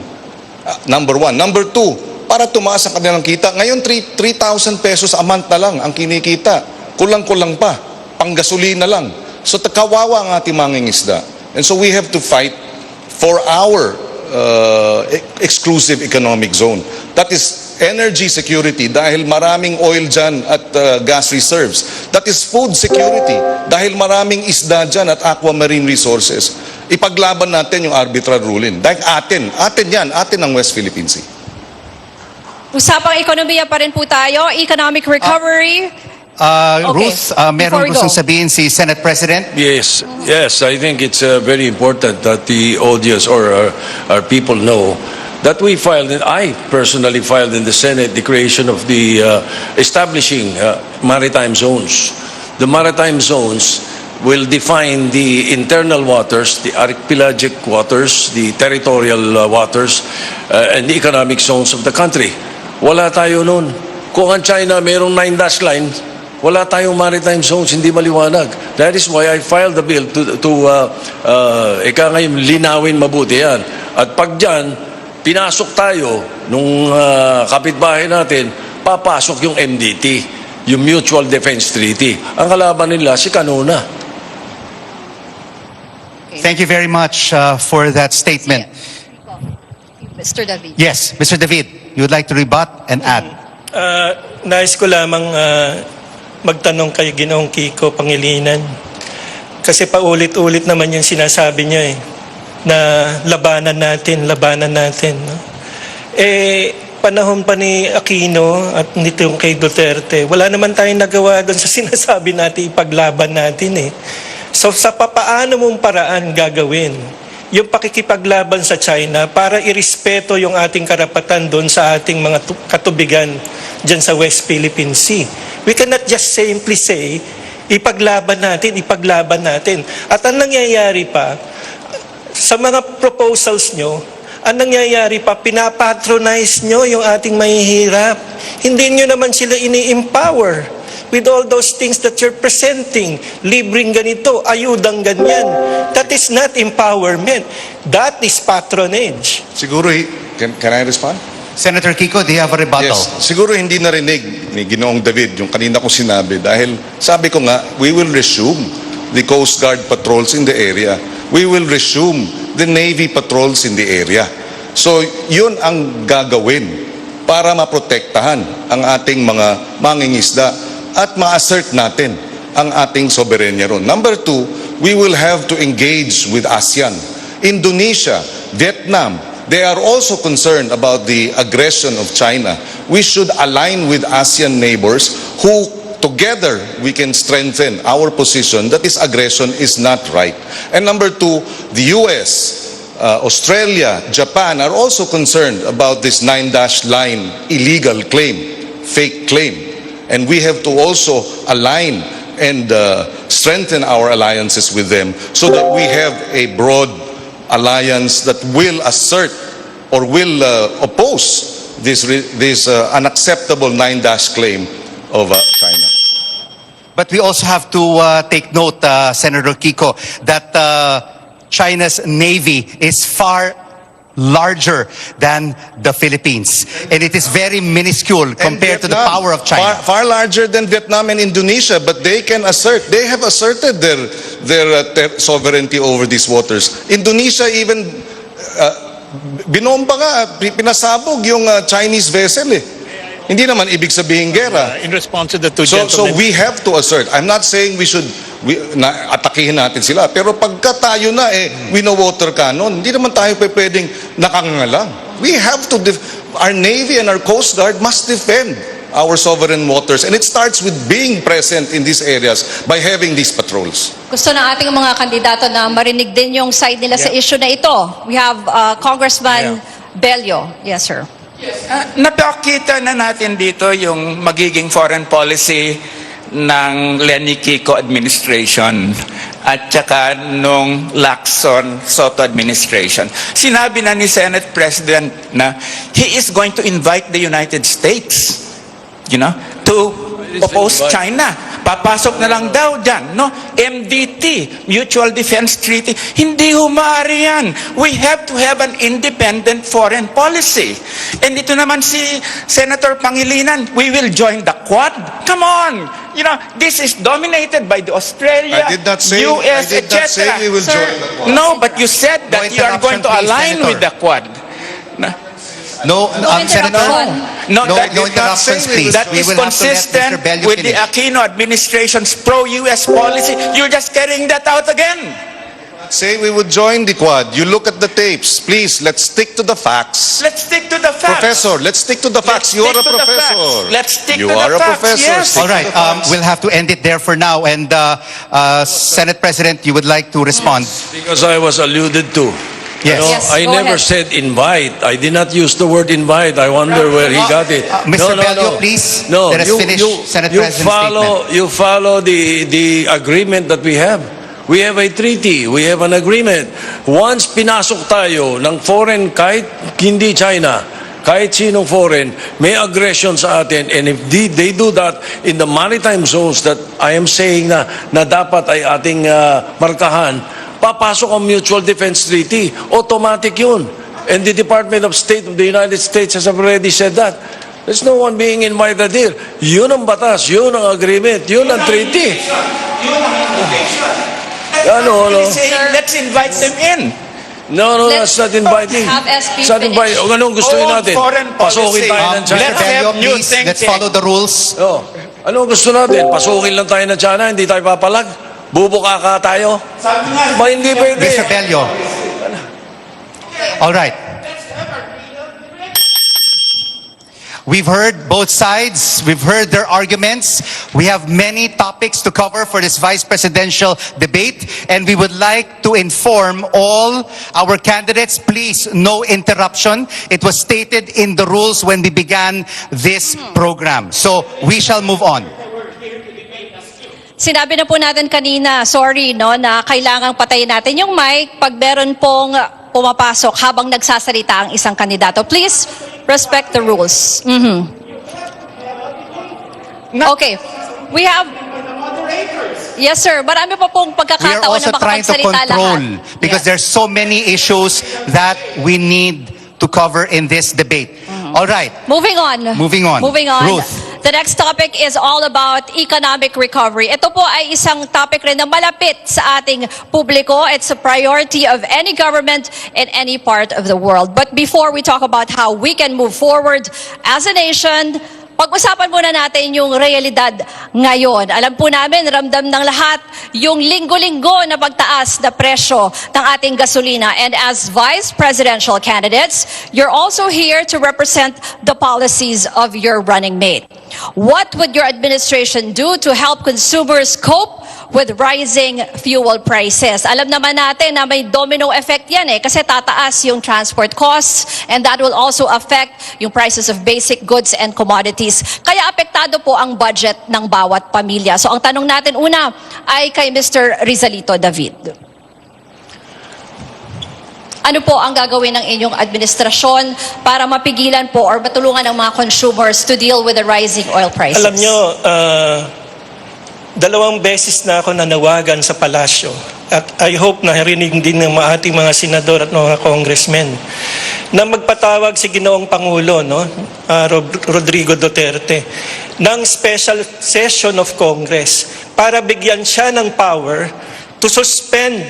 Number one. Number two, para tumaas ang kanilang kita. Ngayon, 3,000 pesos a month na lang ang kinikita. Kulang-kulang pa. Panggasolina lang. So kawawa ang ating mangingisda. And so we have to fight for our exclusive economic zone. That is energy security dahil maraming oil dyan at gas reserves. That is food security dahil maraming isda dyan at aquamarine resources. Ipaglaban natin yung arbitrary ruling. Dahil atin ang West Philippine Sea. Usapang ekonomiya pa rin po tayo, economic recovery. Ruth, meron gustong sabihin si Senate President? Yes, I think it's very important that the audience or our people know that I personally filed in the Senate the creation of the establishing maritime zones. The maritime zones will define the internal waters, the archipelagic waters, the territorial waters, and the economic zones of the country. Wala tayo nun. Kung ang China mayroong 9-dash line, wala tayong maritime zones, hindi maliwanag. That is why I filed the bill to ngayon, linawin mabuti yan. At pag dyan, pinasok tayo nung kapitbahay natin, papasok yung MDT, yung Mutual Defense Treaty. Ang kalaban nila, si Canona. Thank you very much for that statement. Mr. David. Yes, Mr. David, you would like to rebut and add? Nais ko lamang magtanong kay Ginoong Kiko Pangilinan. Kasi paulit-ulit naman yung sinasabi niya na labanan natin. No? Panahon pa ni Aquino at nitong kay Duterte, wala naman tayong nagawa doon sa sinasabi natin ipaglaban natin . So sa papaano mong paraan gagawin yung pakikipaglaban sa China para irespeto yung ating karapatan doon sa ating mga katubigan dyan sa West Philippine Sea. We cannot just simply say, ipaglaban natin. At ang nangyayari pa, sa mga proposals nyo, ang nangyayari pa, pinapatronize nyo yung ating mahihirap. Hindi nyo naman sila ini-empower with all those things that you're presenting. Libreng ganito, ayudang ganyan. That is not empowerment. That is patronage. Siguro, can I respond? Senator Kiko, do you have a rebuttal? Yes. Siguro hindi narinig ni Ginoong David yung kanina kong sinabi dahil sabi ko nga, we will resume the Coast Guard patrols in the area. We will resume the Navy patrols in the area. So, yun ang gagawin para maprotektahan ang ating mga mangingisda at ma-assert natin ang ating soberenya ron. Number two, we will have to engage with ASEAN. Indonesia, Vietnam, they are also concerned about the aggression of China. We should align with ASEAN neighbors who together we can strengthen our position that this aggression is not right. And number two, the US, Australia, Japan are also concerned about this 9-dash line illegal claim, fake claim. And we have to also align and strengthen our alliances with them so that we have a broad alliance that will assert or will oppose this unacceptable 9-dash claim of China. But we also have to take note, Senator Kiko, that China's Navy is far larger than the Philippines. And it is very minuscule compared to the power of China. Far larger than Vietnam and Indonesia, but they have asserted their sovereignty over these waters. Indonesia even binomba nga, pinasabog yung Chinese vessel eh. Hindi naman ibig sabihin gera. In response to the two So gentlemen. we have to assert. I'm not saying atakihin natin sila. Pero pagka tayo na wino-water cannon, hindi naman tayo pwedeng nakangalang. We have to, our Navy and our Coast Guard must defend our sovereign waters. And it starts with being present in these areas by having these patrols. Gusto ng ating mga kandidato na marinig din yung side nila sa issue na ito. We have Congressman Bello. Yes, sir. Napakita na natin dito yung magiging foreign policy ng Lenny Kiko administration at saka nung Lacson Soto administration. Sinabi na ni Senate President na he is going to invite the United States, to oppose China. Papasok na lang daw dyan, no? MDT, Mutual Defense Treaty. Hindi humari yan. We have to have an independent foreign policy. And ito naman si Senator Pangilinan, we will join the Quad. Come on! This is dominated by the Australia, I did not say, US, I did not say etc. we will join the Quad. No, but you said that you are going to align with the Quad. Senator. No, No interruptions, please. That We is will have to let consistent Mr. Bello with the finish. Aquino administration's pro-US policy. You're just carrying that out again. Say we would join the Quad. You look at the tapes. Please, let's stick to the facts. Let's stick to the facts. Professor, let's stick to the facts. You are a professor. Let's stick You to are the a facts. professor. Yes. Stick All right, to the facts. we'll have to end it there for now. And Senate President, you would like to respond? Because I was alluded to. Yes. Yes, I go never ahead. said invite. I did not use the word invite. I wonder where he got it. Mr. Bello, please, No, let us finish Senate President's You follow the agreement that we have. We have a treaty. We have an agreement. Once pinasok tayo ng foreign, kahit hindi China, kahit sinong foreign, may aggression sa atin, and if they do that in the maritime zones that I am saying na dapat ay ating markahan, papasok ang Mutual Defense Treaty. Automatic yun. And the Department of State of the United States has already said that. There's no one being invited here. Yun ang batas, yun ang agreement, yun ang treaty. Let's invite them in. No, that's not inviting. Have SP It's not inviting. finish. Anong gusto Old natin? foreign Pasukin policy. tayo ng China. Let's Mr. Bello, have new please, think let's tank. follow the rules. Oh. Anong gusto natin? Pasukin lang tayo ng China, hindi tayo papalag? Bubuka tayo? Hindi pwede. Mr. Bello. All right. We've heard both sides. We've heard their arguments. We have many topics to cover for this vice presidential debate, and we would like to inform all our candidates, please, no interruption. It was stated in the rules when we began this program. So we shall move on. Sinabi na po natin kanina, sorry, na kailangang patayin natin yung mic pag meron pong pumapasok habang nagsasalita ang isang kandidato. Please respect the rules. Okay. We have... Yes, sir. Marami pa pong We are pagkakataon also na trying to makapagsalita control lahat. because there's so many issues that we need to cover in this debate. All right. Moving on. Moving on. Moving on. Ruth. The next topic is all about economic recovery. Ito po ay isang topic rin na malapit sa ating publiko. It's a priority of any government in any part of the world. But before we talk about how we can move forward as a nation, pag-usapan muna natin yung realidad ngayon. Alam po namin, ramdam ng lahat yung linggo-linggo na pagtaas na presyo ng ating gasolina. And as vice presidential candidates, you're also here to represent the policies of your running mate. What would your administration do to help consumers cope with rising fuel prices? Alam naman natin na may domino effect yan kasi tataas yung transport costs, and that will also affect yung prices of basic goods and commodities. Kaya apektado po ang budget ng bawat pamilya. So ang tanong natin una ay kay Mr. Rizalito David. Ano po ang gagawin ng inyong administrasyon para mapigilan po or matulungan ng mga consumers to deal with the rising oil prices? Alam nyo, 2 beses na ako nanawagan sa palasyo. At I hope na narinig din ng ating mga senador at mga congressmen na magpatawag si Ginoong Pangulo, Rodrigo Duterte, ng special session of Congress para bigyan siya ng power to suspend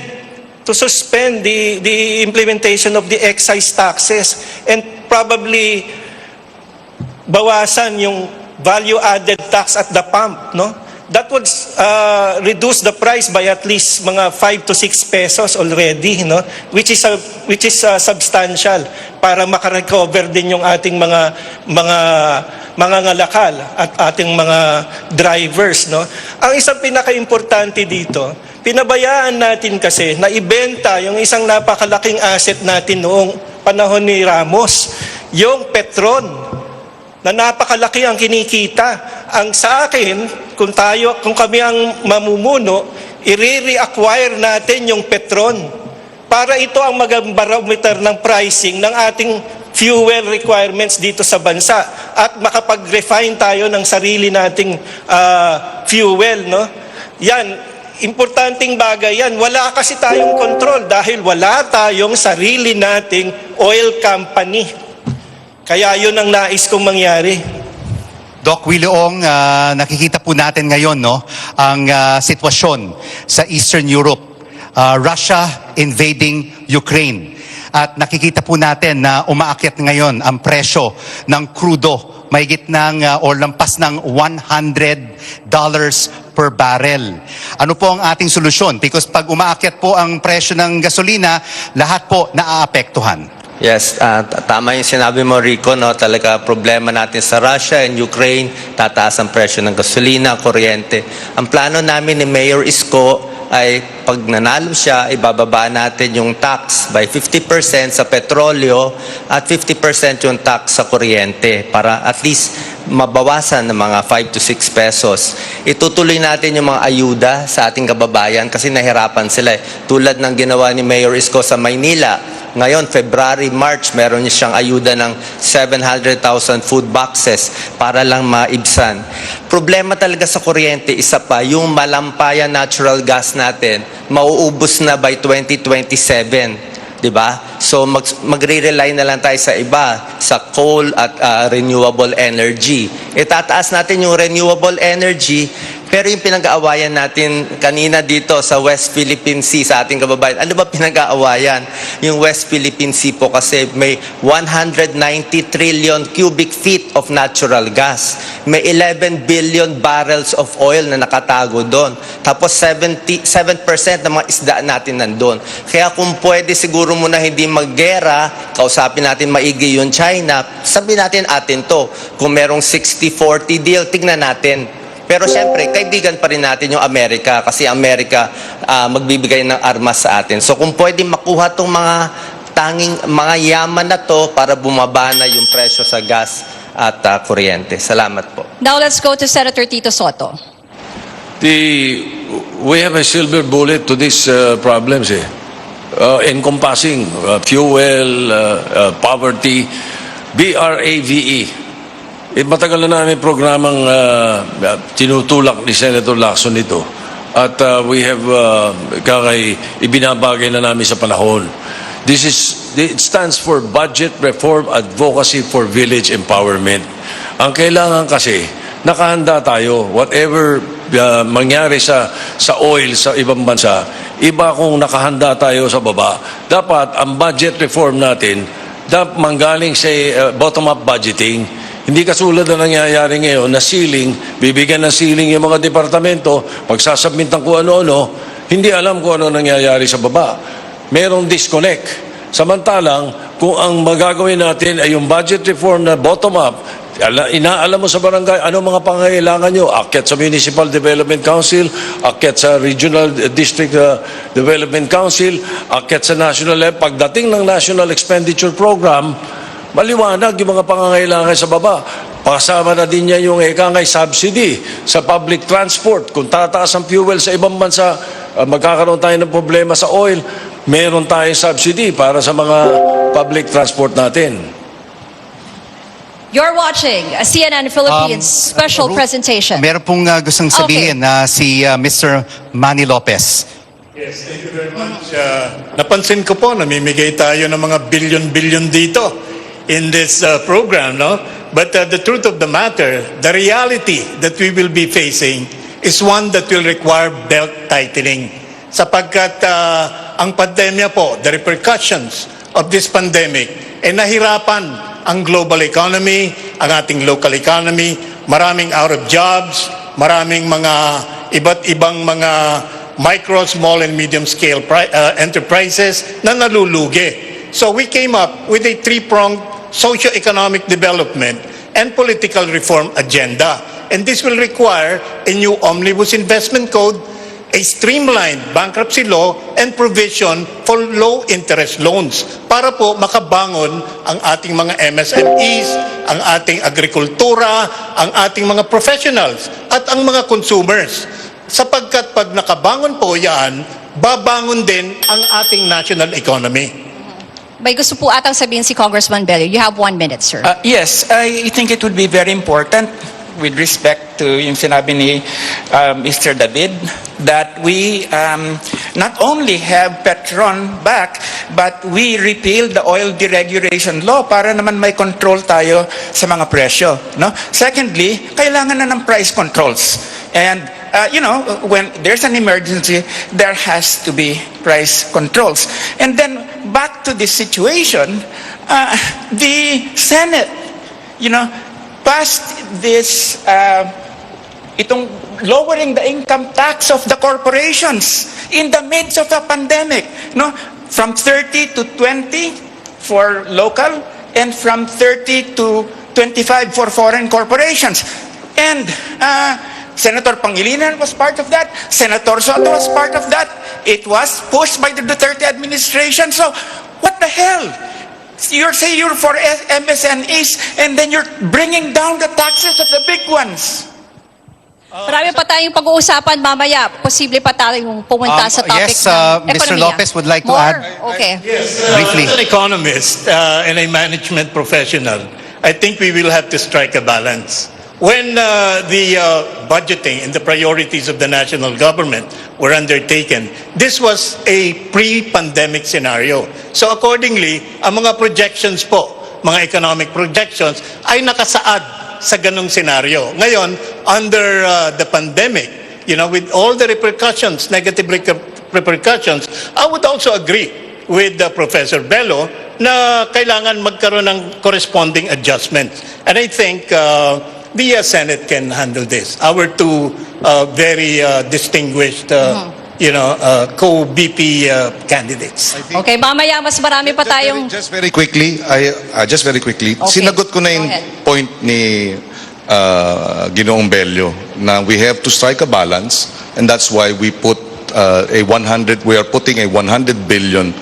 to suspend the implementation of the excise taxes and probably bawasan yung value-added tax at the pump, no? That would reduce the price by at least mga 5 to 6 pesos already, no? Which is substantial para makarecover din yung ating mga ngalakal at ating mga drivers, no? Ang isang pinaka-importante dito, pinabayaan natin kasi na ibenta yung isang napakalaking asset natin noong panahon ni Ramos, yung Petron, na napakalaki ang kinikita. Ang sa akin, kung kami ang mamumuno, i-reacquire natin yung Petron para ito ang mag-barometer ng pricing ng ating fuel requirements dito sa bansa at makapag-refine tayo ng sarili nating fuel, no? Yan, importanteng bagay yan. Wala kasi tayong control dahil wala tayong sarili nating oil company. Kaya yun ang nais kong mangyari. Doc Willie-ong, nakikita po natin ngayon, no, ang sitwasyon sa Eastern Europe. Russia invading Ukraine. At nakikita po natin na umaakyat ngayon ang presyo ng krudo, mahigit ng o lampas ng $100 per barrel. Ano po ang ating solusyon? Because pag umaakyat po ang presyo ng gasolina, lahat po naaapektuhan. Yes, tama yung sinabi mo, Rico, no? Talaga problema natin sa Russia and Ukraine, tataas ang presyo ng gasolina, kuryente. Ang plano namin ni Mayor Isko ay pag nanalo siya, ibababa natin yung tax by 50% sa petrolyo at 50% yung tax sa kuryente para at least mabawasan ng mga 5 to 6 pesos. Itutuloy natin yung mga ayuda sa ating kababayan kasi nahirapan sila. Tulad ng ginawa ni Mayor Isko sa Maynila. Ngayon, February, March, meron niya siyang ayuda ng 700,000 food boxes para lang maibsan. Problema talaga sa kuryente, isa pa, yung malampayan natural gas natin, mauubos na by 2027. Diba? So magre-rely na lang tayo sa iba, sa coal at renewable energy. Itataas natin yung renewable energy, pero yung pinag-aawayan natin kanina dito sa West Philippine Sea, sa ating kababayan, ano ba pinag-aawayan? Yung West Philippine Sea po kasi may 190 trillion cubic feet of natural gas. May 11 billion barrels of oil na nakatago doon. Tapos 7% ng mga isda natin nandun. Kaya kung pwede siguro muna hindi maggera, kausapin natin maigi yung China, sabihin natin atin to. Kung merong 60-40 deal, tignan natin. Pero siyempre, kaibigan pa rin natin yung Amerika kasi Amerika magbibigay ng armas sa atin. So kung pwede makuha itong mga yaman na to para bumaba na yung presyo sa gas at kuryente. Salamat po. Now let's go to Senator Tito Soto. We have a silver bullet to these problems, encompassing fuel, poverty, BRAVE. Matagal na namin programang tinutulak ni Senator Lacson ito. At we have ibinabagay na namin sa panahon. It stands for Budget Reform Advocacy for Village Empowerment. Ang kailangan kasi, nakahanda tayo. Whatever mangyari sa oil sa ibang bansa, iba kung nakahanda tayo sa baba. Dapat ang budget reform natin, dapat manggaling sa bottom-up budgeting. Hindi kasulad na nangyayari ngayon na ceiling, bibigyan ng ceiling yung mga departamento, magsasubmit ng kung ano-ano, hindi alam kung ano nangyayari sa baba. Merong disconnect. Samantalang, kung ang magagawin natin ay yung budget reform na bottom-up, inaalam mo sa barangay, ano mga pangangailangan nyo? Akyat sa Municipal Development Council, akyat sa Regional District Development Council, akyat sa National Level. Pagdating ng National Expenditure Program, maliwanag yung mga pangangailangan sa baba. Pasama na din niya yung ekangay subsidy sa public transport. Kung tataas ang fuel sa ibang bansa, magkakaroon tayo ng problema sa oil, meron tayong subsidy para sa mga public transport natin. You're watching a CNN Philippines special presentation. Meron pong gustong sabihin na si Mr. Manny Lopez. Yes, thank you very much. Napansin ko po, namimigay tayo ng mga billion-billion dito in this program, no? But the truth of the matter, the reality that we will be facing is one that will require belt tightening. sapagkat ang pandemya po, the repercussions of this pandemic, nahirapan ang global economy, ang ating local economy, maraming out of jobs, maraming mga iba't ibang mga micro, small, and medium-scale enterprises na nalulugi. So we came up with a three-pronged socio-economic development and political reform agenda. And this will require a new omnibus investment code, a streamlined bankruptcy law, and provision for low-interest loans para po makabangon ang ating mga MSMEs, ang ating agrikultura, ang ating mga professionals, at ang mga consumers. Sapagkat pag nakabangon po yan, babangon din ang ating national economy. May gusto po atang sabihin si Congressman Bello. You have 1 minute, sir. Yes, I think it would be very important with respect to yung sinabi ni Mr. David that we not only have Petron back but we repeal the oil deregulation law para naman may control tayo sa mga presyo, no? Secondly, kailangan na ng price controls. And when there's an emergency, there has to be price controls. And then back to this situation, the Senate, passed this itong lowering the income tax of the corporations in the midst of a pandemic, no, from 30 to 20 for local and from 30 to 25 for foreign corporations. And Senator Pangilinan was part of that. Senator Soto was part of that. It was pushed by the Duterte administration. So what the hell? You're saying you're for MSMEs and then you're bringing down the taxes of the big ones. Marami pa tayong pag-uusapan mamaya. Posible pa tayong pumunta sa topic yes, ng Mr. ekonomiya. Lopez would like to More? add. Okay. Yes, briefly. as an economist and a management professional, I think we will have to strike a balance. When the budgeting and the priorities of the national government were undertaken, this was a pre-pandemic scenario. So accordingly, ang mga projections po, mga economic projections, ay nakasaad sa ganong scenario. Ngayon, under the pandemic, with all the repercussions, negative repercussions, I would also agree with Professor Bello na kailangan magkaroon ng corresponding adjustments. And I think the Senate can handle this. Our two very distinguished, co-BP candidates. Okay, mamaya mas marami pa tayong... Just very quickly, Okay. sinagot ko na yung Go ahead. point ni Ginoong Bello na we have to strike a balance, and that's why we put we are putting a 100 billion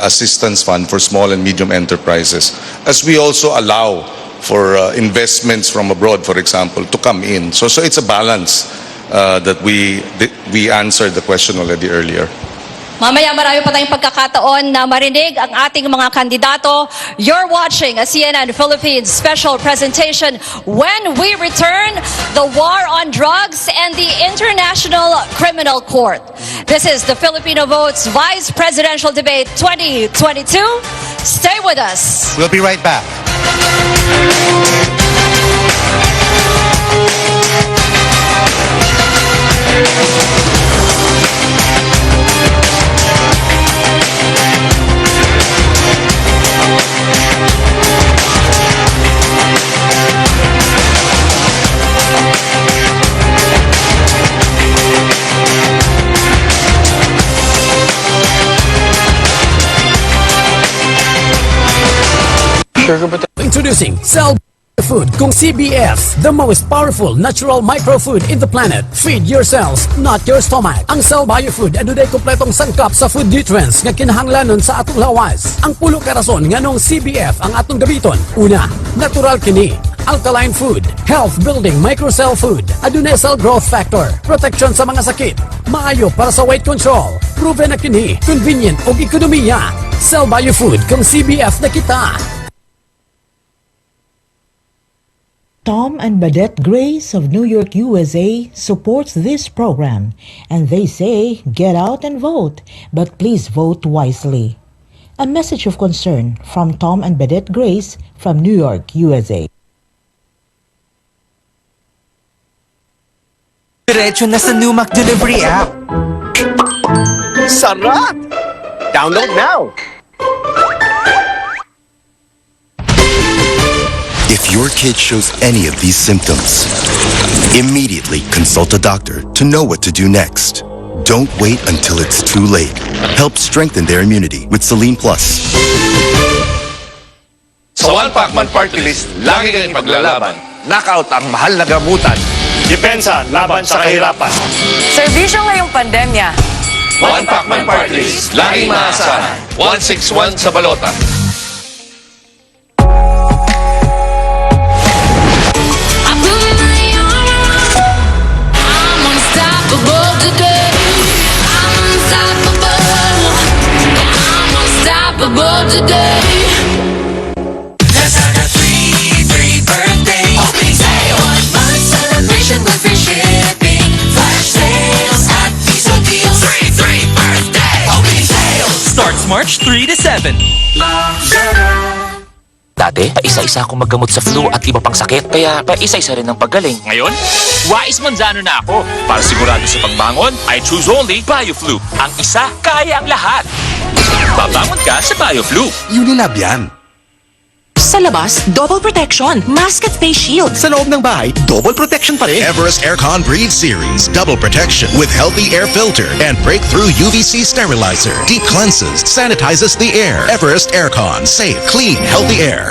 assistance fund for small and medium enterprises, as we also allow for investments from abroad, for example, to come in. So it's a balance that we answered the question already earlier. Mamaya marami pa tayong pagkakataon na marinig ang ating mga kandidato. You're watching a CNN Philippines special presentation. When we return, the war on drugs and the International Criminal Court. This is the Filipino Votes Vice Presidential Debate 2022. Stay with us. We'll be right back. Introducing Cell Food kung CBF, the most powerful natural microfood in the planet. Feed your cells, not your stomach. Ang Cell Biofood adunay kompletong sangkap sa food nutrients nga kinahanglanon sa atong lawas. Ang pulo ka rason nganong CBF ang atong gabiton. Una, natural kini. Alkaline food, health building microcell food, adunay cell growth factor, protection sa mga sakit, maayo para sa weight control, proven na kini, convenient ug ekonomiya. Cell Biofood kung CBF na kita. Tom and Badette Grace of New York, USA supports this program, and they say get out and vote, but please vote wisely. A message of concern from Tom and Badette Grace from New York, USA. Diretso na sa Numac Delivery app. Sarap! Download now! If your kid shows any of these symptoms, immediately consult a doctor to know what to do next. Don't wait until it's too late. Help strengthen their immunity with Selene Plus. Sa One Pacman Party List, lagi kang paglalaban. Knockout ang mahal na gamutan. Depensa laban sa kahirapan. Serbisyo ngayong pandemya. One Pacman Party List, laging maasahan. 161 sa balota. Starts March 3 to 7. Dati, paisa-isa akong maggamot sa flu at iba pang sakit, kaya paisa-isa rin ang paggaling. Ngayon, wais manzano na ako. Para sigurado sa pagbangon, I choose only BioFlu. Ang isa, kaya ang lahat. Babangon ka sa BioFlu. Unilab yan. Sa labas, double protection, mask at face shield. Sa loob ng bahay, double protection pa rin. Everest Aircon Breathe Series. Double protection with healthy air filter and breakthrough UVC sterilizer. Deep cleanses, sanitizes the air. Everest Aircon. Safe, clean, healthy air.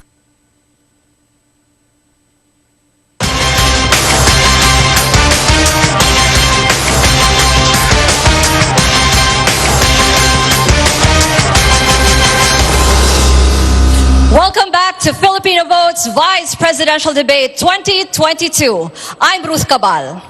Welcome back to Filipino Votes Vice Presidential Debate 2022. I'm Ruth Cabal.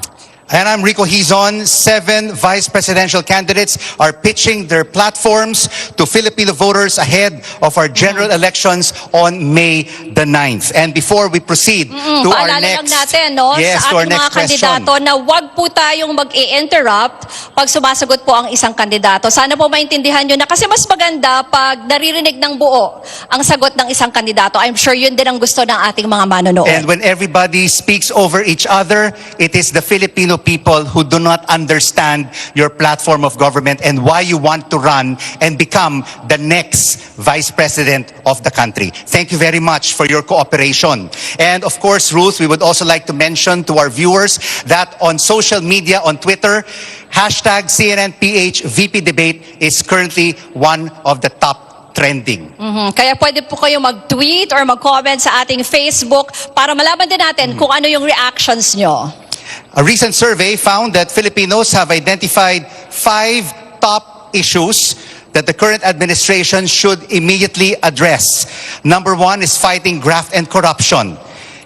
And I'm Rico Hizon. 7 vice presidential candidates are pitching their platforms to Filipino voters ahead of our general elections on May the 9th. And before we proceed to our Paalala next... lang natin, no, Yes, sa to our ating mga next question. kandidato na wag po tayong mag-i-interrupt pag sumasagot po ang isang kandidato. Sana po maintindihan nyo na kasi mas maganda pag naririnig ng buo ang sagot ng isang kandidato. I'm sure yun din ang gusto ng ating mga manonood. And when everybody speaks over each other, it is the Filipino people who do not understand your platform of government and why you want to run and become the next vice president of the country. Thank you very much for your cooperation. And of course, Ruth, we would also like to mention to our viewers that on social media, on Twitter, hashtag CNNPH VP Debate is currently one of the top trending. Kaya pwede po kayo mag-tweet or mag-comment sa ating Facebook para malaman din natin kung ano yung reactions nyo. A recent survey found that Filipinos have identified 5 top issues that the current administration should immediately address. Number 1 is fighting graft and corruption.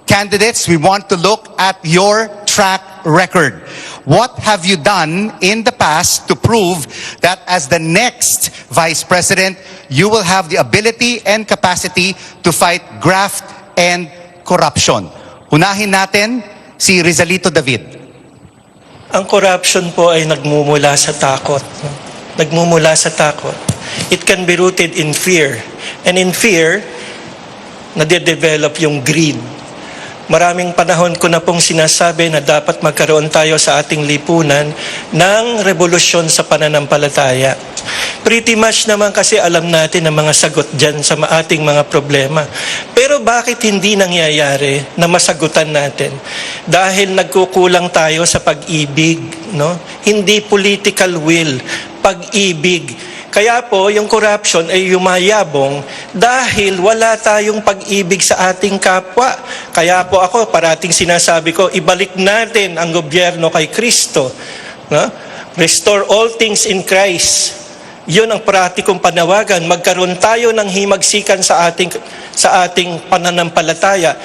Candidates, we want to look at your track record. What have you done in the past to prove that as the next vice president, you will have the ability and capacity to fight graft and corruption? Unahin natin si Rizalito David. Ang corruption po ay nagmumula sa takot. Nagmumula sa takot. It can be rooted in fear. And in fear, nade-develop yung greed. Maraming panahon ko na pong sinasabi na dapat magkaroon tayo sa ating lipunan ng revolusyon sa pananampalataya. Pretty much naman kasi alam natin ang mga sagot dyan sa ating mga problema. Pero bakit hindi nangyayari na masagutan natin? Dahil nagkukulang tayo sa pag-ibig, no? Hindi political will, pag-ibig. Kaya po, yung corruption ay yumayabong dahil wala tayong pag-ibig sa ating kapwa. Kaya po ako, parating sinasabi ko, ibalik natin ang gobyerno kay Kristo. No? Restore all things in Christ. Yun ang pratikong panawagan. Magkaroon tayo ng himagsikan sa ating pananampalataya.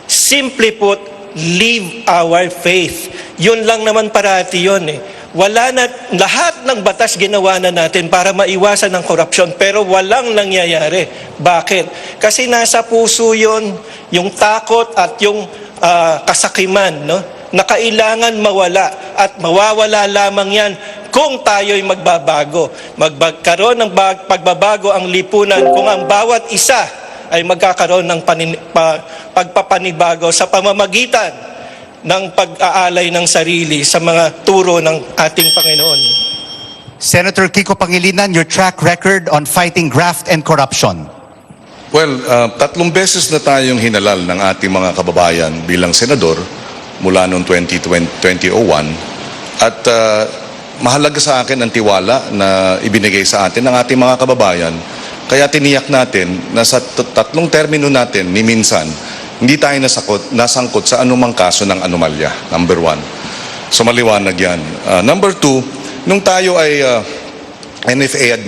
Simply put, live our faith. Yun lang naman parati yun eh. Wala na, lahat ng batas ginawa na natin para maiwasan ng korupsyon, pero walang nangyayari. Bakit? Kasi nasa puso yun, yung takot at yung kasakiman, no? Na kailangan mawala at mawawala lamang yan kung tayo'y magbabago. Magkaroon ng pagbabago ang lipunan kung ang bawat isa ay magkakaroon ng pagpapanibago sa pamamagitan ng pag-aalay ng sarili sa mga turo ng ating Panginoon. Senator Kiko Pangilinan, your track record on fighting graft and corruption. Well, 3 beses na tayong hinalal ng ating mga kababayan bilang senador mula noong 2001 at mahalaga sa akin ang tiwala na ibinigay sa atin ng ating mga kababayan. Kaya tiniyak natin na sa 3 termino natin ni minsan, hindi tayo nasangkot sa anumang kaso ng anomalya, number 1. So maliwanag yan. Number 2, nung tayo ay NFA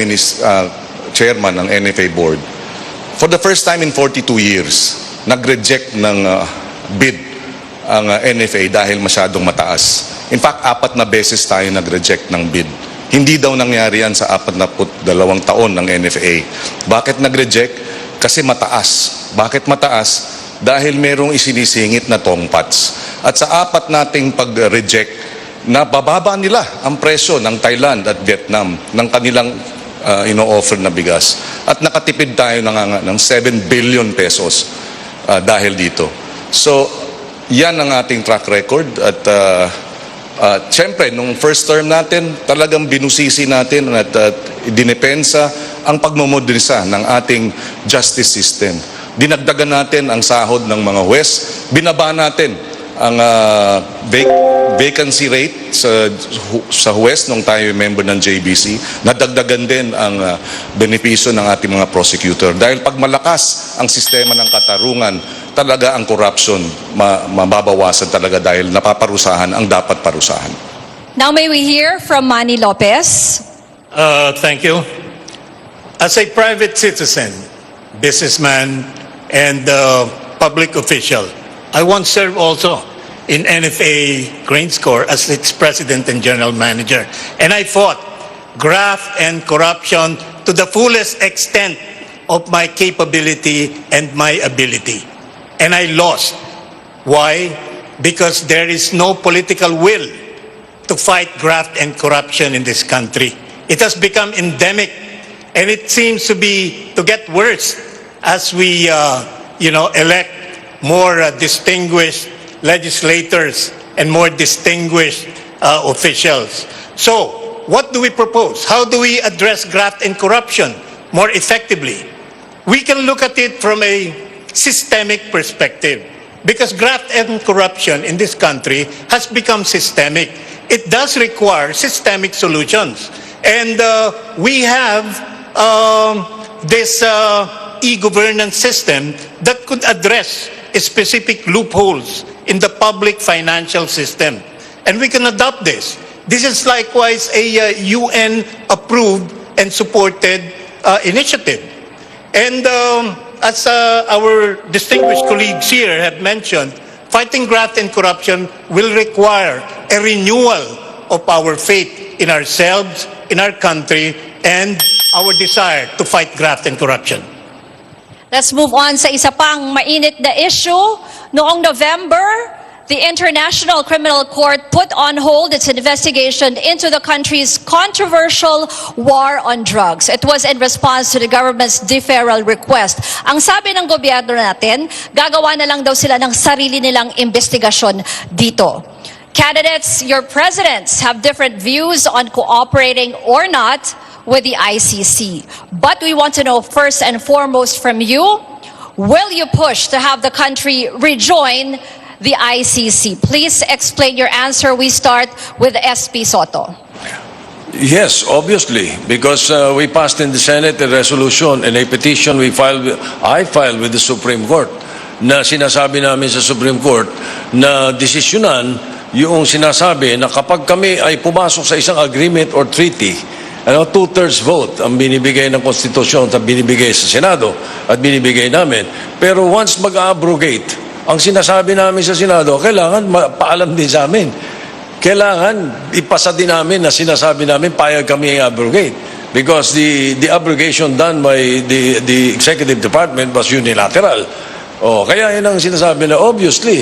chairman ng NFA board, for the first time in 42 years, nag-reject ng bid ang NFA dahil masyadong mataas. In fact, 4 na beses tayo nag-reject ng bid. Hindi daw nangyari yan sa 42 taon ng NFA. Bakit nag-reject? Kasi mataas. Bakit mataas? Dahil merong isinisingit na tongpats. At sa 4 nating pag-reject, nabababa nila ang presyo ng Thailand at Vietnam ng kanilang ino-offer na bigas. At nakatipid tayo ng 7 billion pesos dahil dito. So, yan ang ating track record. At siyempre, nung first term natin, talagang binusisi natin at dinepensa ang pagmumodernisa ng ating justice system. Dinagdagan natin ang sahod ng mga huwes. Binaba natin ang vacancy rate sa huwes nung tayo member ng JBC. Nadagdagan din ang benepisyo ng ating mga prosecutor. Dahil pag malakas ang sistema ng katarungan, talaga ang corruption mababawasan talaga dahil napaparusahan ang dapat parusahan. Now may we hear from Manny Lopez. Thank you. As a private citizen, businessman, and public official, I once served also in NFA Grain Score as its president and general manager. And I fought graft and corruption to the fullest extent of my capability and my ability. And I lost. Why? Because there is no political will to fight graft and corruption in this country. It has become endemic, and it seems to get worse as we elect more distinguished legislators and more distinguished officials. So, what do we propose? How do we address graft and corruption more effectively? We can look at it from a systemic perspective, because graft and corruption in this country has become systemic. It does require systemic solutions. And we have this e-governance system that could address specific loopholes in the public financial system. And we can adopt this. This is likewise a UN-approved and supported initiative. And as our distinguished colleagues here have mentioned, fighting graft and corruption will require a renewal of our faith in ourselves, in our country, and our desire to fight graft and corruption. Let's move on sa isa pang mainit na issue. Noong November, the International Criminal Court put on hold its investigation into the country's controversial war on drugs. It was in response to the government's deferral request. Ang sabi ng gobyerno natin, gagawa na lang daw sila ng sarili nilang investigasyon dito. Candidates, your presidents have different views on cooperating or not with the ICC. But we want to know first and foremost from you, will you push to have the country rejoin the ICC? Please explain your answer. We start with SP Soto. Yes, obviously, because we passed in the Senate a resolution and a petition I filed with the Supreme Court na sinasabi namin sa Supreme Court na desisyonan yung sinasabi na kapag kami ay pumasok sa isang agreement or treaty, 2/3 vote ang binibigay ng konstitusyon at binibigay sa Senado at binibigay namin. Pero once mag-abrogate, ang sinasabi namin sa Senado, kailangan paalam din sa amin. Kailangan ipasa din namin na sinasabi namin payag kami i-abrogate. Because the abrogation done by the Executive Department was unilateral. Kaya yun ang sinasabi na obviously,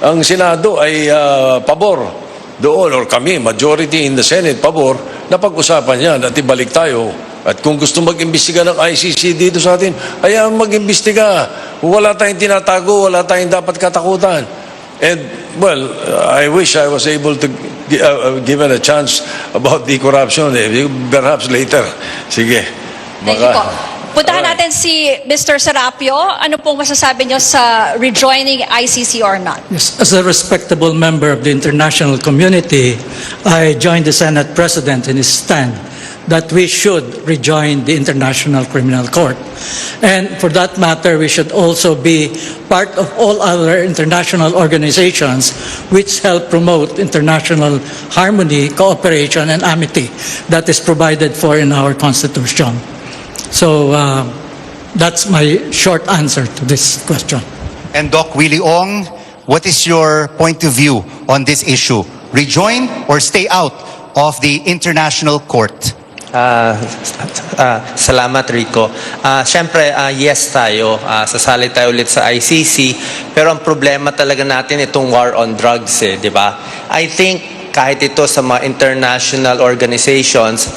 ang Senado ay pabor doon, or kami, majority in the Senate, pabor, na pag-usapan yan at ibalik tayo. At kung gusto mag-imbestiga ng ICC dito sa atin, ayaw mag-imbestiga. Wala tayong tinatago, wala tayong dapat katakutan. And, well, I wish I was able to given a chance about the corruption. Perhaps later. Sige. Thank you po. Puntahan natin si Mr. Serapio. Ano pong masasabi niyo sa rejoining ICC or not? Yes, as a respectable member of the international community, I join the Senate President in his stand that we should rejoin the International Criminal Court. And for that matter, we should also be part of all other international organizations which help promote international harmony, cooperation, and amity that is provided for in our Constitution. So that's my short answer to this question. And Doc Willie Ong, what is your point of view on this issue? Rejoin or stay out of the International Court? Salamat, Rico. Siyempre, yes tayo. Sasali tayo ulit sa ICC. Pero ang problema talaga natin itong war on drugs, di ba? I think kahit ito sa mga international organizations,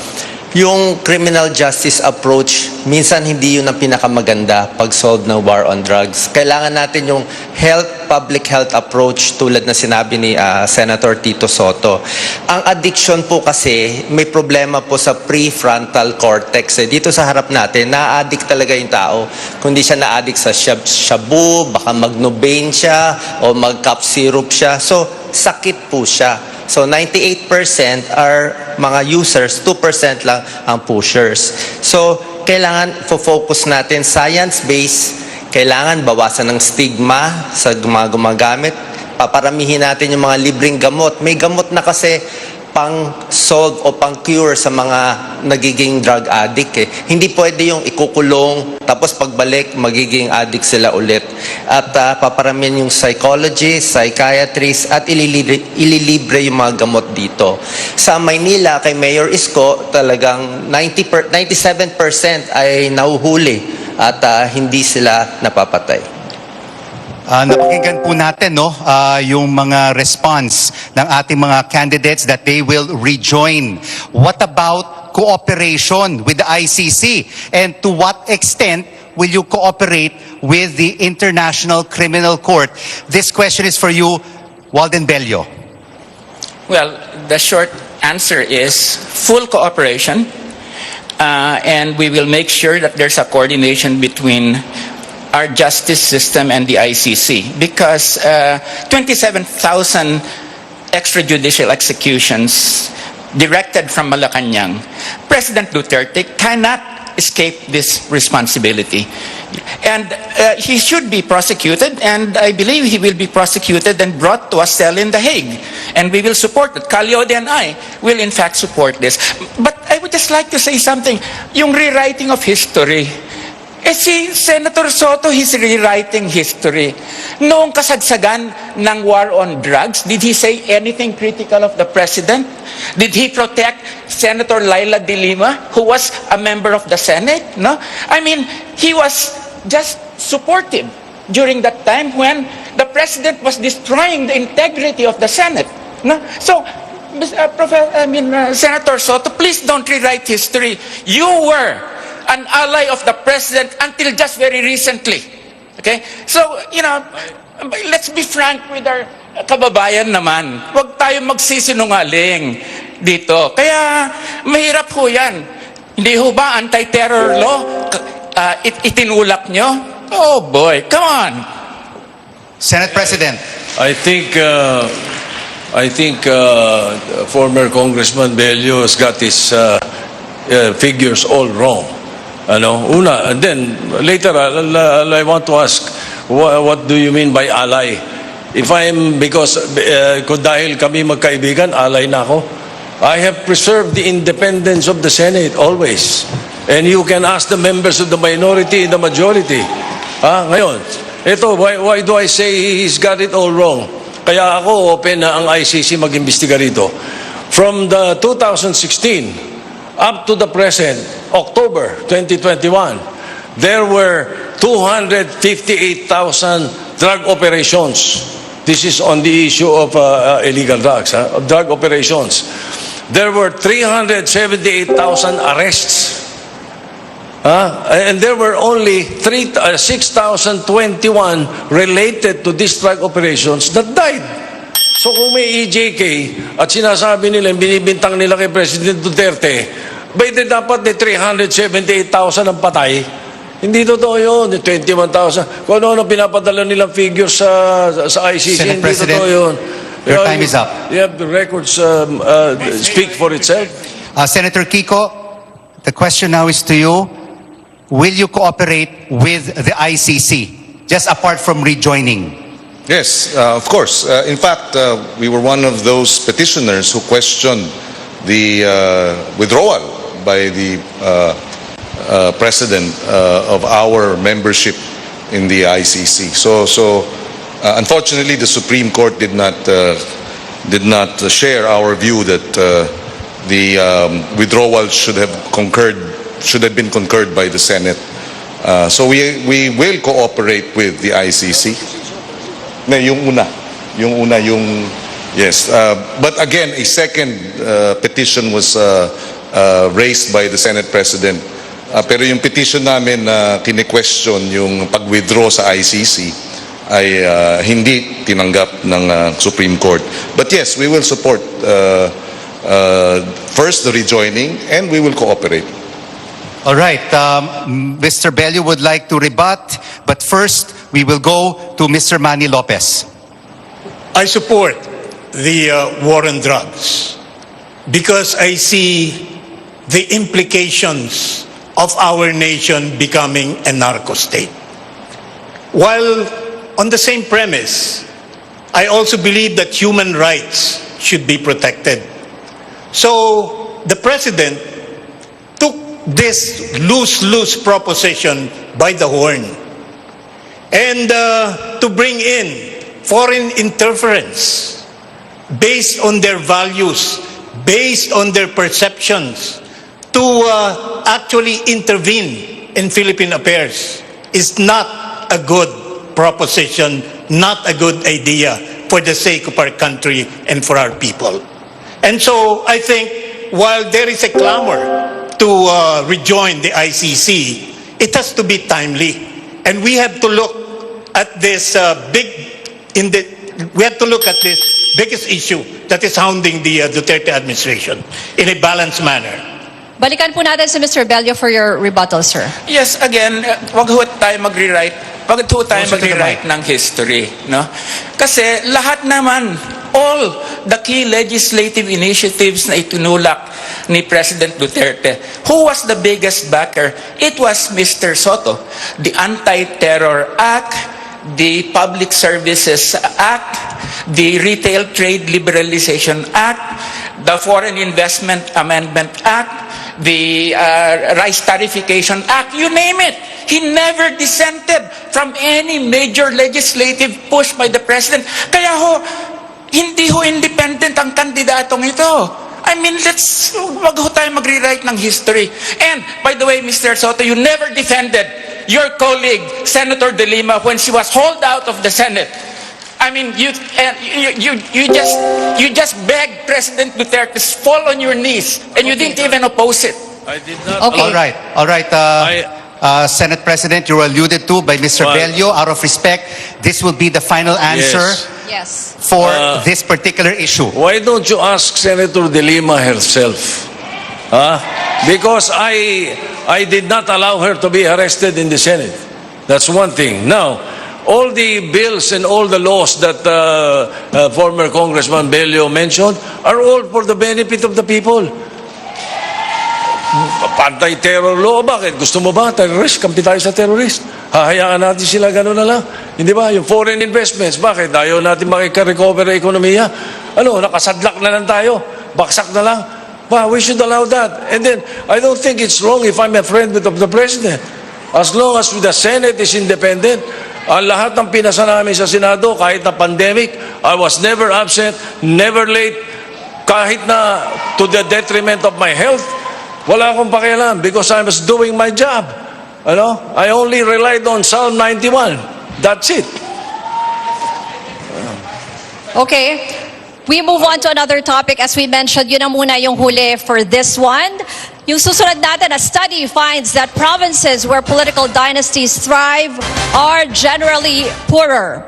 yung criminal justice approach, minsan hindi yun ang pinakamaganda pag-solve ng war on drugs. Kailangan natin yung public health approach tulad na sinabi ni Senator Tito Soto. Ang addiction po kasi, may problema po sa prefrontal cortex. Dito sa harap natin, na-addict talaga yung tao. Kung di siya na-addict sa shabu, baka mag-Novain siya o mag-cough syrup siya. So, sakit po siya. So 98% are mga users, 2% lang ang pushers. So kailangan focus natin science-based, kailangan bawasan ng stigma sa mga gumagamit, paparamihin natin yung mga libreng gamot. May gamot na kasi pang-solve o pang-cure sa mga nagiging drug addict. Hindi pwede yung ikukulong, tapos pagbalik, magiging addict sila ulit. At paparamihan yung psychologist, psychiatrist, at ililibre yung mga gamot dito. Sa Maynila, kay Mayor Isko, talagang 97% ay nahuhuli at hindi sila napapatay. Napakinggan po natin yung mga response ng ating mga candidates that they will rejoin. What about cooperation with the ICC? And to what extent will you cooperate with the International Criminal Court? This question is for you, Walden Bello. Well, the short answer is full cooperation, and we will make sure that there's a coordination between our justice system and the ICC, because 27,000 extrajudicial executions directed from Malacanang, President Duterte cannot escape this responsibility. And he should be prosecuted, and I believe he will be prosecuted and brought to a cell in The Hague. And we will support it. Calyode and I will in fact support this. But I would just like to say something. Yung rewriting of history, si Senator Soto, he's rewriting history. Noong kasagsagan ng war on drugs, did he say anything critical of the president? Did he protect Senator Laila de Lima, who was a member of the Senate? No? I mean, he was just supportive during that time when the president was destroying the integrity of the Senate. No? So, Senator Soto, please don't rewrite history. You were an ally of the president until just very recently. Okay? So, let's be frank with our kababayan naman. Huwag tayo magsisinungaling dito. Kaya, mahirap ho yan. Hindi ho ba anti-terror law? Itinulak nyo? Oh boy, come on. Senate President. I think former Congressman Bello has got his figures all wrong. Una, and then later I want to ask, what do you mean by ally? If because kung dahil kami magkaibigan, ally na ako. I have preserved the independence of the Senate always. And you can ask the members of the minority and the majority. Ngayon, why do I say he's got it all wrong? Kaya ako open na ang ICC mag-imbestiga rito. From the 2016 up to the present, October 2021, there were 258,000 drug operations. This is on the issue of illegal drugs, drug operations. There were 378,000 arrests. And there were only 6,021 related to these drug operations that died. So kung may EJK at sinasabi nila, binibintang nila kay President Duterte, dapat 378,000 ang patay. Hindi totoo yun, 21,000. Kung ano pinapadala nilang figures sa ICC, Senate hindi President, totoo yun. your time is up. You have the records speak for itself. Senator Kiko, the question now is to you. Will you cooperate with the ICC, just apart from rejoining? Yes, of course. In fact, we were one of those petitioners who questioned the withdrawal by the president of our membership in the ICC. So unfortunately, the Supreme Court did not share our view that the withdrawal should have been concurred by the Senate. So we will cooperate with the ICC. Yes. But again, a second petition was raised by the Senate President. Pero yung petition namin na kine-question yung pag-withdraw sa ICC ay hindi tinanggap ng Supreme Court. But yes, we will support first the rejoining and we will cooperate. All right, Mr. Bello would like to rebut, but first we will go to Mr. Manny Lopez. I support the war on drugs because I see the implications of our nation becoming a narco state. While on the same premise, I also believe that human rights should be protected. So the president took this lose-lose proposition by the horn and to bring in foreign interference based on their values, based on their perceptions, to actually intervene in Philippine affairs is not a good proposition, not a good idea for the sake of our country and for our people. And so I think while there is a clamor to rejoin the ICC, it has to be timely. And we have to look at this we have to look at this biggest issue that is hounding the Duterte administration in a balanced manner. Balikan po natin si Mr. Bello for your rebuttal, sir. Yes, again, wag ho tayo mag-rewrite. Wag ho tayo mag-rewrite ng history, no? Kasi lahat naman, all the key legislative initiatives na itinulak ni President Duterte, who was the biggest backer? It was Mr. Soto. The Anti-Terror Act, the Public Services Act, the Retail Trade Liberalization Act, the Foreign Investment Amendment Act, the Rice Tariffication Act, you name it. He never dissented from any major legislative push by the President. Kaya hindi independent ang kandidatong ito. I mean, wag ho tayo mag-rewrite ng history. And, by the way, Mr. Soto, you never defended your colleague, Senator De Lima, when she was hauled out of the Senate. I mean, you just begged President Duterte to fall on your knees, and you didn't even oppose it. I did not. Okay. All right. Senate President, you were alluded to by Mr. Bello. Out of respect, this will be the final answer Yes. for this particular issue. Why don't you ask Senator De Lima herself? Because I did not allow her to be arrested in the Senate. That's one thing. Now, all the bills and all the laws that former Congressman Bello mentioned are all for the benefit of the people. Anti-terror law, bakit? Gusto mo ba? Terrorist? Kampi tayo sa terrorist. Hahayaan natin sila gano'n na lang. Hindi ba? Yung foreign investments, bakit? Ayaw natin makika-recover ang ekonomiya. Nakasadlak na lang tayo. Baksak na lang. We should allow that. And then, I don't think it's wrong if I'm a friend of the President. As long as the Senate is independent, ang lahat ng pinasa namin sa Senado, kahit na pandemic, I was never absent, never late, kahit na to the detriment of my health, wala akong pakialam because I was doing my job. I only relied on Psalm 91. That's it. Okay. We move on to another topic. As we mentioned, yun na muna yung huli for this one. Yung susunod natin, a study finds that provinces where political dynasties thrive are generally poorer.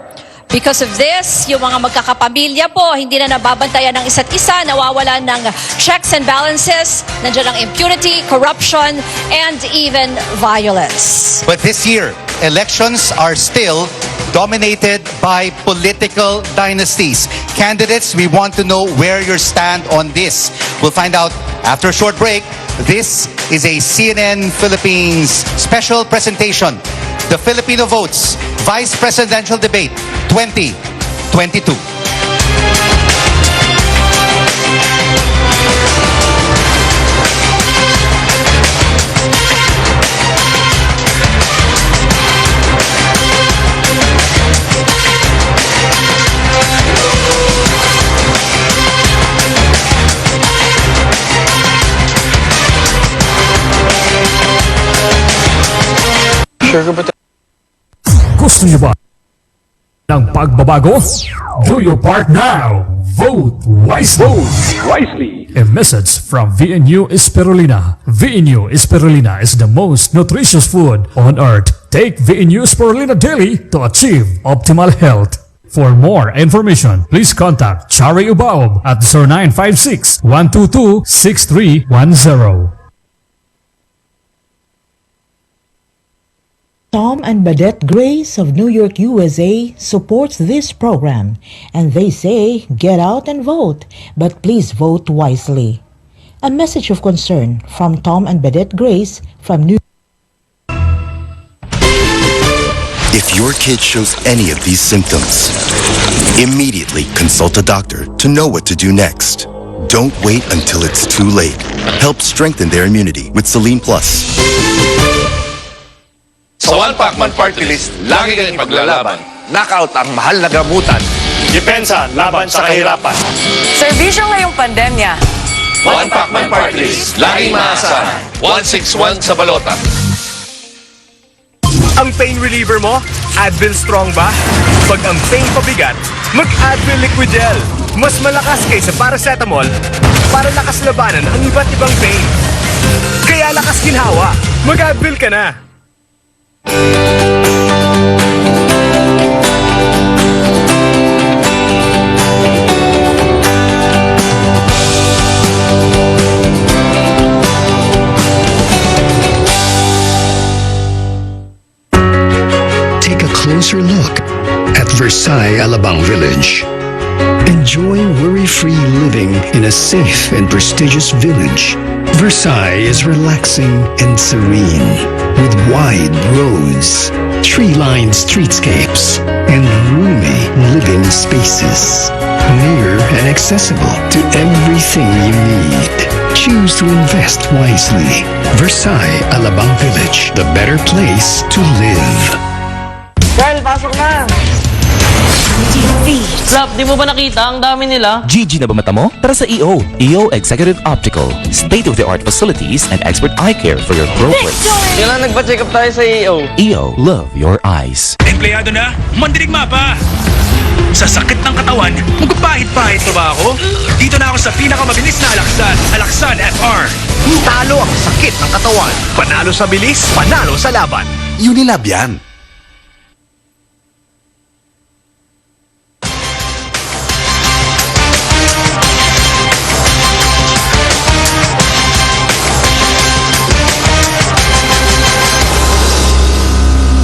Because of this, yung mga magkakapamilya po, hindi na nababantayan ng isa't isa, nawawalan ng checks and balances, nandiyan ang impunity, corruption, and even violence. But this year, elections are still dominated by political dynasties. Candidates, we want to know where you stand on this. We'll find out after a short break. This is a CNN Philippines special presentation. The Filipino Votes Vice Presidential Debate 2022. Gusto niyo ba ng pagbabago? Do your part now. Vote wisely. A message from VNU Spirulina. VNU Spirulina is the most nutritious food on earth. Take VNU Spirulina daily to achieve optimal health. For more information, please contact Chari Ubaob at 0956-122-6310. Tom and Badette Grace of New York, USA supports this program, and they say get out and vote, but please vote wisely. A message of concern from Tom and Badette Grace from New If your kid shows any of these symptoms, immediately consult a doctor to know what to do next. Don't wait until it's too late. Help strengthen their immunity with Selene Plus. Sa One Pacman Party List, lagi kang paglalaban. Knockout ang mahal na gamutan. Depensa laban sa kahirapan. Serbisyo ngayong pandemya. One Pacman Party List, laging maasahan. 161 sa balota. Ang pain reliever mo, Advil Strong ba? Pag ang pain pabigat, mag-Advil Liquid Gel. Mas malakas kaysa paracetamol para lakas labanan ang iba't ibang pain. Kaya lakas ginhawa, mag-Advil ka na. Take a closer look at Versailles Alabang Village. Enjoy worry-free living in a safe and prestigious village. Versailles is relaxing and serene, with wide roads, tree-lined streetscapes, and roomy living spaces. Near and accessible to everything you need. Choose to invest wisely. Versailles Alabang Village, the better place to live. Carl, pasok na! Slap, di mo ba nakita? Ang dami nila. GG na ba mata mo? Tara sa EO. EO Executive Optical. State-of-the-art facilities and expert eye care for your broker. Kailan nagpa-check up tayo sa EO? EO, love your eyes. Empleyado na, mandirigma pa. Sa sakit ng katawan, magpapahit-pahit pa ba ako? Dito na ako sa pinakamabilis na Alaksan, Alaksan FR. Talo ang sakit ng katawan. Panalo sa bilis, panalo sa laban. Unilab yan.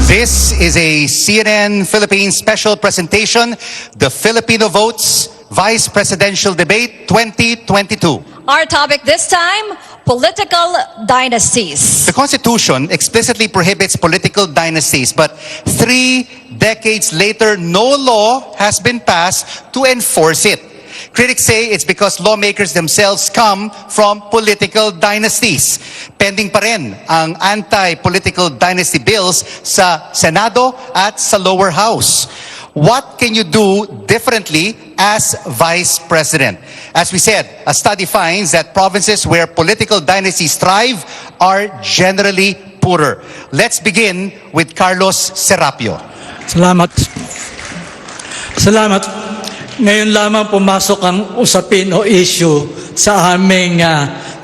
This is a CNN Philippines special presentation, the Filipino Votes Vice Presidential Debate 2022. Our topic this time, political dynasties. The Constitution explicitly prohibits political dynasties, but 3 decades later, no law has been passed to enforce it. Critics say it's because lawmakers themselves come from political dynasties. Pending pa rin ang anti-political dynasty bills sa Senado at sa lower house. What can you do differently as Vice President? As we said, a study finds that provinces where political dynasties thrive are generally poorer. Let's begin with Carlos Serapio. Salamat. Ngayon lamang pumasok ang usapin o issue sa aming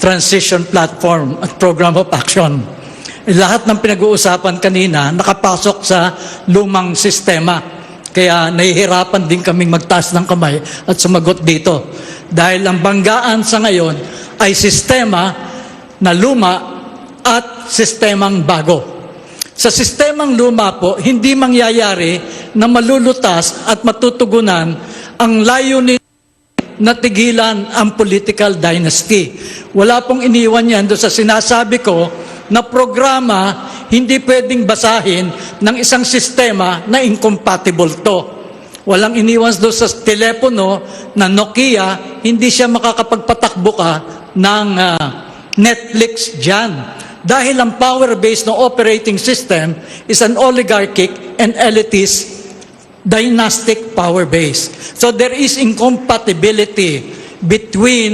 transition platform at program of action. Lahat ng pinag-uusapan kanina nakapasok sa lumang sistema. Kaya nahihirapan din kaming magtaas ng kamay at sumagot dito. Dahil ang banggaan sa ngayon ay sistema na luma at sistemang bago. Sa sistemang luma po, hindi mangyayari na malulutas at matutugunan ang layunin na tigilan ang political dynasty. Wala pong iniwan yan doon sa sinasabi ko na programa hindi pwedeng basahin ng isang sistema na incompatible to. Walang iniwan doon sa telepono na Nokia, hindi siya makakapagpatakbo ka ng Netflix dyan. Dahil ang power base ng operating system is an oligarchic and elitist dynastic power base. So there is incompatibility between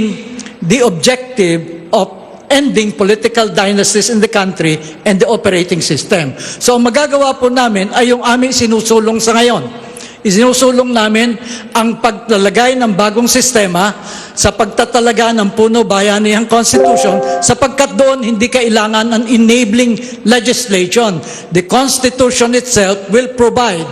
the objective of ending political dynasties in the country and the operating system. So ang magagawa po namin ay yung aming sinusulong sa ngayon. Isinusulong namin ang paglalagay ng bagong sistema sa pagtatalaga ng puno bayanihang constitution sapagkat doon hindi kailangan ng enabling legislation. The constitution itself will provide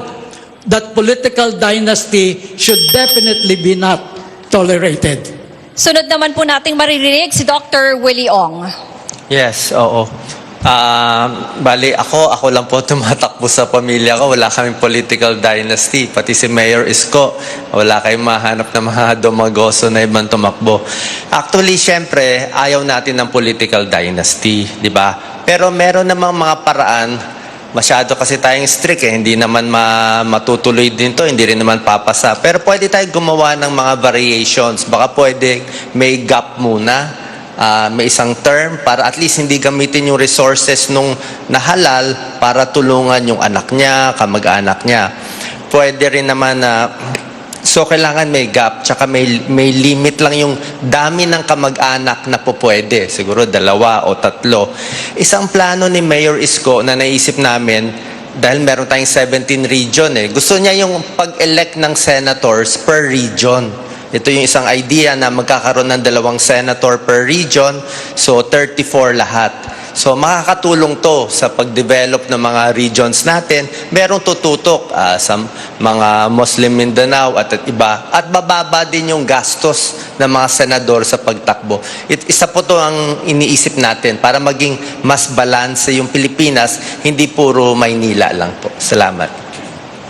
that political dynasty should definitely be not tolerated. Sunod naman po nating maririnig si Dr. Willie Ong. Yes, oo. Bali, ako lang po tumatakbo sa pamilya ko. Wala kaming political dynasty. Pati si Mayor Isko, wala kayong mahanap na mga dumagoso na ibang tumakbo. Actually, syempre, ayaw natin ng political dynasty, di ba? Pero meron namang mga paraan. Masyado kasi tayong strict hindi naman matutuloy din to, hindi rin naman papasa. Pero pwede tayong gumawa ng mga variations. Baka pwede may gap muna, may isang term para at least hindi gamitin yung resources nung nahalal para tulungan yung anak niya, kamag-anak niya. Pwede rin naman so kailangan may gap, tsaka may limit lang yung dami ng kamag-anak na po pwede. Siguro 2 o 3. Isang plano ni Mayor Isko na naisip namin, dahil meron tayong 17 region gusto niya yung pag-elect ng senators per region. Ito yung isang idea na magkakaroon ng 2 senator per region, so 34 lahat. So makakatulong to sa pag-develop ng mga regions natin. Merong tututok sa mga Muslim Mindanao at iba. At bababa din yung gastos ng mga senador sa pagtakbo. Isa po to ang iniisip natin para maging mas balanse yung Pilipinas, hindi puro Maynila lang po. Salamat.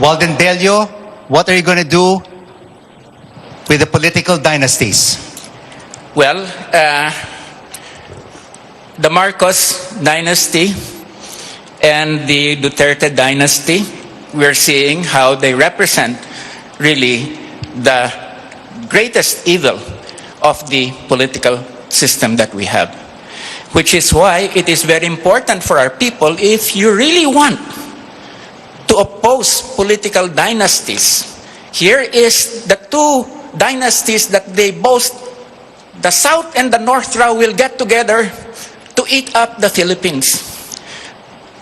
Walden Delio, what are you going to do with the political dynasties? Well, the Marcos dynasty and the Duterte dynasty, we're seeing how they represent really the greatest evil of the political system that we have. Which is why it is very important for our people, if you really want to oppose political dynasties, here is the 2 dynasties that they boast. The South and the North Raw will get together to eat up the Philippines.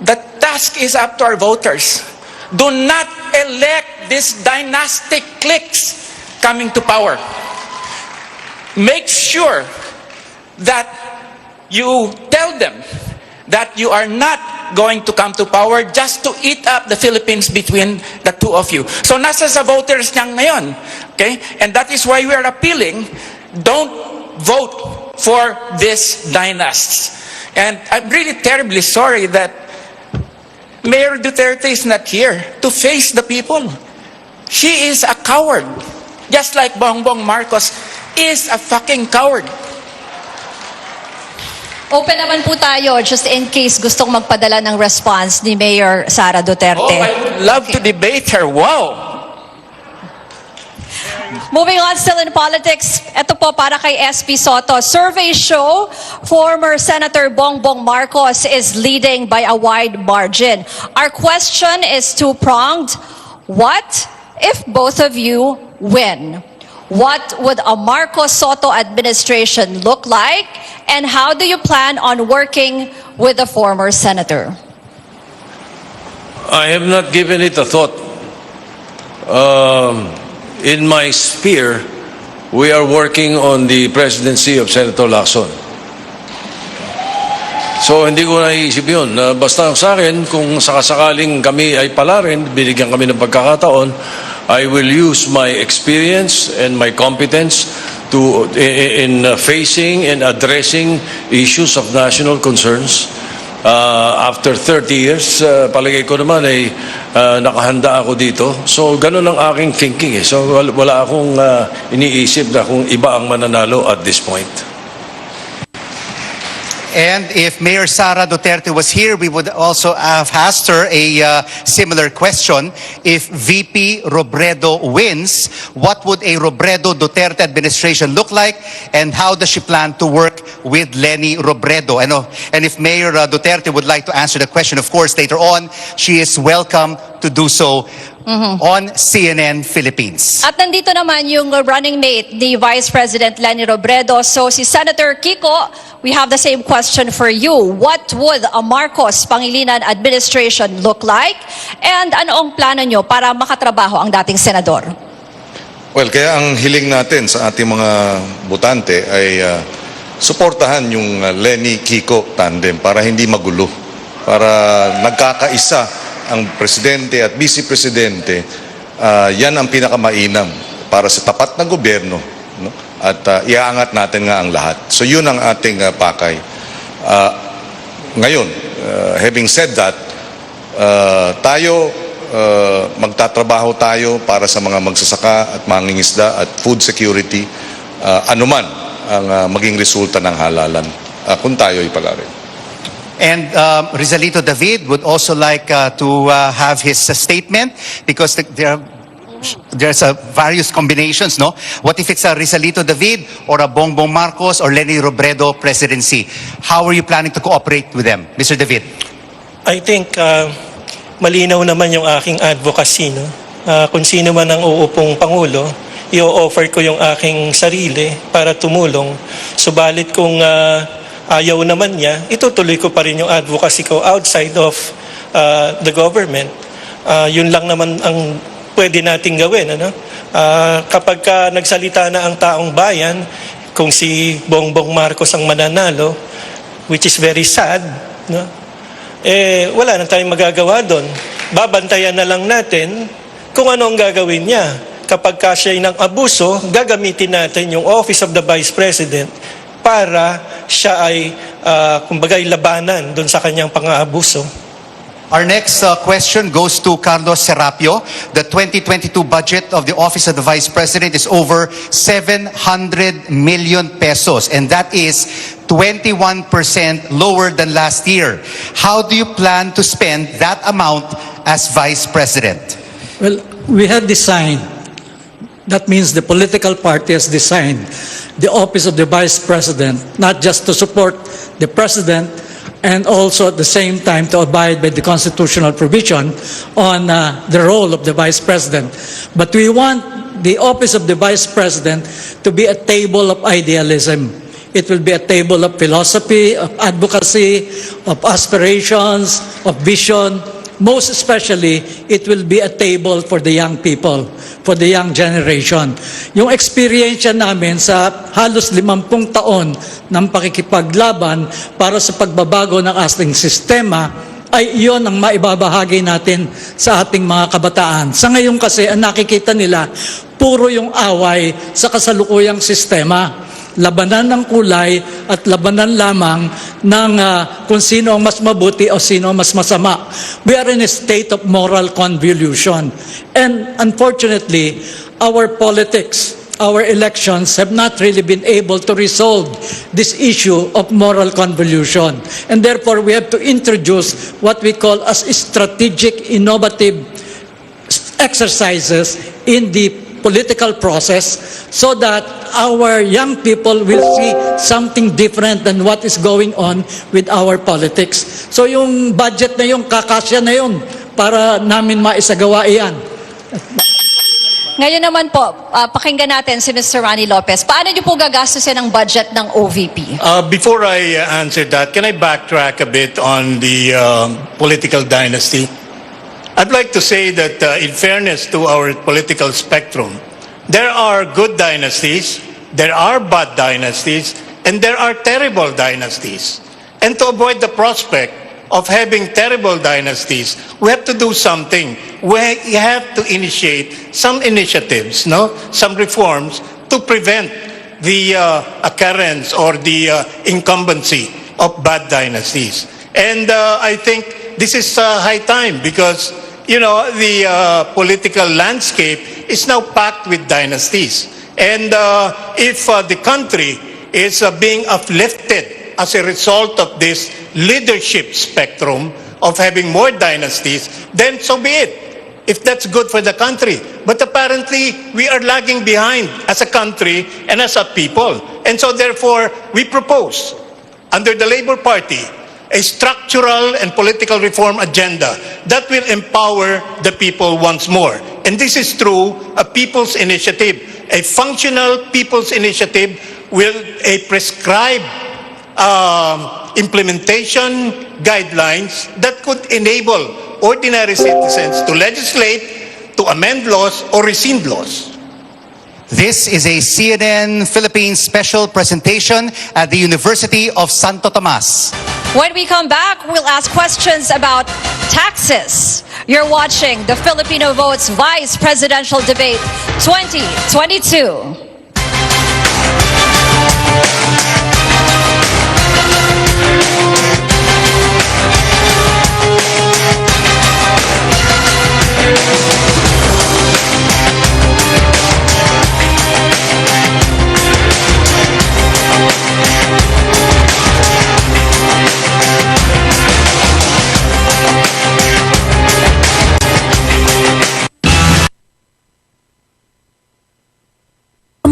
The task is up to our voters. Do not elect these dynastic cliques coming to power. Make sure that you tell them that you are not going to come to power just to eat up the Philippines between the 2 of you. So nasa sa voters niyang ngayon. Okay? And that is why we are appealing, don't vote for these dynasts. And I'm really terribly sorry that Mayor Duterte is not here to face the people. She is a coward. Just like Bongbong Marcos is a fucking coward. Open naman po tayo just in case gustong magpadala ng response ni Mayor Sara Duterte. Oh, I would love to debate her. Wow! Moving on, still in politics, ito po para kay SP Soto. Surveys show former Senator Bongbong Marcos is leading by a wide margin. Our question is two-pronged. What if both of you win? What would a Marcos Soto administration look like? And how do you plan on working with the former senator? I have not given it a thought. In my sphere, we are working on the presidency of Senator Lacson. So hindi ko naiisip yun. Basta sa akin, kung sakasakaling kami ay pala rin, binigyan kami ng pagkakataon, I will use my experience and my competence to in facing and addressing issues of national concerns. After 30 years, palagay ko naman ay nakahanda ako dito. So ganun ang aking thinking. So wala akong iniisip na kung iba ang mananalo at this point. And if Mayor Sara Duterte was here, we would also have asked her a similar question. If VP Robredo wins, what would a Robredo Duterte administration look like? And how does she plan to work with Leni Robredo? And if Mayor Duterte would like to answer the question, of course, later on, she is welcome to do so on CNN Philippines. At nandito naman yung running mate ni Vice President Leni Robredo. So si Senator Kiko, we have the same question for you. What would a Marcos Pangilinan administration look like? And ano ang plano nyo para makatrabaho ang dating senador? Well, kaya ang hiling natin sa ating mga botante ay suportahan yung Leni Kiko tandem para hindi magulo, para nagkakaisa ang presidente at vice-presidente. Yan ang pinakamainam para sa tapat na gobyerno, no? At iaangat natin nga ang lahat. So yun ang ating pakay. Ngayon, having said that, tayo magtatrabaho tayo para sa mga magsasaka at mangingisda at food security, anuman ang maging resulta ng halalan kung tayo ipalarin. And Rizalito David would also like to have his statement because there's various combinations, no? What if it's a Rizalito David or a Bongbong Marcos or Leni Robredo presidency? How are you planning to cooperate with them, Mr. David? I think malinaw naman yung aking advocacy, no? Kung sino man ang uupong Pangulo, i-offer ko yung aking sarili para tumulong. Subalit kung ayaw naman niya, itutuloy ko pa rin yung advocacy ko outside of the government. Yun lang naman ang pwede nating gawin. Kapag nagsalita na ang taong bayan, kung si Bongbong Marcos ang mananalo, which is very sad, no? Wala na tayong magagawa doon. Babantayan na lang natin kung ano ang gagawin niya. Kapag siya'y ng abuso, gagamitin natin yung Office of the Vice President para siya ay, kumbagay, labanan doon sa kanyang pang-aabuso. Our next question goes to Carlos Serapio. The 2022 budget of the Office of the Vice President is over 700 million pesos, and that is 21% lower than last year. How do you plan to spend that amount as Vice President? Well, we have designed, that means the political party has designed the Office of the Vice President, not just to support the President, and also at the same time to abide by the constitutional provision on the role of the Vice President. But we want the Office of the Vice President to be a table of idealism. It will be a table of philosophy, of advocacy, of aspirations, of vision. Most especially, it will be a table for the young people, for the young generation. Yung experience namin sa halos 50 taon ng pakikipaglaban para sa pagbabago ng ating sistema, ay iyon ang maibabahagi natin sa ating mga kabataan. Sa ngayon kasi, ang nakikita nila, puro yung away sa kasalukuyang sistema. Labanan ng kulay at labanan lamang ng kung sino ang mas mabuti o sino ang mas masama. We are in a state of moral convolution. And unfortunately, our politics, our elections have not really been able to resolve this issue of moral convolution. And therefore, we have to introduce what we call as strategic, innovative exercises in the political process so that our young people will see something different than what is going on with our politics. So yung budget na yung kakasya na yun para namin maisagawa iyan. Ngayon naman po, pakinggan natin si Mr. Ronnie Lopez. Paano niyo po gagastusin ang budget ng OVP? Before I answer that, can I backtrack a bit on the political dynasty? I'd like to say that in fairness to our political spectrum, there are good dynasties, there are bad dynasties, and there are terrible dynasties. And to avoid the prospect of having terrible dynasties, we have to do something. We have to initiate some initiatives, some reforms to prevent the occurrence or the incumbency of bad dynasties. And I think this is high time because, the political landscape is now packed with dynasties. And if the country is being uplifted as a result of this leadership spectrum of having more dynasties, then so be it, if that's good for the country. But apparently, we are lagging behind as a country and as a people. And so therefore, we propose, under the Labour Party, a structural and political reform agenda that will empower the people once more. And this is through a people's initiative, a functional people's initiative with a prescribed implementation guidelines that could enable ordinary citizens to legislate, to amend laws, or rescind laws. This is a CNN Philippines special presentation at the University of Santo Tomas. When we come back, we'll ask questions about taxes. You're watching the Filipino Votes Vice Presidential Debate 2022.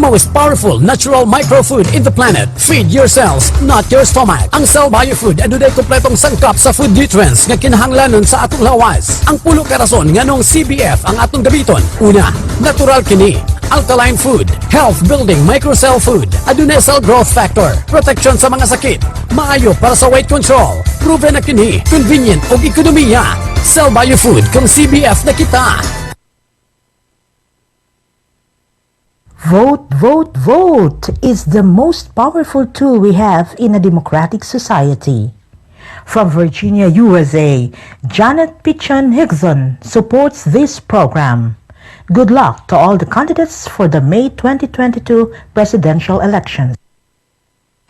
Most powerful natural microfood in the planet. Feed your cells, not your stomach. Ang Cell Biofood aduday kompletong sangkap sa food nutrients nga kinahanglanon sa atong lawas. Ang pulo ka rason nganong CBF ang atong gabiton. Una, natural kini. Alkaline food, health building microcell food, adunay cell growth factor, protection sa mga sakit, maayo para sa weight control, proven na kini, convenient ug ekonomiya. Cell Biofood kung CBF na kita. Vote, vote, vote is the most powerful tool we have in a democratic society. From Virginia, USA, Janet Pichon Hickson supports this program. Good luck to all the candidates for the May 2022 presidential elections.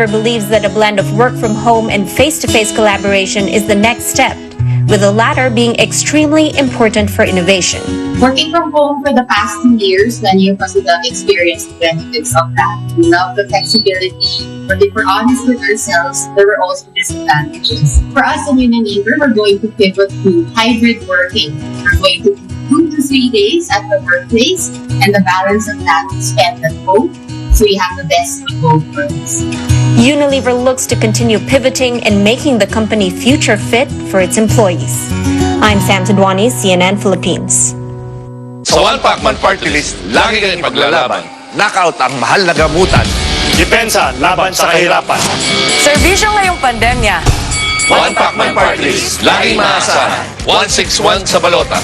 Believes that a blend of work from home and face-to-face collaboration is the next step, with the latter being extremely important for innovation. Working from home for the past 2 years, Daniel President experienced the benefits of that. We love the flexibility, but if we're honest with ourselves, there were also disadvantages. For us in Unilever, we're going to pivot to hybrid working. We're going to do 2 to 3 days at the workplace, and the balance of that we spend at home. So we have the best of both worlds. Unilever looks to continue pivoting and making the company future fit for its employees. I'm Sam Tadwani, CNN Philippines. Sa One Pacman Party List, lagi kang paglalaban. Knockout ang mahal na gamutan. Depensa laban sa kahirapan. Serbisyo ngayong pandemya. One Pacman Party List, laging maasahan. 161 sa balota.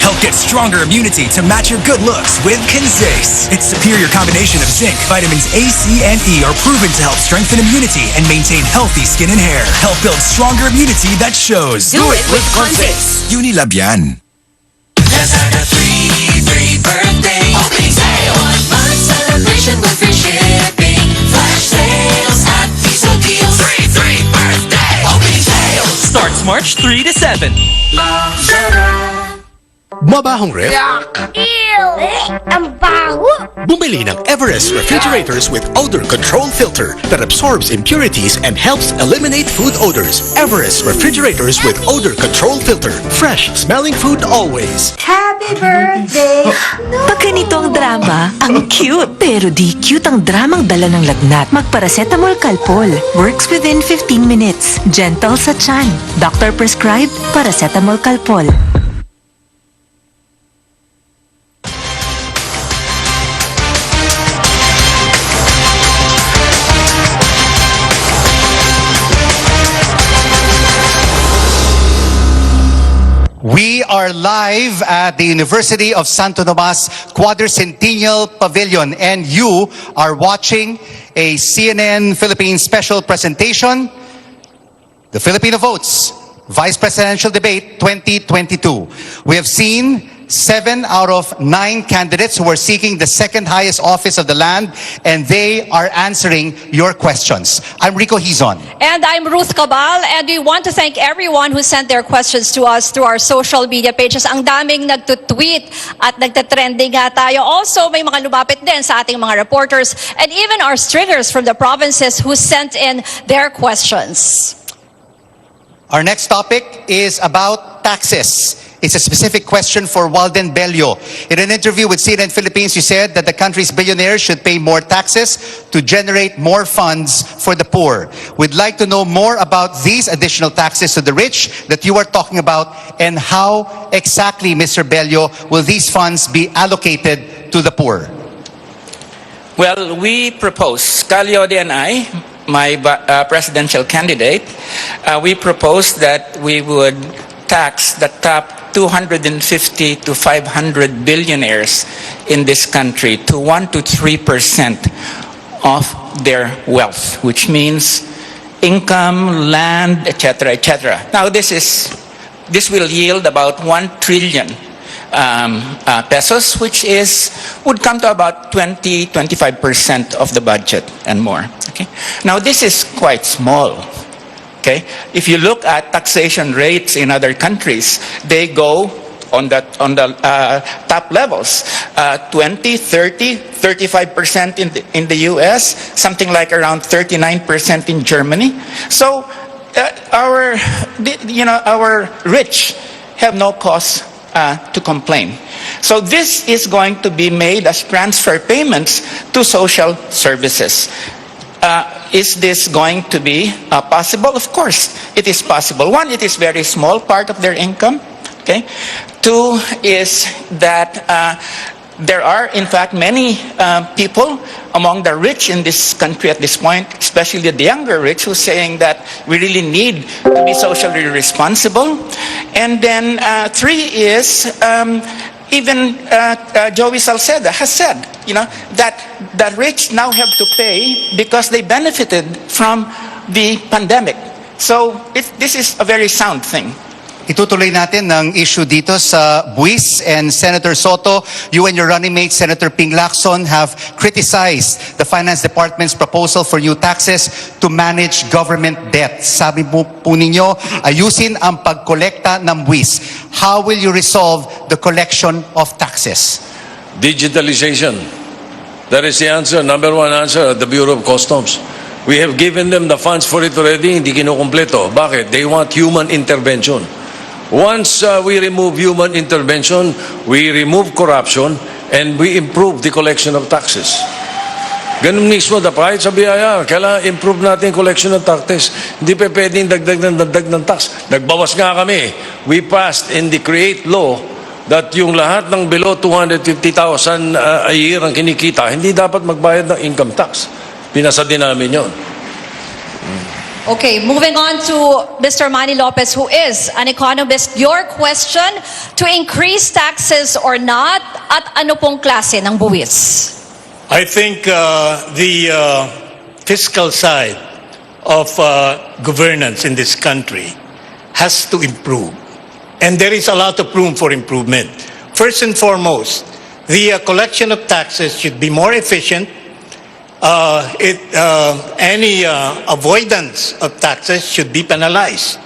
Help get stronger immunity to match your good looks with Kinzase. Its superior combination of zinc, vitamins A, C, and E are proven to help strengthen immunity and maintain healthy skin and hair. Help build stronger immunity that shows. Do it with Kinzase. Unilabian. Lazada free birthday. Opening day, 1 month celebration with free shipping. Flash sales at Piso Deals. Free birthday. Opening sales. Starts March 3 to 7. Lazada. Mabahong ref? Ew! Ang baho! Bumili ng Everest refrigerators with odor control filter that absorbs impurities and helps eliminate food odors. Everest refrigerators with odor control filter. Fresh smelling food always. Happy birthday! Pag ganito ang drama, ang cute. Pero di cute ang dramang dala ng lagnat. Magparacetamol Calpol. Works within 15 minutes. Gentle sa tiyan. Doctor prescribed Paracetamol Calpol. We are live at the University of Santo Tomas Quadricentennial Pavilion, and you are watching a CNN Philippines special presentation, The Filipino Votes, Vice Presidential Debate 2022. We have seen 7 out of 9 candidates who are seeking the second highest office of the land, and they are answering your questions. I'm Rico Hizon. And I'm Ruth Cabal, and we want to thank everyone who sent their questions to us through our social media pages. Ang daming nagtutweet at nagtatrending nga tayo. Also, may mga lumapit din sa ating mga reporters and even our stringers from the provinces who sent in their questions. Our next topic is about taxes. It's a specific question for Walden Bello. In an interview with CNN Philippines, you said that the country's billionaires should pay more taxes to generate more funds for the poor. We'd like to know more about these additional taxes to the rich that you are talking about, and how exactly, Mr. Bello, will these funds be allocated to the poor? Well, we propose, Calyode and I, my presidential candidate, we propose that we would tax the top 250 to 500 billionaires in this country to 1 to 3% of their wealth, which means income, land, etc., etc. Now, this will yield about 1 trillion pesos, which would come to about 20-25% of the budget and more. Okay. Now, this is quite small. Okay, if you look at taxation rates in other countries, they go on the top levels, 20, 30, 35% in the U.S., something like around 39% in Germany. So our rich have no cause to complain. So this is going to be made as transfer payments to social services. Is this going to be possible? Of course, it is possible. 1, it is very small part of their income. Okay. 2 is that there are, in fact, many people among the rich in this country at this point, especially the younger rich, who are saying that we really need to be socially responsible. And then 3 is even Joey Salceda has said, that the rich now have to pay because they benefited from the pandemic. So this is a very sound thing. Itutuloy natin ng issue dito sa buwis, and Senator Soto, you and your running mate, Senator Ping Lacson, have criticized the Finance Department's proposal for new taxes to manage government debt. Sabi po ninyo, ayusin ang pagkolekta ng buwis. How will you resolve the collection of taxes? Digitalization. That is the answer, number 1 answer at the Bureau of Customs. We have given them the funds for it already, hindi kinukumpleto. Bakit? They want human intervention. Once we remove human intervention, we remove corruption, and we improve the collection of taxes. Ganun mismo, kahit sa BIR, kailangan improve natin collection of taxes. Hindi pa pwedeng dagdag ng tax. Nagbawas nga kami. We passed in the CREATE law that yung lahat ng below 250,000 a year ang kinikita, hindi dapat magbayad ng income tax. Pinasa din namin yun. Okay, moving on to Mr. Manny Lopez, who is an economist. Your question, to increase taxes or not, at ano pong klase ng buwis? I think the fiscal side of governance in this country has to improve. And there is a lot of room for improvement. First and foremost, the collection of taxes should be more efficient. Any avoidance of taxes should be penalized.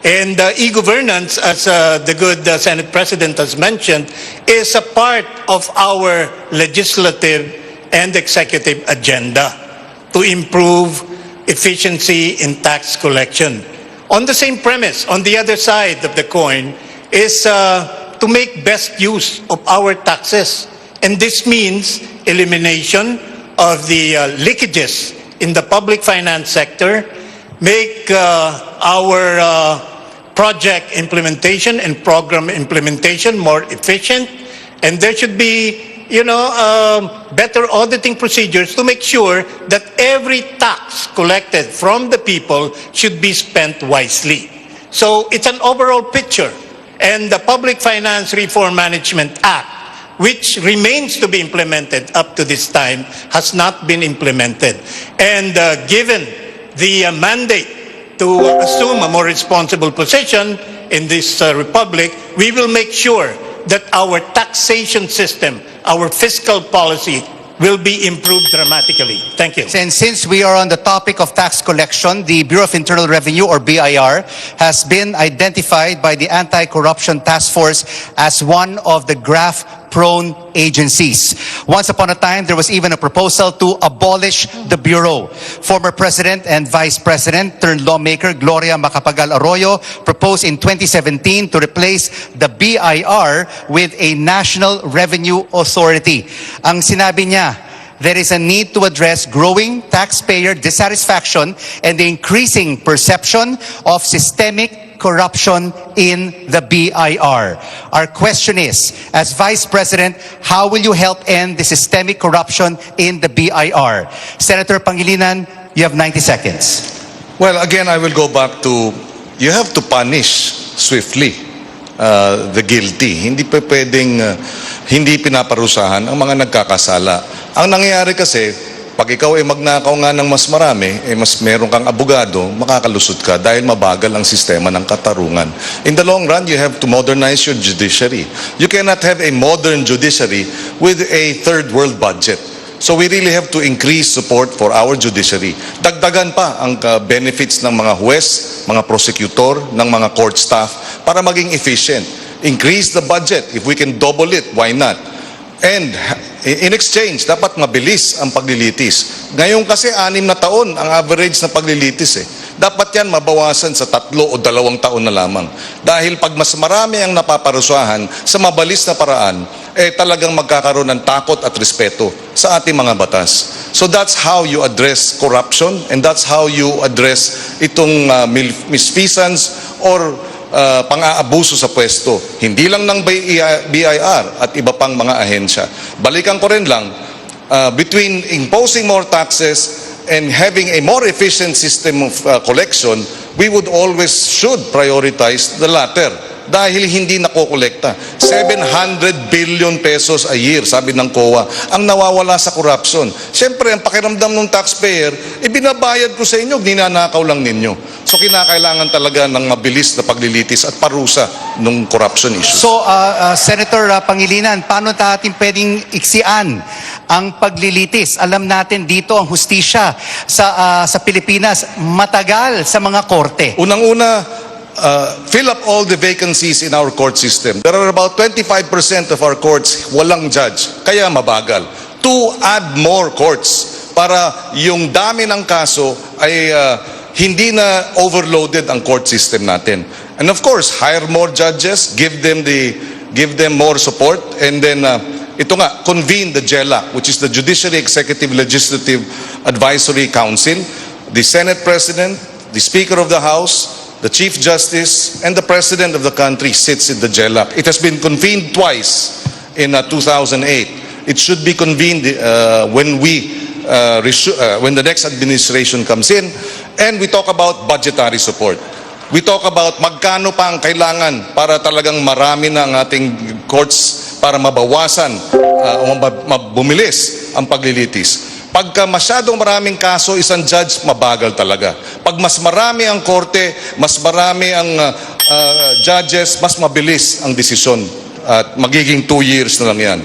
And e-governance, as the good Senate President has mentioned, is a part of our legislative and executive agenda to improve efficiency in tax collection. On the same premise, on the other side of the coin, is to make best use of our taxes. And this means elimination of the leakages in the public finance sector, make our project implementation and program implementation more efficient, and there should be, better auditing procedures to make sure that every tax collected from the people should be spent wisely. So it's an overall picture, and the Public Finance Reform Management Act which remains to be implemented up to this time, has not been implemented. And given the mandate to assume a more responsible position in this republic, we will make sure that our taxation system, our fiscal policy, will be improved dramatically. Thank you. And since we are on the topic of tax collection, the Bureau of Internal Revenue, or BIR, has been identified by the Anti-Corruption Task Force as one of the graft-prone agencies. Once upon a time, there was even a proposal to abolish the Bureau. Former President and Vice President turned lawmaker Gloria Macapagal Arroyo proposed in 2017 to replace the BIR with a National Revenue Authority. Ang sinabi niya, there is a need to address growing taxpayer dissatisfaction and the increasing perception of systemic corruption in the BIR. Our question is, as Vice President, how will you help end the systemic corruption in the BIR? Senator Pangilinan, you have 90 seconds. Well, again, I will go back to, you have to punish swiftly the guilty. Hindi pa pwedeng hindi pinaparusahan ang mga nagkakasala. Ang nangyayari kasi, pag ikaw ay magnakaw nga ng mas marami, mas meron kang abogado, makakalusot ka dahil mabagal ang sistema ng katarungan. In the long run, you have to modernize your judiciary. You cannot have a modern judiciary with a third world budget. So we really have to increase support for our judiciary. Dagdagan pa ang benefits ng mga huwes, mga prosecutor, ng mga court staff para maging efficient. Increase the budget. If we can double it, why not? And in exchange, dapat mabilis ang paglilitis. Ngayon kasi 6 na taon ang average na paglilitis. Dapat yan mabawasan sa 3 o 2 taon na lamang. Dahil pag mas marami ang napaparusahan sa mabilis na paraan, talagang magkakaroon ng takot at respeto sa ating mga batas. So that's how you address corruption, and that's how you address itong misfeasance or pang-aabuso sa pwesto. Hindi lang ng BIR at iba pang mga ahensya. Balikan ko rin lang, between imposing more taxes and having a more efficient system of collection, we would always should prioritize the latter. Dahil hindi nakokolekta. 700 billion pesos a year, sabi ng COA, ang nawawala sa corruption. Siyempre, ang pakiramdam ng taxpayer, binabayad ko sa inyo, ninanakaw lang ninyo. So, kinakailangan talaga ng mabilis na paglilitis at parusa ng corruption issues. So, Senator Pangilinan, paano natin pwedeng iksian ang paglilitis? Alam natin dito ang hustisya sa Pilipinas, matagal sa mga korte. Unang-una, fill up all the vacancies in our court system. There are about 25% of our courts walang judge, kaya mabagal. To add more courts para yung dami ng kaso ay hindi na overloaded ang court system natin. And of course, hire more judges, give them more support, and then ito nga, convene the JELAC, which is the Judiciary Executive Legislative Advisory Council. The Senate President, the Speaker of the House, the Chief Justice, and the President of the country sits in the JELAC. It has been convened twice in 2008. It should be convened when the next administration comes in, and we talk about budgetary support. We talk about magkano pa ang kailangan para talagang marami na ang ating courts para mabawasan o bumilis ang paglilitis. Pagka masyadong maraming kaso, isang judge, mabagal talaga. Pag mas marami ang korte, mas marami ang judges, mas mabilis ang desisyon. At magiging 2 years na lang yan.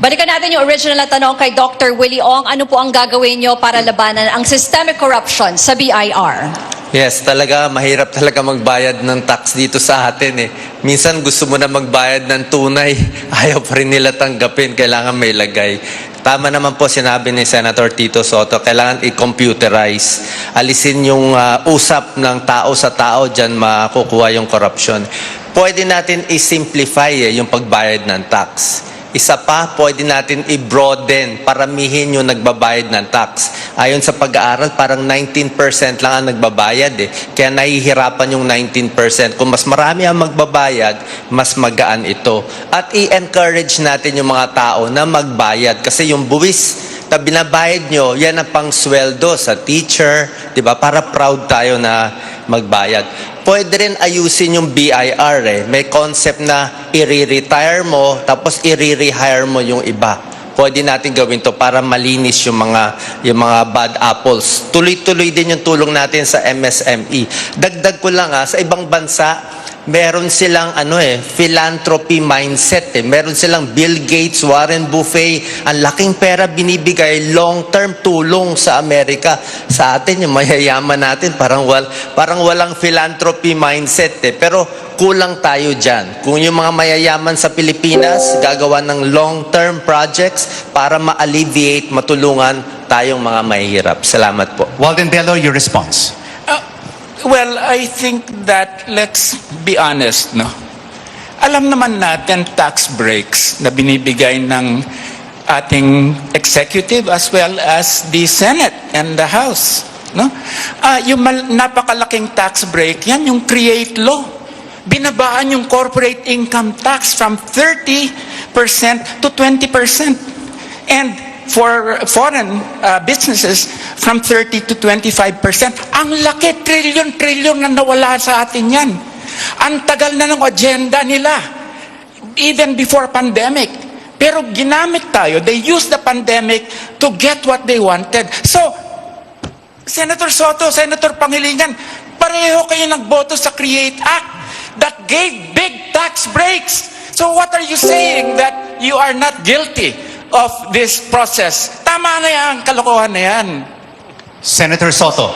Balikan natin yung original na tanong kay Dr. Willie Ong. Ano po ang gagawin nyo para labanan ang systemic corruption sa BIR? Yes, talaga mahirap talaga magbayad ng tax dito sa atin Minsan gusto mo na magbayad ng tunay, ayaw pa rin nila tanggapin, kailangan may lagay. Tama naman po sinabi ni Senator Tito Soto, kailangan i-computerize. Alisin yung usap ng tao sa tao, dyan makukuha yung corruption. Pwede natin i-simplify yung pagbayad ng tax. Isa pa, pwede natin i-broaden, paramihin yung nagbabayad ng tax. Ayon sa pag-aaral, parang 19% lang ang nagbabayad Kaya nahihirapan yung 19%. Kung mas marami ang magbabayad, mas magaan ito. At i-encourage natin yung mga tao na magbayad. Kasi yung buwis na binabayad nyo, yan ang pang sweldo sa teacher, di ba? Para proud tayo na magbayad. Pwede rin ayusin yung BIR eh. May concept na i-retire mo tapos i-rehire mo yung iba. Pwede natin gawin to para malinis yung mga bad apples. Tuloy-tuloy din yung tulong natin sa MSME. Dagdag ko lang sa ibang bansa, meron silang philanthropy mindset eh. Meron silang Bill Gates, Warren Buffett, ang laking pera binibigay, long-term tulong sa Amerika. Sa atin, yung mayayaman natin, parang walang philanthropy mindset eh. Pero kulang tayo dyan. Kung yung mga mayayaman sa Pilipinas, gagawa ng long-term projects para ma-alleviate, matulungan tayong mga mahihirap. Salamat po. Walden Bello, your response. Well, I think that, let's be honest, no? Alam naman natin tax breaks na binibigay ng ating executive as well as the Senate and the House, no? Yung napakalaking tax break, yan yung create law. Binabaan yung corporate income tax from 30% to 20%. And for foreign businesses, from 30 to 25%. Ang laki, trilyon na nawala sa atin yan. Ang tagal na ng agenda nila, even before pandemic. Pero ginamit tayo, they used the pandemic to get what they wanted. So, Senator Soto, Senator Pangilinan, pareho kayo nagboto sa CREATE Act that gave big tax breaks. So what are you saying, that you are not guilty of this process? Tama na yan, kalokohan na yan. Senator Soto.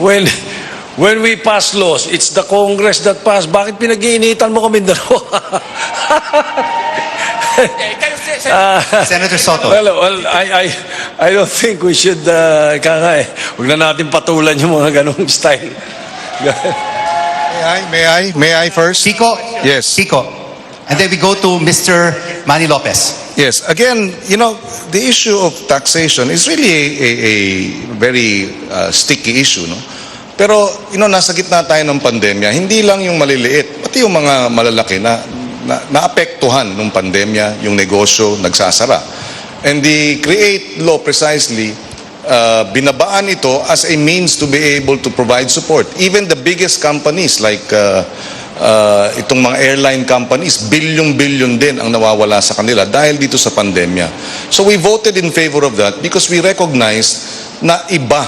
When we pass laws, it's the Congress that pass. Bakit pinag-iinitan mo kami dalawa? Senator Soto. Well, I don't think we should, huwag na natin patulan yung mga ganong style. May I first? Kiko? Yes. Kiko. And then we go to Mr. Manny Lopez. Yes, again, the issue of taxation is really a very sticky issue, no? Pero, nasa gitna tayo ng pandemya, hindi lang yung maliliit, pati yung mga malalaki na naapektuhan ng pandemya, yung negosyo nagsasara. And the CREATE law precisely, binabaan ito as a means to be able to provide support. Even the biggest companies like itong mga airline companies, bilyon-bilyon din ang nawawala sa kanila dahil dito sa pandemya. So we voted in favor of that because we recognize na iba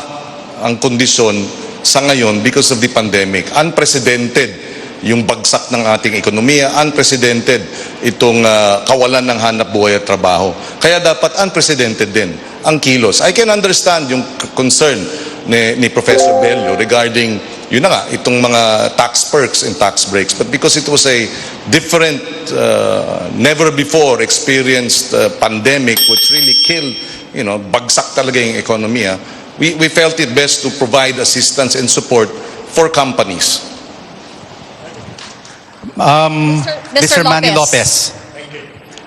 ang kondisyon sa ngayon because of the pandemic. Unprecedented yung bagsak ng ating ekonomiya, unprecedented itong kawalan ng hanap buhay at trabaho. Kaya dapat unprecedented din ang kilos. I can understand yung concern ni Professor Bello regarding itong mga tax perks and tax breaks. But because it was a different, never before experienced pandemic which really killed, bagsak talaga yung ekonomiya, we felt it best to provide assistance and support for companies. Mr. Manny Lopez.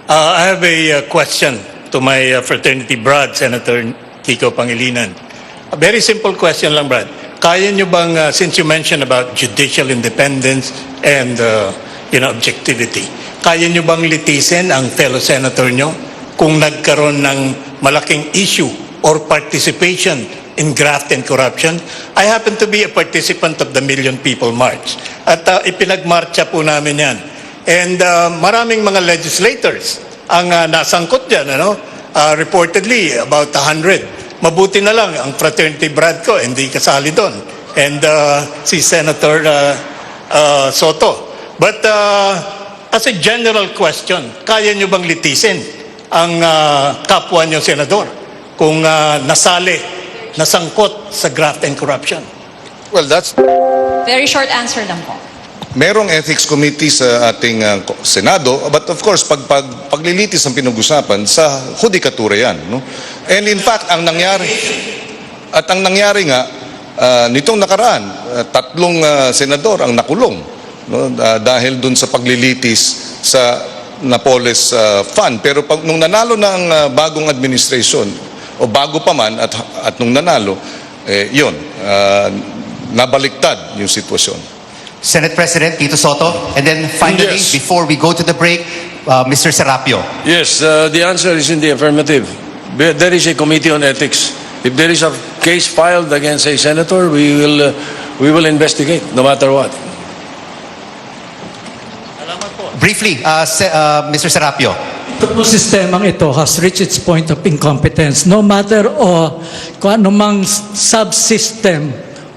I have a question to my fraternity brad, Senator Kiko Pangilinan. A very simple question lang, Brad. Kaya nyo bang, since you mentioned about judicial independence and objectivity, kaya nyo bang litisin ang fellow senator nyo kung nagkaroon ng malaking issue or participation in graft and corruption? I happen to be a participant of the Million People March. At ipinagmarcha po namin yan. And maraming mga legislators ang nasangkot dyan, reportedly about 100. Mabuti na lang ang fraternity brad ko, hindi kasali doon. And si Senator Soto. But as a general question, kaya nyo bang litisin ang kapwa nyo senador kung nasangkot sa graft and corruption? Well, that's... Very short answer lang po. Merong ethics committee sa ating Senado, but of course, paglilitis ang pinag-usapan, sa hudikatura yan. No? And in fact, ang nangyari nga, nitong nakaraan, 3 senador ang nakulong, no? Dahil dun sa paglilitis sa Napoles Fund. Pero nung nanalo na ang bagong administration, o bago pa man, at nung nanalo, yun, nabaliktad yung sitwasyon. Senate President Tito Soto. And then finally, Yes. before we go to the break, Mr. Serapio. Yes, the answer is in the affirmative. There is a committee on ethics If there is a case filed against a senator, we will investigate no matter what. Briefly, Mr. Serapio. Ito po sistemang ito has reached its point of incompetence. No matter kung anumang subsystem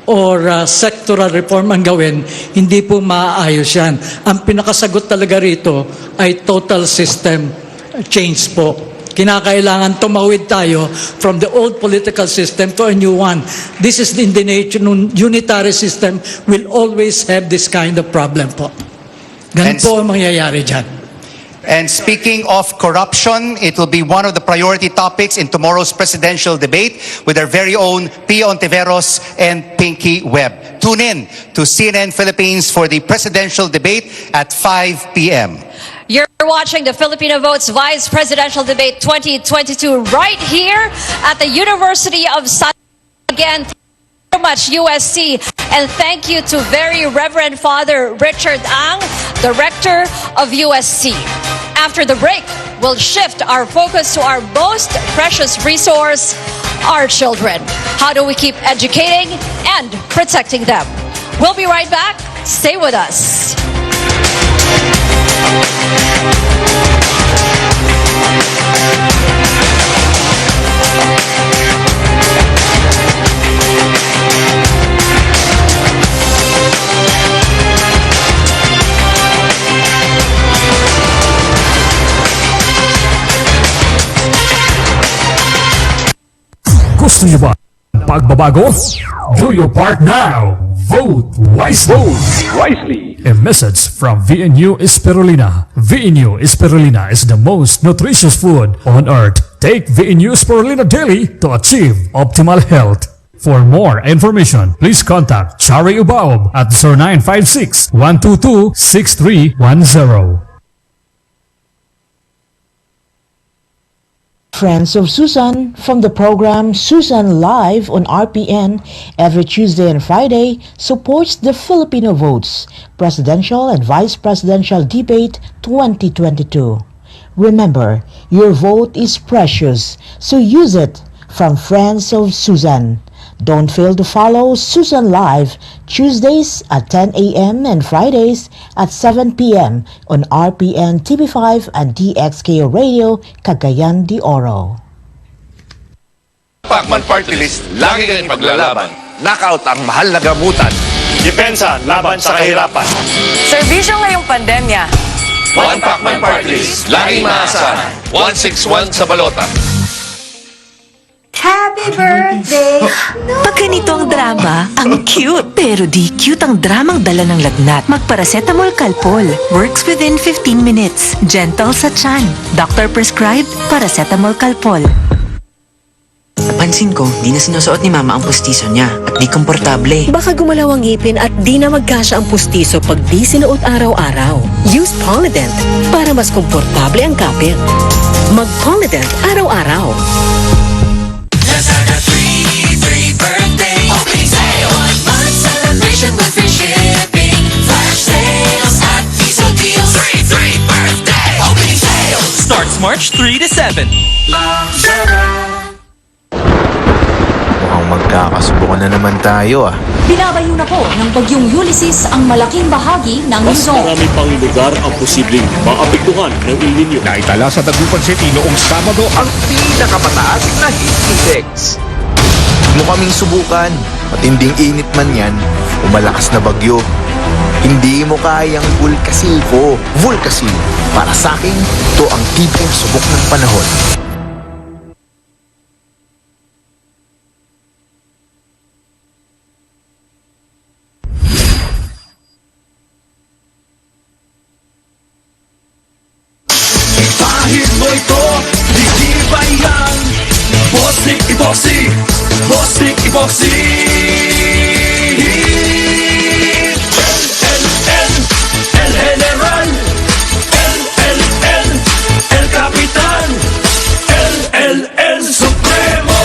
or sectoral reform ang gawin, hindi po maaayos yan. Ang pinakasagot talaga rito ay total system change po. Kinakailangan tumawid tayo from the old political system to a new one. This is in the nature ng unitary system will always have this kind of problem po. Ganun po ang mangyayari dyan. And speaking of corruption, it will be one of the priority topics in tomorrow's presidential debate with our very own Pio Ontiveros and Pinky Webb. Tune in to CNN Philippines for the presidential debate at 5 p.m. You're watching the Filipino Votes Vice Presidential Debate 2022 right here at the University of San. Again, thank you so much, USC. And thank you to Very Reverend Father Richard Ang, the Rector of USC. After the break, we'll shift our focus to our most precious resource, our children. How do we keep educating and protecting them? We'll be right back. Stay with us. Gusto niyo ba ang pagbabago? Do your part now. Vote wisely. Vote wisely. A message from VNU Spirulina. VNU Spirulina is the most nutritious food on earth. Take VNU Spirulina daily to achieve optimal health. For more information, please contact Shari Ubaob at 0956-122-6310. Friends of Susan from the program Susan Live on RPN every Tuesday and Friday supports the Filipino Votes Presidential and Vice Presidential Debate 2022. Remember, your vote is precious, so use it. From Friends of Susan. Don't fail to follow Susan Live Tuesdays at 10 a.m. and Fridays at 7 p.m. on RPN TV5 and DXKO Radio, Cagayan de Oro. Pacman Party List, lagi kayong paglalaban. Knockout ang mahal na gamutan. Depensa laban sa kahirapan. Serbisyo ngayong pandemya. One Pacman Party List, laging maasahan. 161 sa balota. Happy birthday! Pag ganito ang drama, ang cute. Pero di cute ang dramang dala ng lagnat. Magparacetamol Calpol. Works within 15 minutes. Gentle sa tiyan. Doctor prescribed paracetamol Calpol. Napansin ko, di na sinusuot ni Mama ang pustiso niya at di komportable. Baka gumalaw ang ngipin at di na magkasya ang pustiso pag di sinuot araw-araw. Use Polident para mas komportable ang kapit. Mag-Polident araw-araw. Lazada 3 birthday opening sale. 1 month celebration with free shipping. Flash sales at Piso Deals. 3 birthday opening sale. Starts March 3 to 7. Lazada. Mukhang magkakasubukan na naman tayo ah. Binabayo na po ng bagyong Ulysses ang malaking bahagi ng Mas Luzon. marami pang lugar ang posibleng maapektuhan ng El Nino. Naitala sa Dagupan City noong Sabado ang pinakamataas na heat index. Mo kaming subukan. Matinding init man yan, umalakas na bagyo. Hindi mo kayang vulkasil ko. Vulkasil. Para sa akin, ito ang tipong subok ng panahon. Kahit mo ito, hindi ba yan? Bostik Epoxy! Bostik Epoxy! LLN, El General, LLN, El Capitan, LLN Supremo!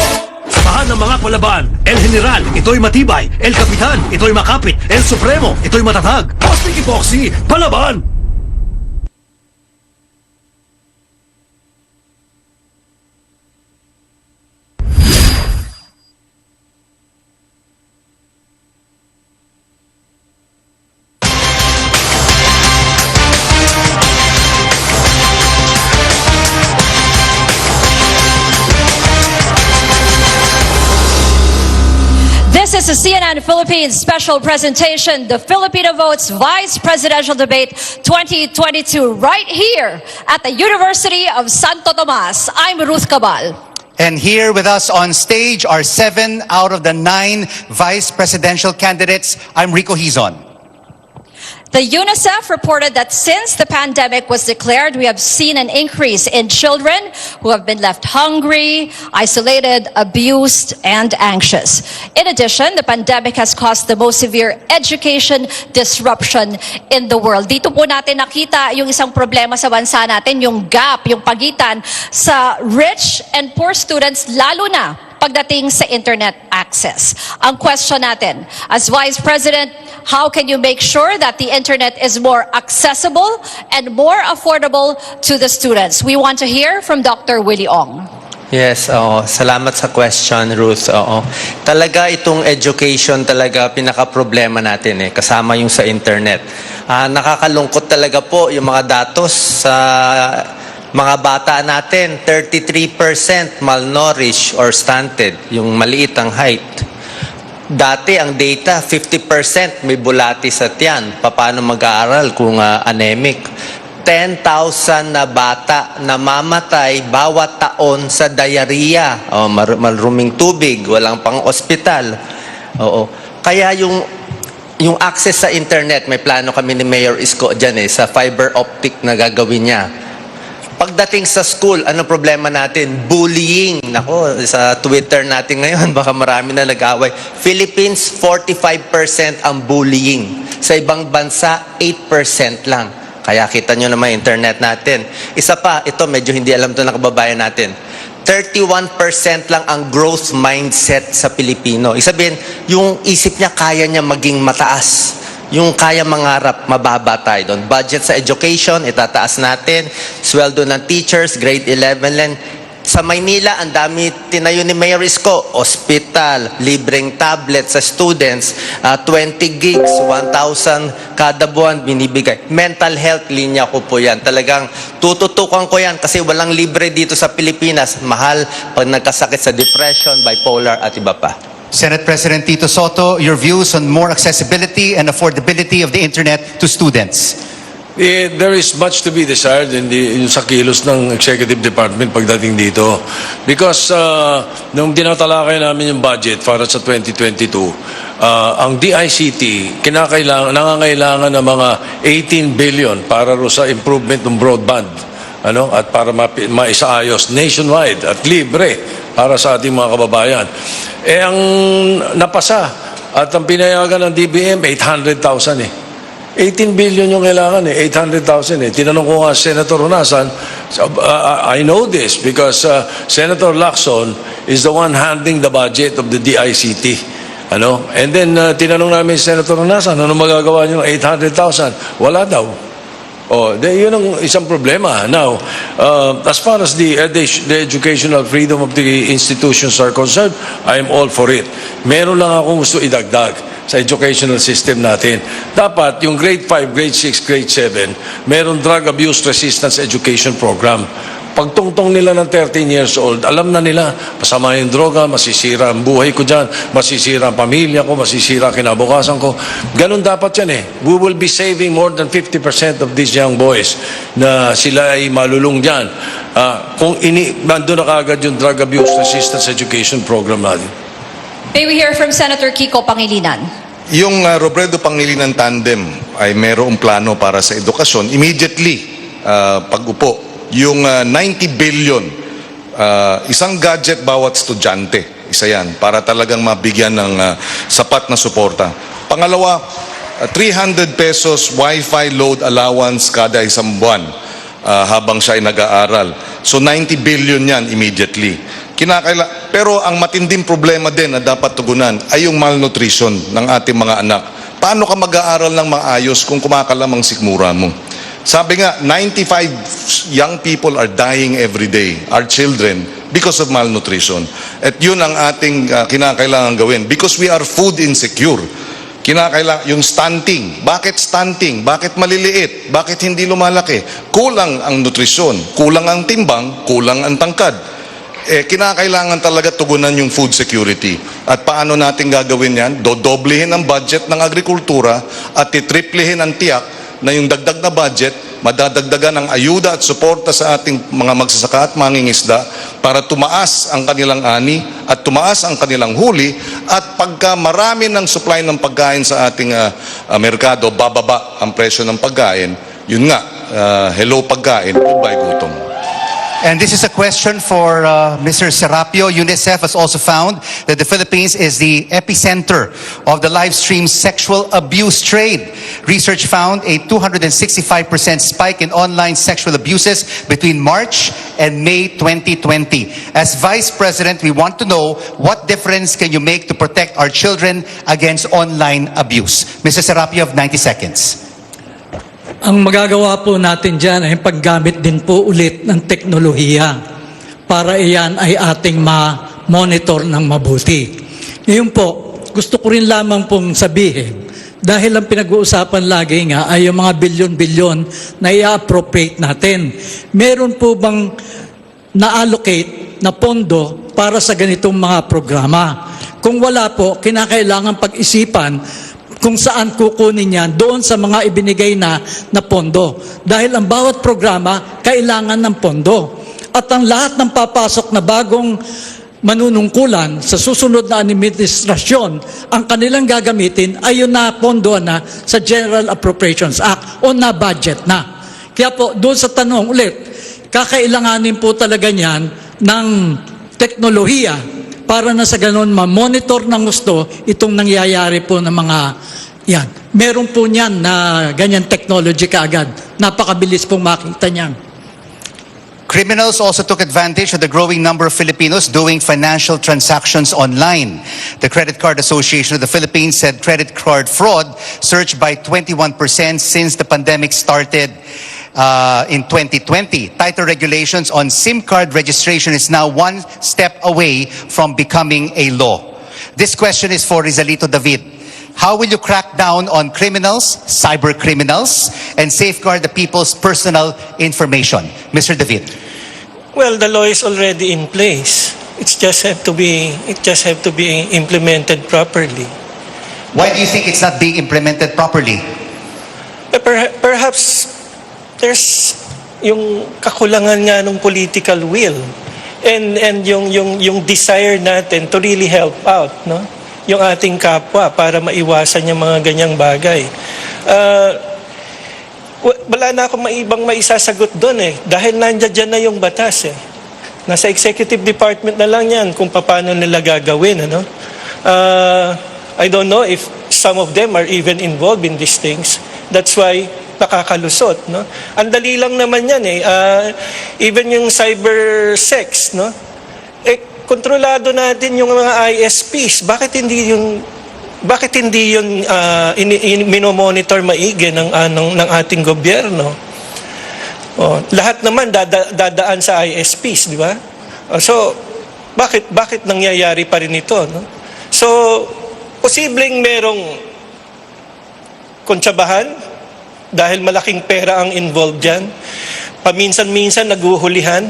Samahan ng mga palaban. El General, ito'y matibay. El Capitan, ito'y makapit. El Supremo, ito'y matatag. Bostik Epoxy, palaban! This is CNN Philippines special presentation, the Filipino Votes Vice Presidential Debate 2022, right here at the University of Santo Tomas. I'm Ruth Cabal. And here with us on stage are 7 out of the 9 vice presidential candidates. I'm Rico Hizon. The UNICEF reported that since the pandemic was declared, we have seen an increase in children who have been left hungry, isolated, abused, and anxious. In addition, the pandemic has caused the most severe education disruption in the world. Dito po natin nakita yung isang problema sa bansa natin, yung gap, yung pagitan sa rich and poor students, lalo na pagdating sa internet access. Ang question natin, as Vice President, how can you make sure that the internet is more accessible and more affordable to the students? We want to hear from Dr. Willie Ong. Yes, salamat sa question, Ruth. Talaga itong education talaga pinaka-problema natin kasama yung sa internet. Nakakalungkot talaga po yung mga datos sa mga bata natin, 33% malnourished or stunted, yung maliit ang height. Dati ang data, 50% may bulati sa tiyan. Paano mag-aaral kung anemic? 10,000 na bata namamatay bawat taon sa diarrhea. Maruming tubig, walang pang ospital. Kaya yung access sa internet, may plano kami ni Mayor Isko dyan sa fiber optic na gagawin niya. Pagdating sa school, ano problema natin? Bullying. Nako, sa Twitter natin ngayon, baka marami na nag-away. Philippines, 45% ang bullying. Sa ibang bansa, 8% lang. Kaya kita nyo naman internet natin. Isa pa, ito medyo hindi alam ito ng kababayan natin. 31% lang ang growth mindset sa Pilipino. Isabihin, yung isip niya, kaya niya maging mataas. Yung kaya mangarap, mababa tayo doon. Budget sa education, itataas natin. Sweldo ng teachers, grade 11 lang. Sa Maynila, ang dami tinayo ni Mayor Isko. Hospital, libreng tablet sa students, 20 gigs, 1,000 kada buwan binibigay. Mental health, linya ko po yan. Talagang tututukan ko yan kasi walang libre dito sa Pilipinas. Mahal pag nagkasakit sa depression, bipolar at iba pa. Senate President Tito Soto, your views on more accessibility and affordability of the internet to students. There is much to be desired in sa kilos ng Executive Department pagdating dito. Because nung tinatalakay namin yung budget para sa 2022, ang DICT nangangailangan ng mga 18 billion para sa improvement ng broadband. At para maisaayos nationwide at libre para sa ating mga kababayan. Ang napasa at ang pinayagan ng DBM, 800,000 18 billion yung kailangan 800,000 Tinanong ko nga Senator Honasan, I know this because Senator Lacson is the one handling the budget of the DICT. And then tinanong namin Senator Honasan, ano magagawa niyo ng 800,000? Wala daw. Yun ang isang problema. Now, as far as the educational freedom of the institutions are concerned, I am all for it. Meron lang akong gusto idagdag sa educational system natin. Dapat yung grade 5, grade 6, grade 7, meron drug abuse resistance education program. Pagtungtong nila ng 13 years old, alam na nila, masama yung droga, masisira ang buhay ko dyan, masisira ang pamilya ko, masisira kinabukasan ko. Ganun dapat yan We will be saving more than 50% of these young boys na sila ay malulung dyan. Kung nandun na kagad yung drug abuse resistance education program natin. May we hear from Senator Kiko Pangilinan? Yung Robredo Pangilinan tandem ay mayroong plano para sa edukasyon. Immediately, pag-upo, yung 90 billion, isang gadget bawat estudyante. Isa yan, para talagang mabigyan ng sapat na suporta. Pangalawa, 300 pesos Wi-Fi load allowance kada isang buwan habang siya ay nag-aaral. So 90 billion yan immediately. Pero ang matinding problema din na dapat tugunan ay yung malnutrition ng ating mga anak. Paano ka mag-aaral ng maayos kung kumakalamang sikmura mo? Sabi nga, 95 young people are dying every day, our children, because of malnutrition. At yun ang ating kinakailangan gawin. Because we are food insecure. Kinakailangan, yung stunting. Bakit stunting? Bakit maliliit? Bakit hindi lumalaki? Kulang ang nutrisyon, kulang ang timbang, kulang ang tangkad. Kinakailangan talaga tugunan yung food security. At paano natin gagawin yan? Dodoblehin ang budget ng agrikultura at titriplihin ang tiyak na yung dagdag na budget, madadagdagan ng ayuda at suporta sa ating mga magsasaka at mangingisda para tumaas ang kanilang ani at tumaas ang kanilang huli, at pagka marami ng supply ng pagkain sa ating merkado, bababa ang presyo ng pagkain. Yun nga, hello pagkain, goodbye gutom. And this is a question for Mr. Serapio. UNICEF has also found that the Philippines is the epicenter of the live stream sexual abuse trade. Research found a 265% spike in online sexual abuses between March and May 2020. As Vice President, we want to know, what difference can you make to protect our children against online abuse? Mr. Serapio, of 90 seconds. Ang magagawa po natin dyan ay paggamit din po ulit ng teknolohiya para iyan ay ating ma-monitor ng mabuti. Ngayon po, gusto ko rin lamang pong sabihin, dahil ang pinag-uusapan lagi nga ay yung mga bilyon-bilyon na i-appropriate natin. Meron po bang na-allocate na pondo para sa ganitong mga programa? Kung wala po, kinakailangan pag-isipan kung saan kukunin yan doon sa mga ibinigay na pondo. Dahil ang bawat programa kailangan ng pondo. At ang lahat ng papasok na bagong manunungkulan sa susunod na administrasyon, ang kanilang gagamitin ay yun na pondo na sa General Appropriations Act o na budget na. Kaya po, doon sa tanong ulit, kakailanganin po talaga niyan ng teknolohiya para na sa ganun ma-monitor ng gusto itong nangyayari po ng mga yan. Meron po niyan na ganyan technology kaagad. Napakabilis pong makita niyan. Criminals also took advantage of the growing number of Filipinos doing financial transactions online. The Credit Card Association of the Philippines said credit card fraud surged by 21% since the pandemic started in 2020. Tighter regulations on SIM card registration is now one step away from becoming a law. This question is for Rizalito David. How will you crack down on criminals, cyber criminals, and safeguard the people's personal information? Mr. David. Well, the law is already in place. It just have to be implemented properly. Why do you think it's not being implemented properly? Perhaps there's yung kakulangan nga ng political will and yung desire natin to really help out, no? Yung ating kapwa para maiwasan yung mga ganyang bagay. Wala na akong ibang maisasagot doon dahil nandiyan na yung batas Nasa executive department na lang yan kung paano nila gagawin, ano? I don't know if some of them are even involved in these things. That's why nakakalusot, no? Ang dali lang naman yan even yung cyber sex, no? Kontrolado natin yung mga ISPs. Bakit hindi yun minomonitor maigi ng ating gobyerno? Lahat naman dadaan sa ISPs, di ba? So bakit nangyayari pa rin ito, no? So posibleng merong kontsabahan dahil malaking pera ang involved diyan. Paminsan-minsan naguhulihan,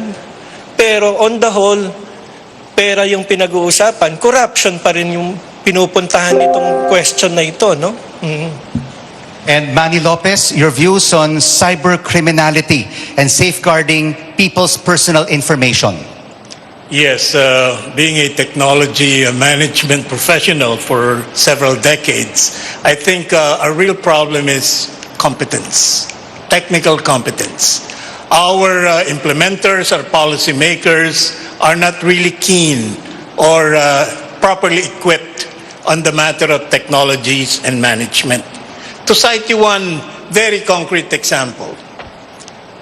pero on the whole pera yung pinag-uusapan, corruption pa rin yung pinupuntahan itong question na ito, no? And Manny Lopez, your views on cyber criminality and safeguarding people's personal information. Yes, being a technology management professional for several decades, I think a real problem is competence, technical competence. Our implementers, our policymakers are not really keen or properly equipped on the matter of technologies and management. To cite you one very concrete example,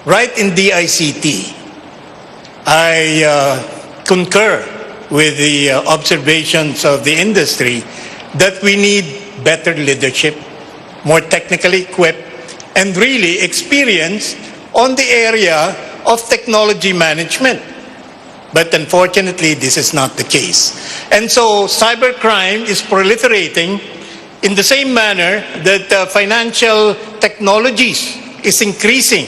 right in DICT, I concur with the observations of the industry that we need better leadership, more technically equipped, and really experienced on the area of technology management. But unfortunately, this is not the case. And so cybercrime is proliferating in the same manner that financial technologies is increasing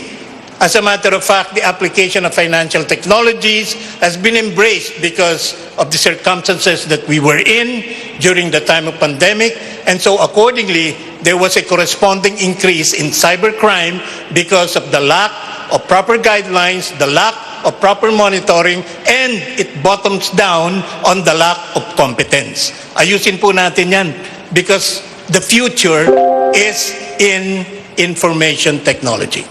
As a matter of fact, the application of financial technologies has been embraced because of the circumstances that we were in during the time of pandemic. And so accordingly, there was a corresponding increase in cybercrime because of the lack of proper guidelines, the lack of proper monitoring, and it bottoms down on the lack of competence. Ayusin po natin yan because the future is in information technology.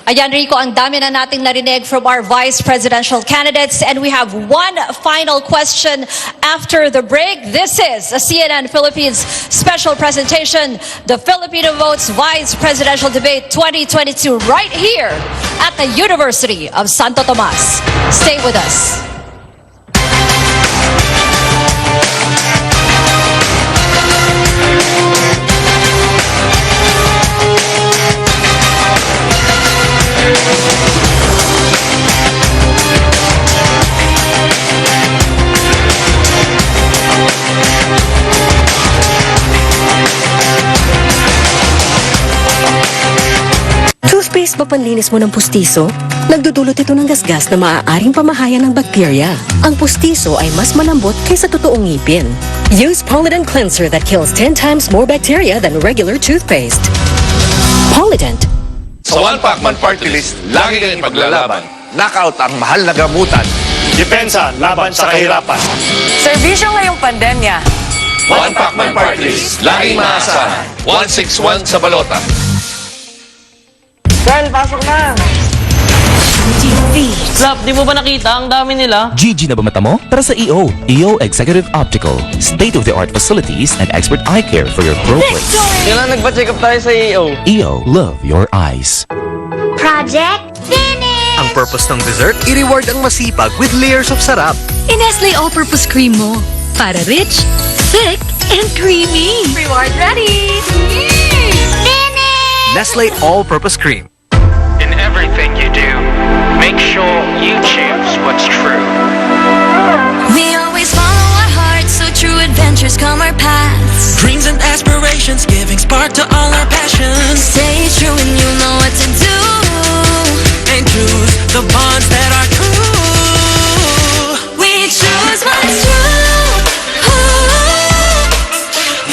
Ayan, Rico, ang dami na nating narinig from our vice presidential candidates. And we have one final question after the break. This is a CNN Philippines special presentation, the Filipino Votes Vice Presidential Debate 2022, right here at the University of Santo Tomas. Stay with us. Toothpaste ba panlinis mo ng pustiso? Nagdudulot ito ng gasgas na maaaring pamahayan ng bakterya. Ang pustiso ay mas malambot kaysa totoong ngipin. Use Polident Cleanser that kills 10 times more bacteria than regular toothpaste. Polident. Sa One Pacman Party List, lagi kang paglalaban. Knockout ang mahal na gamutan. Depensa laban sa kahirapan. Serbisyo ngayong pandemya. One Pacman Party List, laging maasahan. 161 sa balota. Carl, pasok na! Slap, di mo ba nakita? Ang dami nila. GG na ba mata mo? Tara sa EO. EO Executive Optical. State-of-the-art facilities and expert eye care for your pro place. Kailan nagpa-check up tayo sa EO? EO, love your eyes. Project finish! Ang purpose ng dessert, i-reward ang masipag with layers of sarap. I-Nestle All-Purpose Cream mo. Para rich, thick, and creamy. Reward ready! Finish! Nestle All-Purpose Cream. In everything you do, make sure you choose what's true. We always follow our hearts, so true adventures come our paths. Dreams and aspirations, giving spark to all our passions. Stay true and you know what to do. And choose the bonds that are true. We choose what's true. Ooh.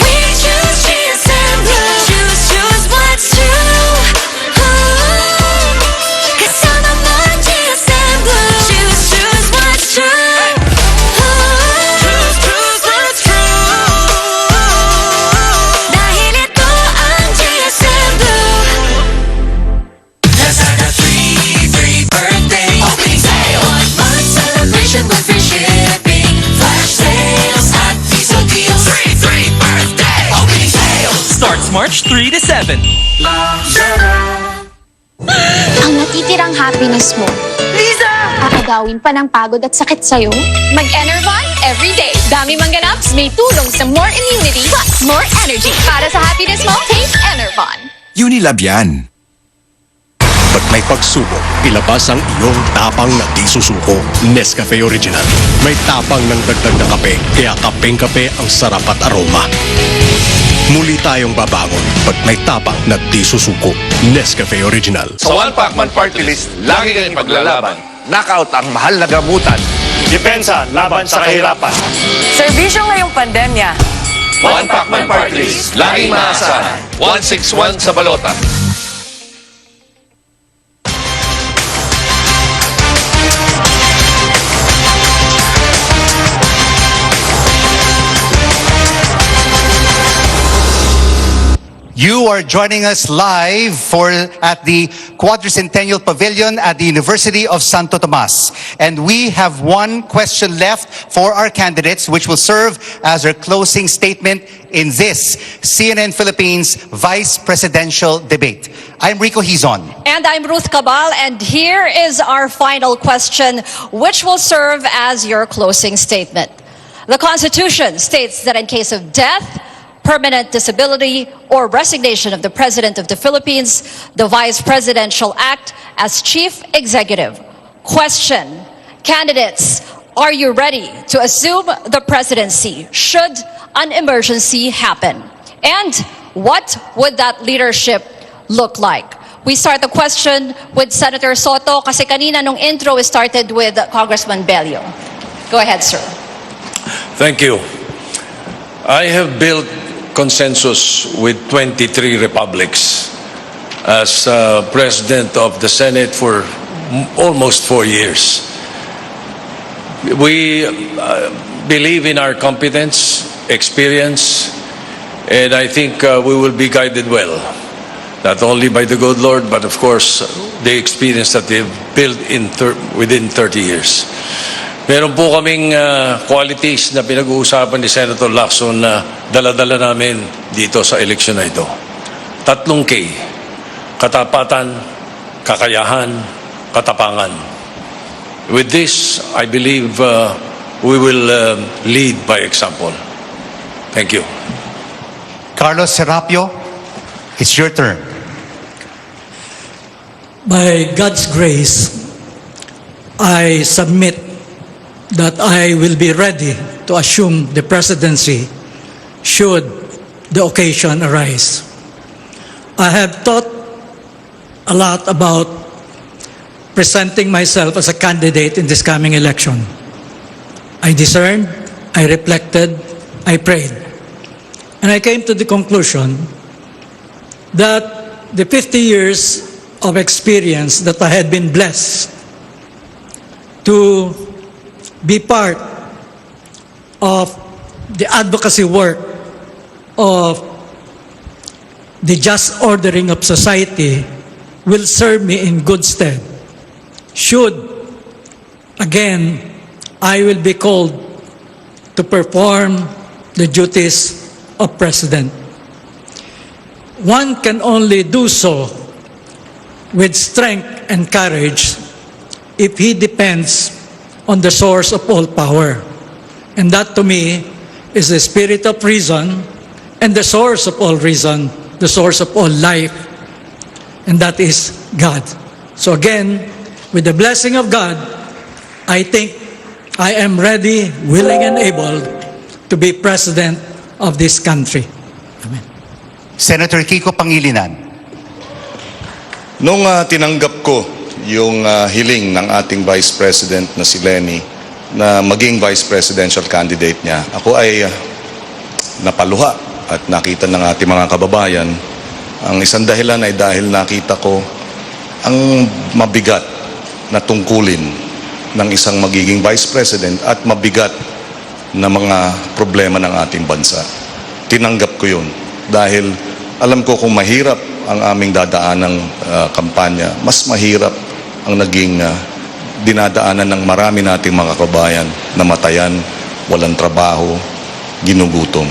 We choose cheese and blue. Choose what's true. Ooh. 'Cause some of more cheese and blue. Choose what's true. Ooh. Choose what's true. Dahil ito ang cheese and blue. Lazada 3 birthday opening sale. 1 month celebration with free shipping. Flash sales at Piso Deals. 3 birthday opening sale. Starts March 3 to 7. Ang natitirang happiness mo. Lisa! Aagawin pa ng pagod at sakit sa'yo. Mag-Enervon everyday. Dami manganaps, may tulong sa more immunity plus more energy. Para sa happiness mo, take Enervon. Unilab yan. Pag may pagsubok, ilabas ang iyong tapang na di susuko. Nescafe Original. May tapang ng dagdag na kape, kaya kapeng-kape ang sarap at aroma. Muli tayong babangon pag may tapang na di susuko. Nescafe Original. Sa One Pacman Party List, lagi kang paglalaban. Knockout ang mahal na gamutan. Depensa laban sa kahirapan. Serbisyo ngayong pandemya. One Pacman Party List, laging maasahan. 161 sa balota. You are joining us live at the Quadricentennial Pavilion at the University of Santo Tomas. And we have one question left for our candidates, which will serve as our closing statement in this CNN Philippines Vice Presidential Debate. I'm Rico Hizon. And I'm Ruth Cabal, and here is our final question, which will serve as your closing statement. The Constitution states that in case of death, permanent disability, or resignation of the President of the Philippines, the Vice Presidential act as Chief Executive. Question, candidates, are you ready to assume the presidency should an emergency happen? And what would that leadership look like? we start the question with Senator Soto kasi kanina nung intro we started with Congressman Bello. Go ahead, sir. Thank you. I have built consensus with 23 republics as President of the Senate for almost 4 years. We believe in our competence, experience, and I think we will be guided well. Not only by the good Lord, but of course, the experience that they've built within 30 years. Meron po kaming qualities na pinag-uusapan ni Senator Lacson na dala-dala namin dito sa eleksyon na ito. 3 K. Katapatan, kakayahan, katapangan. With this, I believe we will lead by example. Thank you. Carlos Serapio, it's your turn. By God's grace, I submit that I will be ready to assume the presidency should the occasion arise. I have thought a lot about presenting myself as a candidate in this coming election. I discerned, I reflected, I prayed. And I came to the conclusion that the 50 years of experience that I had been blessed to be part of the advocacy work of the just ordering of society will serve me in good stead. Should, again, I will be called to perform the duties of President. One can only do so with strength and courage if he depends on the source of all power. And that to me is the spirit of reason and the source of all reason, the source of all life, and that is God. So again, with the blessing of God, I think I am ready, willing, and able to be president of this country. Amen. Senator Kiko Pangilinan. Nung tinanggap ko yung hiling ng ating Vice President na si Lenny na maging Vice Presidential candidate niya, ako ay napaluha at nakita ng ating mga kababayan. Ang isang dahilan ay dahil nakita ko ang mabigat na tungkulin ng isang magiging Vice President at mabigat na mga problema ng ating bansa. Tinanggap ko yun dahil alam ko kung mahirap ang aming dadaanang kampanya, mas mahirap ang naging dinadaanan ng marami nating mga kabayan na matayan, walang trabaho, ginugutom.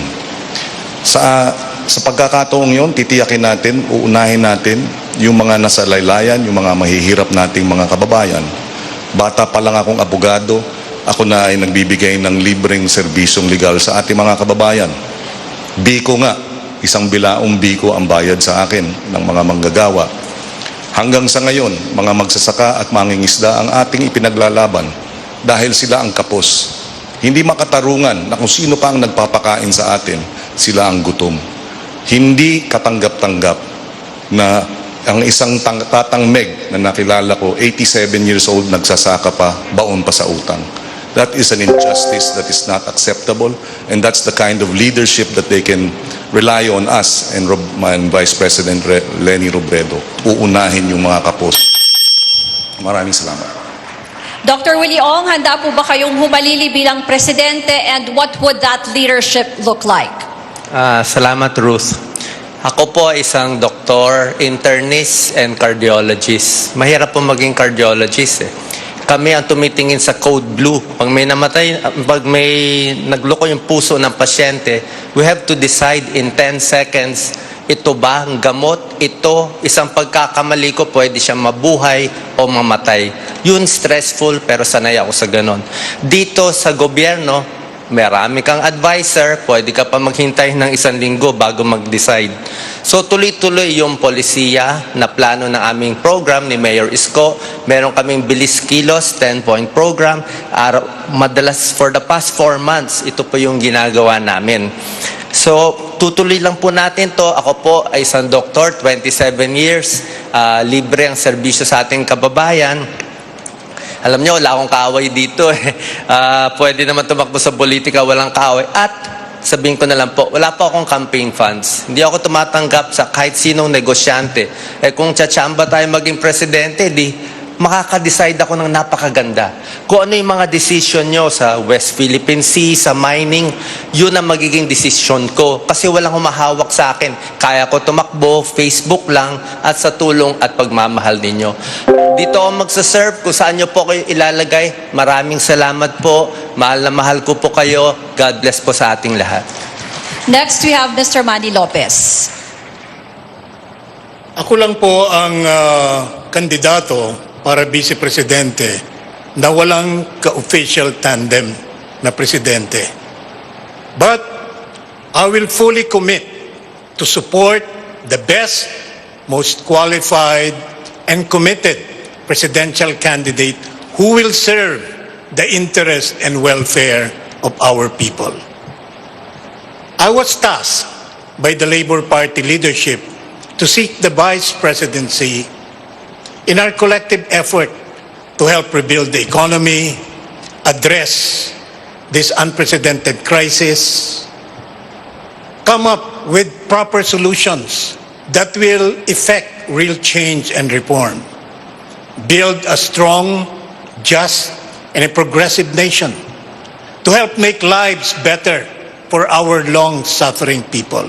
Sa pagkakataong yon, titiyakin natin, uunahin natin yung mga nasa laylayan, yung mga mahihirap nating mga kababayan. Bata pa lang akong abogado, ako na ay nagbibigay ng libreng serbisyong legal sa ating mga kababayan. Biko nga, isang bilaong biko ang bayad sa akin ng mga manggagawa. Hanggang sa ngayon, mga magsasaka at mangingisda ang ating ipinaglalaban dahil sila ang kapos. Hindi makatarungan na kung sino pa ang nagpapakain sa atin, sila ang gutom. Hindi katanggap-tanggap na ang isang tatangmeg na nakilala ko, 87 years old, nagsasaka pa, baon pa sa utang. That is an injustice that is not acceptable, and that's the kind of leadership that they can rely on us and Vice President Leni Robredo. Uunahin yung mga kapos. Maraming salamat. Dr. Willie Ong, handa po ba kayong humalili bilang presidente and what would that leadership look like? Salamat, Ruth. Ako po ay isang doktor, internist, and cardiologist. Mahirap po maging cardiologist eh. Kami ang tumitingin sa code blue. Pag may namatay, pag may nagloko yung puso ng pasyente, we have to decide in 10 seconds, ito ba ang gamot? Ito, isang pagkakamali ko, pwede siya mabuhay o mamatay. Yun stressful, pero sanay ako sa ganon. Dito sa gobyerno, marami kang advisor, pwede ka pa maghintay ng 1 linggo bago mag-decide. So tuloy-tuloy yung polisiya na plano ng aming program ni Mayor Isko. Meron kaming Bilis Kilos, 10-point program. Madalas for the past 4 months, ito po yung ginagawa namin. So tutuloy lang po natin to. Ako po ay isang doktor, 27 years, libre ang serbisyo sa ating kababayan. Alam niyo, wala akong kaaway dito. Pwede naman tumakbo sa politika, walang kaaway. At sabihin ko na lang po, wala po akong campaign funds. Hindi ako tumatanggap sa kahit sinong negosyante. Kung tsatsamba tayo maging presidente, makaka-decide ako ng napakaganda. Kung ano yung mga decision nyo sa West Philippine Sea, sa mining, yun ang magiging decision ko. Kasi walang humahawak sa akin. Kaya ko tumakbo, Facebook lang, at sa tulong at pagmamahal ninyo. Dito ako magsaserve kung saan nyo po kayo ilalagay. Maraming salamat po. Mahal na mahal ko po kayo. God bless po sa ating lahat. Next, we have Mr. Manny Lopez. Ako lang po ang kandidato para Vice Presidente na walang ka-official tandem na presidente. But I will fully commit to support the best, most qualified, and committed presidential candidate who will serve the interest and welfare of our people. I was tasked by the Labour Party leadership to seek the vice presidency in our collective effort to help rebuild the economy, address this unprecedented crisis, come up with proper solutions that will effect real change and reform, build a strong, just, and a progressive nation to help make lives better for our long-suffering people.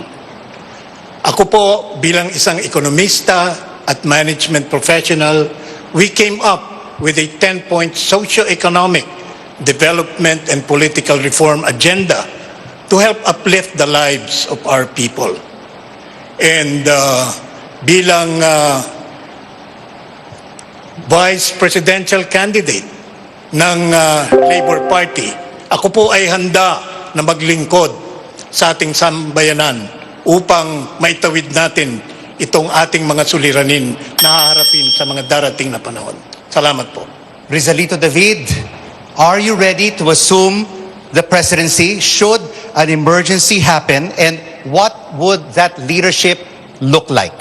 Ako po bilang isang ekonomista at management professional, we came up with a 10-point socio-economic development and political reform agenda to help uplift the lives of our people. And bilang vice presidential candidate ng Labour Party, ako po ay handa na maglingkod sa ating sambayanan upang maitawid natin itong ating mga suliranin na haharapin sa mga darating na panahon. Salamat po. Rizalito David, are you ready to assume the presidency should an emergency happen, and what would that leadership look like?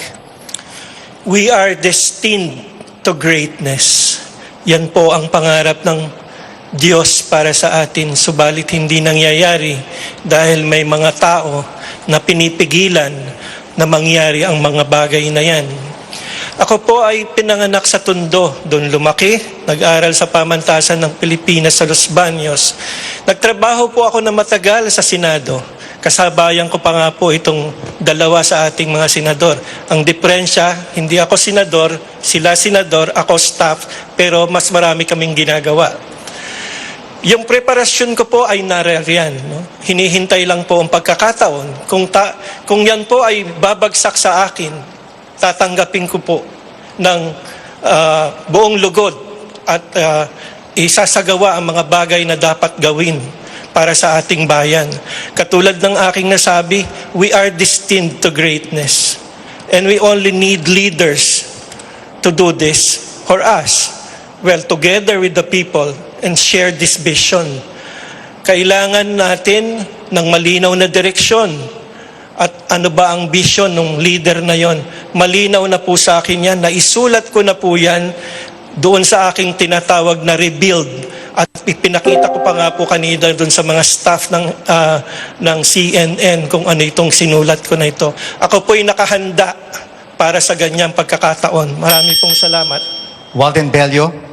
We are destined to greatness. Yan po ang pangarap ng Diyos para sa atin, subalit hindi nangyayari dahil may mga tao na pinipigilan na mangyari ang mga bagay na yan. Ako po ay pinanganak sa Tondo, doon lumaki, nag-aral sa pamantasan ng Pilipinas sa Los Baños. Nagtrabaho po ako na matagal sa Senado. Kasabayan ko pa nga po itong dalawa sa ating mga senador. Ang diferensya, hindi ako senador, sila senador, ako staff, pero mas marami kaming ginagawa. Yung preparasyon ko po ay narariyan. No? Hinihintay lang po ang pagkakataon. Kung yan po ay babagsak sa akin, tatanggapin ko po ng buong lugod at isasagawa ang mga bagay na dapat gawin para sa ating bayan. Katulad ng aking nasabi, we are destined to greatness. And we only need leaders to do this for us. Well, together with the people and share this vision. Kailangan natin ng malinaw na direksyon. At ano ba ang vision ng leader na yon? Malinaw na po sa akin yan. Naisulat ko na po yan doon sa aking tinatawag na rebuild. At pinakita ko pa nga po kanina doon sa mga staff ng CNN kung ano itong sinulat ko na ito. Ako po'y nakahanda para sa ganyang pagkakataon. Marami pong salamat. Walden Bello.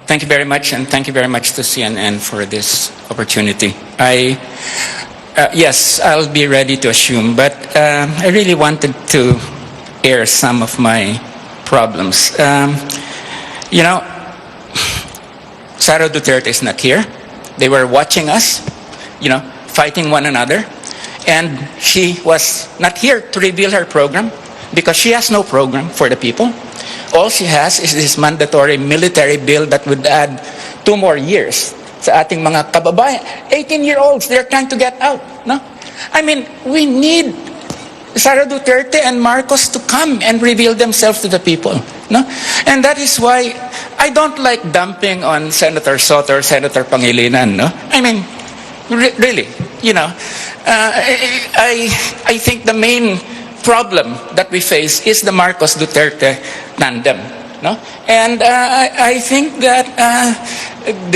Thank you very much, and thank you very much to CNN for this opportunity. Yes, I'll be ready to assume, but I really wanted to air some of my problems. You know, Sara Duterte is not here. They were watching us, you know, fighting one another, and she was not here to reveal her program because she has no program for the people. All she has is this mandatory military bill that would add 2 more years sa ating mga kababayan. 18-year-olds, they're trying to get out. No? I mean, we need Sara Duterte and Marcos to come and reveal themselves to the people. No? And that is why I don't like dumping on Senator Soto or Senator Pangilinan. No? I mean, really, you know, I think the main problem that we face is the Marcos Duterte tandem. No? And I think that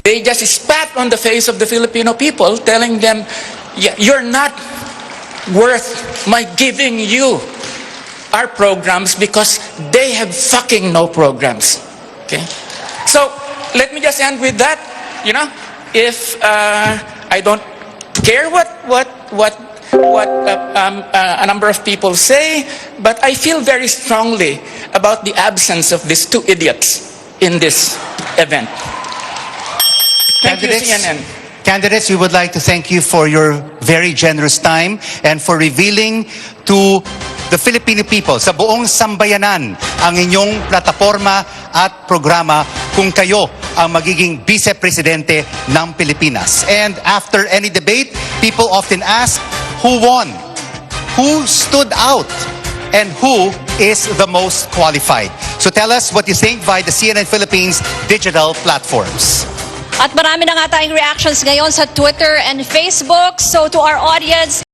they just spat on the face of the Filipino people, telling them, yeah, you're not worth my giving you our programs because they have fucking no programs. Okay? So let me just end with that. You know, if I don't care what a number of people say, but I feel very strongly about the absence of these two idiots in this event. Thank you, CNN. Candidates, we would like to thank you for your very generous time and for revealing to the Filipino people, sa buong sambayanan, ang inyong plataforma at programa kung kayo ang magiging vice-presidente ng Pilipinas. And after any debate, people often ask, who won? Who stood out? And who is the most qualified? So tell us what you think via the CNN Philippines digital platforms. At marami na nga tayong reactions ngayon sa Twitter and Facebook. So to our audience,